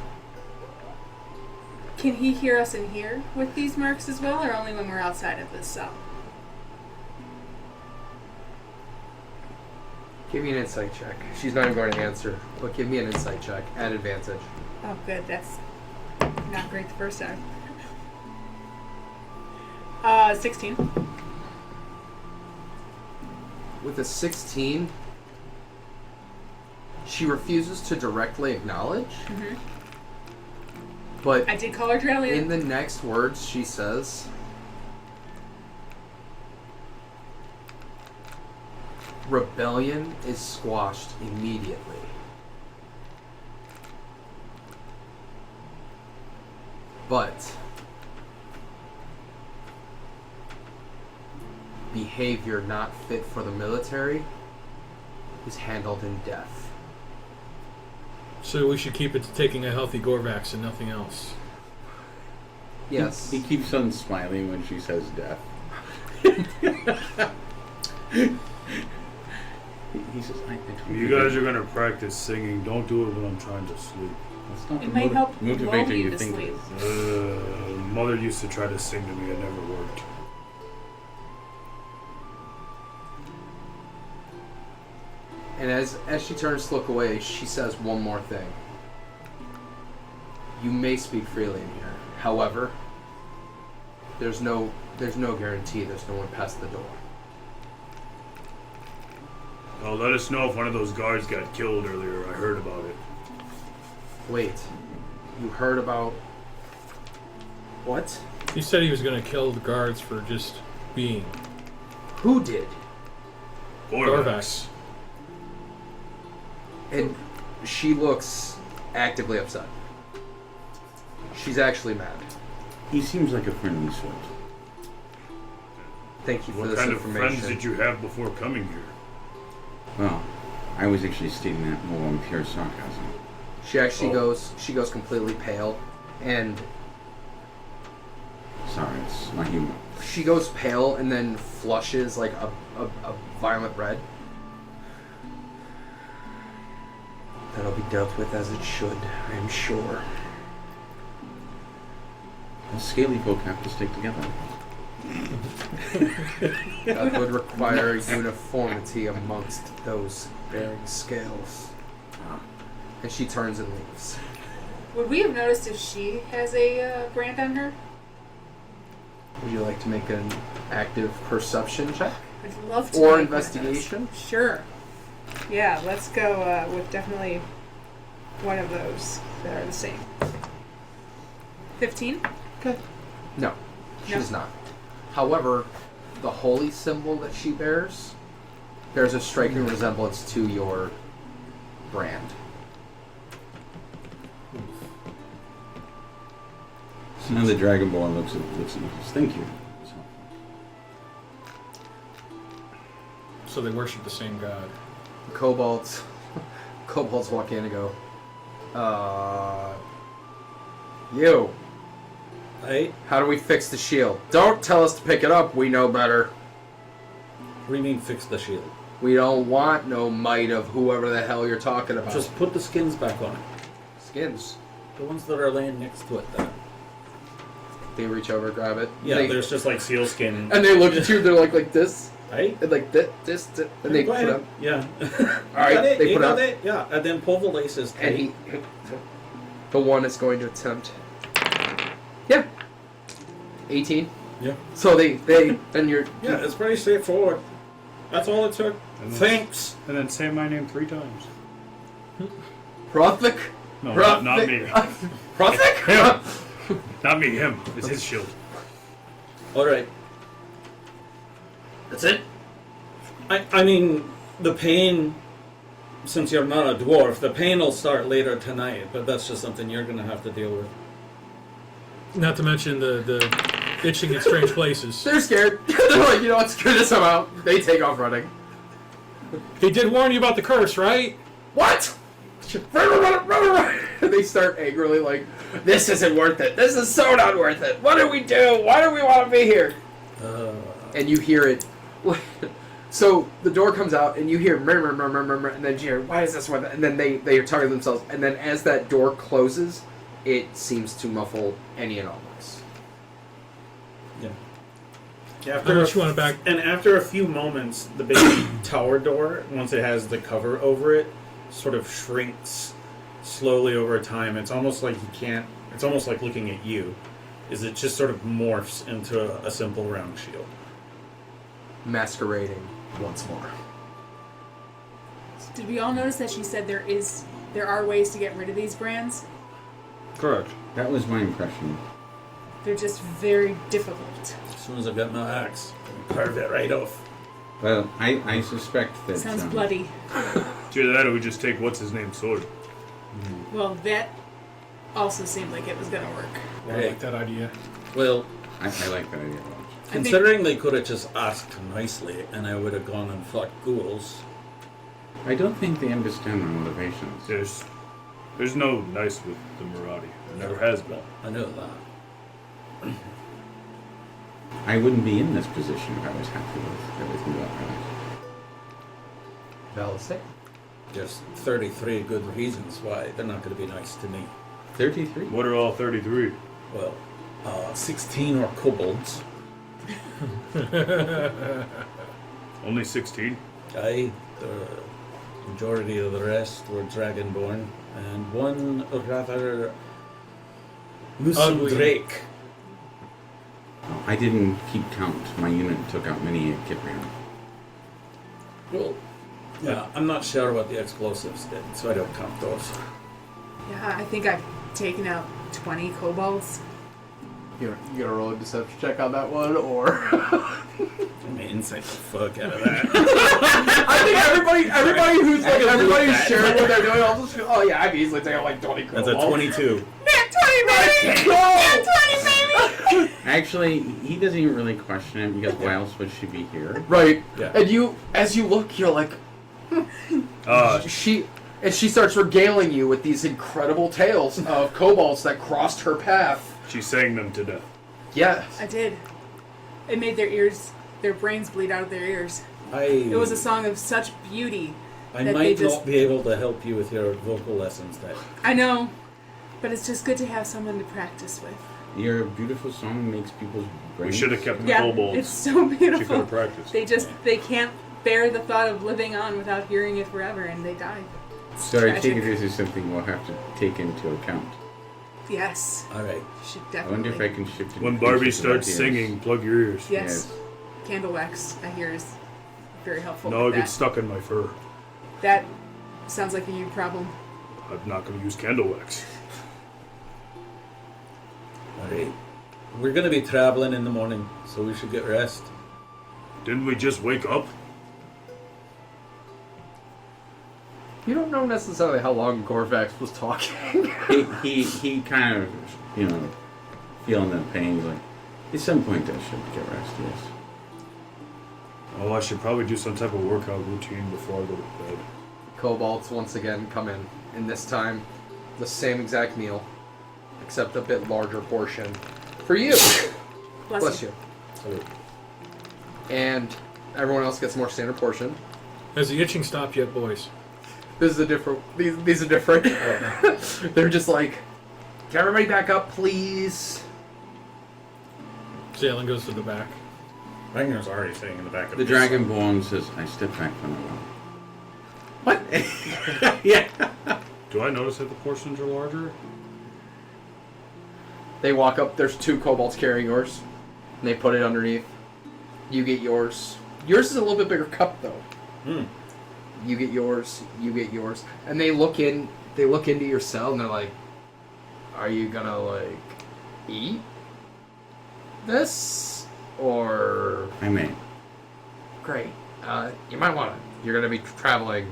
Can he hear us in here with these marks as well, or only when we're outside of this cell? Give me an insight check. She's not even going to answer, but give me an insight check at advantage. Oh, good. That's not great the first time. 16. With a 16, she refuses to directly acknowledge. Mm-hmm. But I did call her Dralia. in the next words, she says, "Rebellion is squashed immediately. But behavior not fit for the military is handled in death." So we should keep it to taking a healthy Gorvax and nothing else. Yes. He keeps on smiling when she says death. He says, You guys are gonna practice singing. Don't do it when I'm trying to sleep. That's not It the might help motivator lull you you to think sleep. it is. Mother used to try to sing to me. It never worked. And as she turns to look away, she says one more thing. "You may speak freely in here. However, there's no guarantee there's no one past the door." Oh, let us know if one of those guards got killed earlier. I heard about it. Wait, you heard about what? He said he was going to kill the guards for just being. Who did? Gorvax. And she looks actively upset. She's actually mad. He seems like a friendly sort. Thank you for What this kind of information. friends did you have before coming here? Well, I was actually stating that more on pure sarcasm. She actually goes completely pale, and Sorry, it's my humor. she goes pale and then flushes like a violent red. That'll be dealt with as it should, I am sure. The scaly folk have to stick together. That would require uniformity amongst those bearing scales. And she turns and leaves. Would we have noticed if she has a brand on her? Would you like to make an active perception check? I'd love to. Or make one of investigation? those. Sure. Yeah, let's go with definitely one of those that are the same. 15? Okay. No, she No? does not. However, the holy symbol that she bears a striking resemblance to your brand. So now the Dragonborn looks at you and says, "Thank you." So they worship the same god. Kobolds walk in and go, you, Hey, how do we fix the shield? Don't tell us to pick it up, we know better. what do you mean fix the shield? We don't want no might of whoever the hell you're talking about. Just put the skins back on it. skins. The ones that are laying next to it then. They reach over, grab it. Yeah, they, there's just like seal skin. and they look at you, they're like this, Hey? and like this, and they Go put ahead. up. Yeah. Alright, they you put got up. it. Yeah, and then pull the laces. And tight. the one is going to attempt. Yeah. 18. Yeah. So they and you're. Yeah, it's pretty straightforward. That's all it took. And then- Thanks. And then say my name 3 times. Rothvic? No, not me. Rothvic? Him. Not me, him. It's his shield. All right. That's it? I mean, the pain, since you're not a dwarf, the pain will start later tonight, but that's just something you're going to have to deal with. Not to mention the itching in strange places. They're scared. They're like, you know what, screw this, I'm out. They take off running. He did warn you about the curse, right? What? Run. And they start angrily like, this isn't worth it. This is so not worth it. What do we do? Why do we want to be here? And you hear it. So the door comes out and you hear murmur, and then you hear, why is this one? And then they are talking to themselves. And then as that door closes, it seems to muffle any and all noise. Yeah. How much you want it back? And after a few moments, the big tower door, once it has the cover over it, sort of shrinks slowly over time. It's almost like you can't. It's almost like looking at you. Is it just sort of morphs into a simple round shield? Masquerading once more. Did we all notice that she said there are ways to get rid of these brands? Correct. That was my impression. They're just very difficult. As soon as I got my axe, carve it right off. Well, I suspect that. Sounds bloody. It's either that or we just take what's his name's sword. Well, that also seemed like it was gonna work. I like that idea. Well, I like that idea. considering they could have just asked nicely and I would have gone and fought ghouls. I don't think they understand my motivations. There's no nice with the Marauder. There never has been. I know that. I wouldn't be in this position if I was happy with everything about my life. Valid. There's 33 good reasons why they're not going to be nice to me. 33. What are all 33? Well, 16 are kobolds. Only 16? The majority of the rest were dragonborn, and one rather Muslim Ugly. Drake. I didn't keep count. My unit took out many at Kiprian. Well, yeah, I'm not sure what the explosives did, so I don't count those. Yeah, I think I've taken out 20 kobolds. You gonna roll a deception check on that one, or? I'm gonna insight the fuck out of that. I think everybody who's like everybody who's sharing what they're doing, I'll just go, oh yeah, I've easily taken like 20 That's a kobolds. 22. Actually, he doesn't even really question it because why else would she be here? Right. Yeah. And you, as you look, you're like, Uh, she starts regaling you with these incredible tales of kobolds that crossed her path. she sang them to death. Yes. I did. It made their brains bleed out of their ears. It was a song of such beauty. I that might they just- not be able to help you with your vocal lessons, Dad. I know, but it's just good to have someone to practice with. Your beautiful song makes people's We brains. should have kept the Yeah, kobolds. it's so She could beautiful. have practiced. They can't bear the thought of living on without hearing it forever, and they die. It's So I tragic. take it this is something we'll have to take into account. Yes, Alright. you should I definitely. wonder if I can shift it. When Barbie starts singing, plug your ears. Yes, candle wax. I hear is very helpful. No, it with gets that. stuck in my fur. That sounds like a you problem. I'm not going to use candle wax. Alright. We're gonna be traveling in the morning, so we should get rest. Didn't we just wake up? You don't know necessarily how long Gorvax was talking. He kind of, feeling the pain. He's like, at some point I should get rest, yes. Oh, I should probably do some type of workout routine before I go to bed. Kobolds once again come in, and this time, the same exact meal, except a bit larger portion for you. Bless you. And everyone else gets a more standard portion. Has the itching stopped yet, boys? This is a different. These are different. They're just like, can everybody back up, please? Zalen goes to the back. Ragnar's already sitting in the back of The this. Dragonborn says, I step back from the wall. What? Yeah. Do I notice that the portions are larger? They walk up. There's 2 kobolds carrying yours, and they put it underneath. You get yours. Yours is a little bit bigger cup, though. You get yours. You get yours. And they look in. They look into your cell, and they're like, "Are you gonna like eat this, or I may. great? You might want to. You're gonna be traveling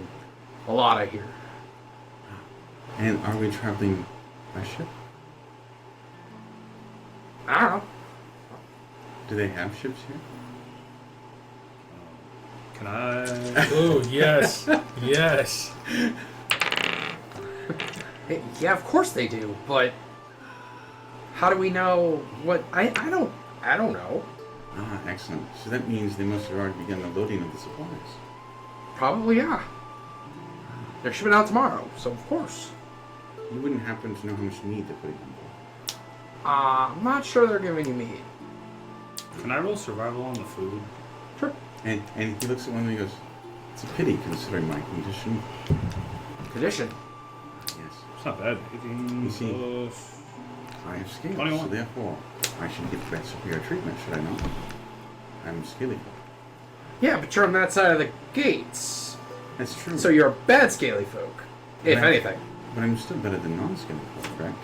a lot, I hear." And are we traveling by ship? I don't know. Do they have ships here? Can I? Oh, yes. Yes. Hey, yeah, of course they do, but how do we know what? I don't know. Ah, excellent. So that means they must have already begun the loading of the supplies. Probably, yeah. They're shipping out tomorrow, so of course. You wouldn't happen to know how much meat they're putting on board? I'm not sure they're giving you meat. Can I roll survival on the food? Sure. And he looks at one and he goes, it's a pity considering my condition. Condition. Yes. It's not bad. 18 You see. plus... I have scales, 21. so therefore I should get that superior treatment, should I not? I'm scaly. Yeah, but you're on that side of the gates, That's true. so you're a bad scaly folk, if Right. anything. But I'm still better than non-scaly folk, correct?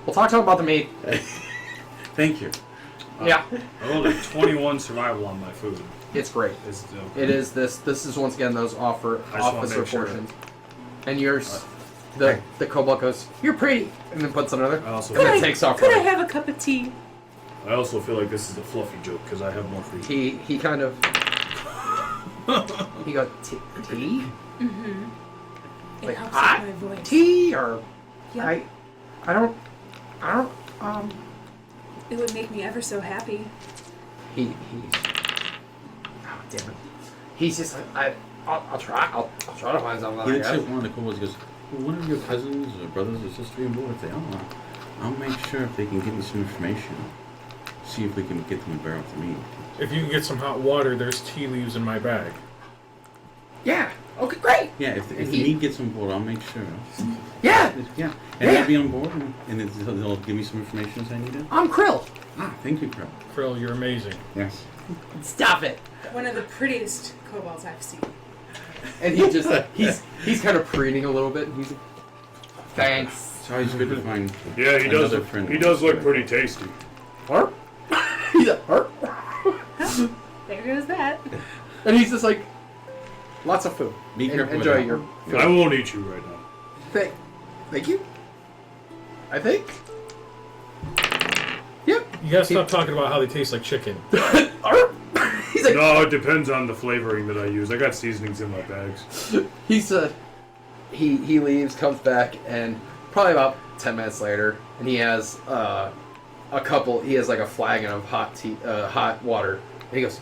We'll talk about the meat. Thank you. Yeah, I rolled a 21 survival on my food. it's great. Is It is this. This is once again those just wanna officer make sure. portions. And yours, the kobold goes, "You're pretty," and then puts another. I also And then takes off. Could I running. have a cup of tea? I also feel like this is a fluffy joke because I have more for you. He kind of. He goes, tea? It Like helps hot with my voice. tea or Yep. I don't It would make me ever so happy. he oh damn it, he's just like I'll try to find something. He I looks guess. at one of the kobolds and goes, well, one of your cousins or brothers or sisters on board, if they are, I'll make sure if they can give me some information. See if we can get them to bear up the meat. If you can get some hot water, there's tea leaves in my bag. Yeah. Okay. Great. Yeah, if the He- meat gets on board, I'll make sure. Yeah. Yeah, Yeah. and they'll be on board, and they'll give me some information as I need it. I'm Krill. Ah, thank you, Crow. Krill, you're amazing. Yes. Stop it. One of the prettiest kobolds I've seen. And he just he's kind of preening a little bit. And he's like, thanks. It's always good to find Yeah, he does. another friend. He does look pretty tasty. Harp. He's a harp. There goes that. And he's just like, lots of food. Be careful with Enjoy that your one. food. I won't eat you right now. Thank you. I think. Yep. You gotta stop talking about how they taste like chicken. Arp. He's like, No, it depends on the flavoring that I use. I got seasonings in my bags. he's he leaves, comes back, and probably about 10 minutes later, and he has he has like a flagon of hot water, and he goes,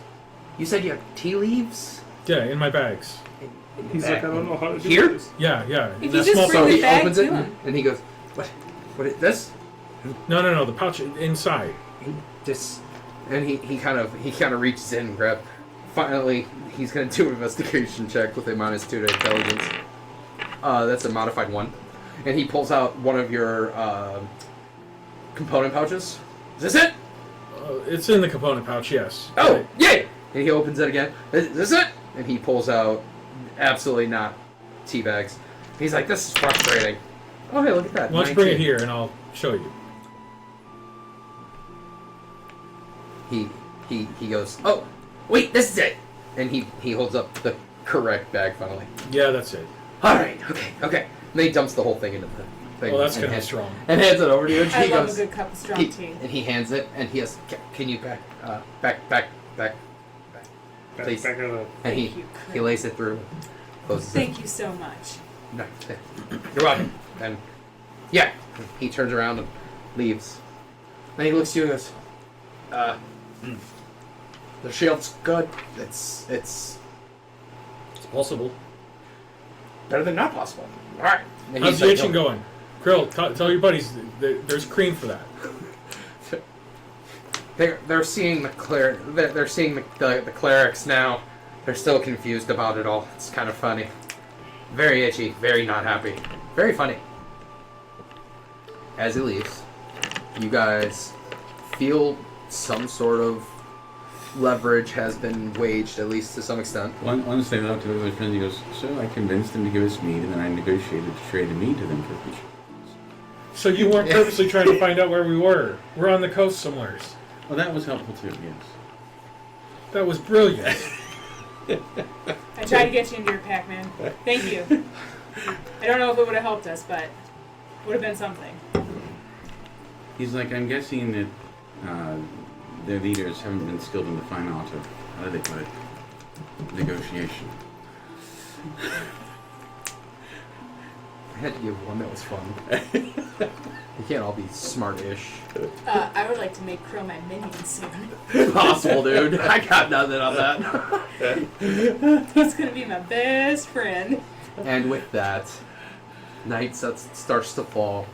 "You said you have tea leaves?" Yeah, in my bags. He's like, I don't know how to do Here? this. Yeah, yeah. If That you just small bring So the he bag opens to it, him. and he goes, "What? What is this?" No, the pouch inside. He just, and he kind of reaches in and grabs. Finally, he's gonna do an investigation check with a -2 to intelligence. That's a modified 1, and he pulls out one of your component pouches. Is this it? It's in the component pouch, yes. Oh, yay! And he opens it again. Is this it? And he pulls out absolutely not tea bags. He's like, this is frustrating. Oh, hey, look at that. Why don't you bring it 19. here and I'll show you. He goes, oh, wait, this is it. And he holds up the correct bag finally. Yeah, that's it. All right, okay. And then he dumps the whole thing into thing. Well, that's and gonna be hands- strong. And hands it over to you. And I she love goes, a good cup of strong he, tea. and he hands it, and he has, can you back, please. Back of the And Thank you, he lays it through. Closes it. Thank you so much. No, you're welcome. And yeah, he turns around and leaves. Then he looks at you and goes, the shield's good. It's Possible. better than not possible. All right. And How's he's the like, itching going? Krill, tell your buddies there's cream for that. They're seeing they're seeing the clerics now. They're still confused about it all. It's kind of funny. Very itchy, very not happy. Very funny. As he leaves, you guys feel some sort of leverage has been waged, at least to some extent. Once they talked to their friends, he goes, so I convinced them to give us meat, and then I negotiated to trade the meat to them for fish. So you weren't purposely trying to find out where we were. We're on the coast somewhere. Well, that was helpful too, yes. That was brilliant. I tried to get you into your pack, man. Thank you. I don't know if it would have helped us, but it would have been something. He's like, I'm guessing that their leaders haven't been skilled in the fine art of, how do they put it, negotiation. I had to give one that was fun. You can't all be smart-ish. I would like to make Krill my minion soon. Possible, dude. I got nothing on that. He's gonna be my best friend. And with that, night starts to fall.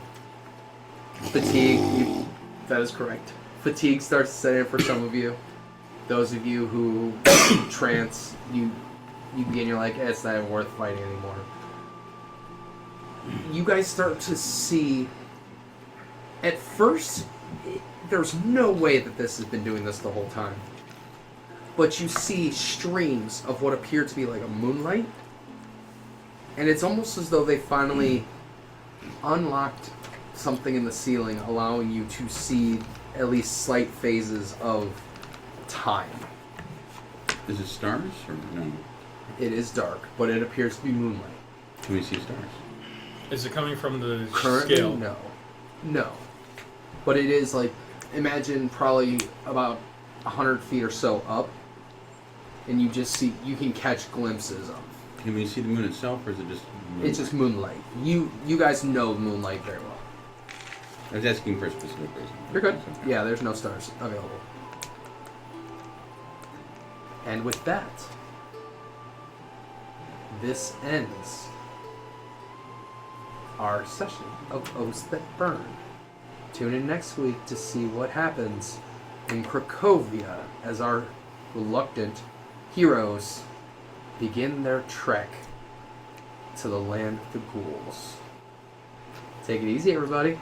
Fatigue, that is correct. Fatigue starts to set in for some of you. Those of you who trance, you begin, you're like, it's not even worth fighting anymore. You guys start to see, at first, there's no way that this has been doing this the whole time. But you see streams of what appear to be like a moonlight. And it's almost as though they finally unlocked something in the ceiling, allowing you to see at least slight phases of time. Is it stars or no? It is dark, but it appears to be moonlight. Can we see stars? Is it coming from the Currently, scale? no. But it is like, imagine probably about 100 feet or so up, and you just see, you can catch glimpses of. Can we see the moon itself, or is it just moonlight? It's just moonlight. You guys know moonlight very well. I was asking for a specific reason. You're good. That's okay. Yeah, there's no stars available. And with that, this ends our session of Oaths That Burn. Tune in next week to see what happens in Cracovia as our reluctant heroes begin their trek to the land of the ghouls. Take it easy, everybody.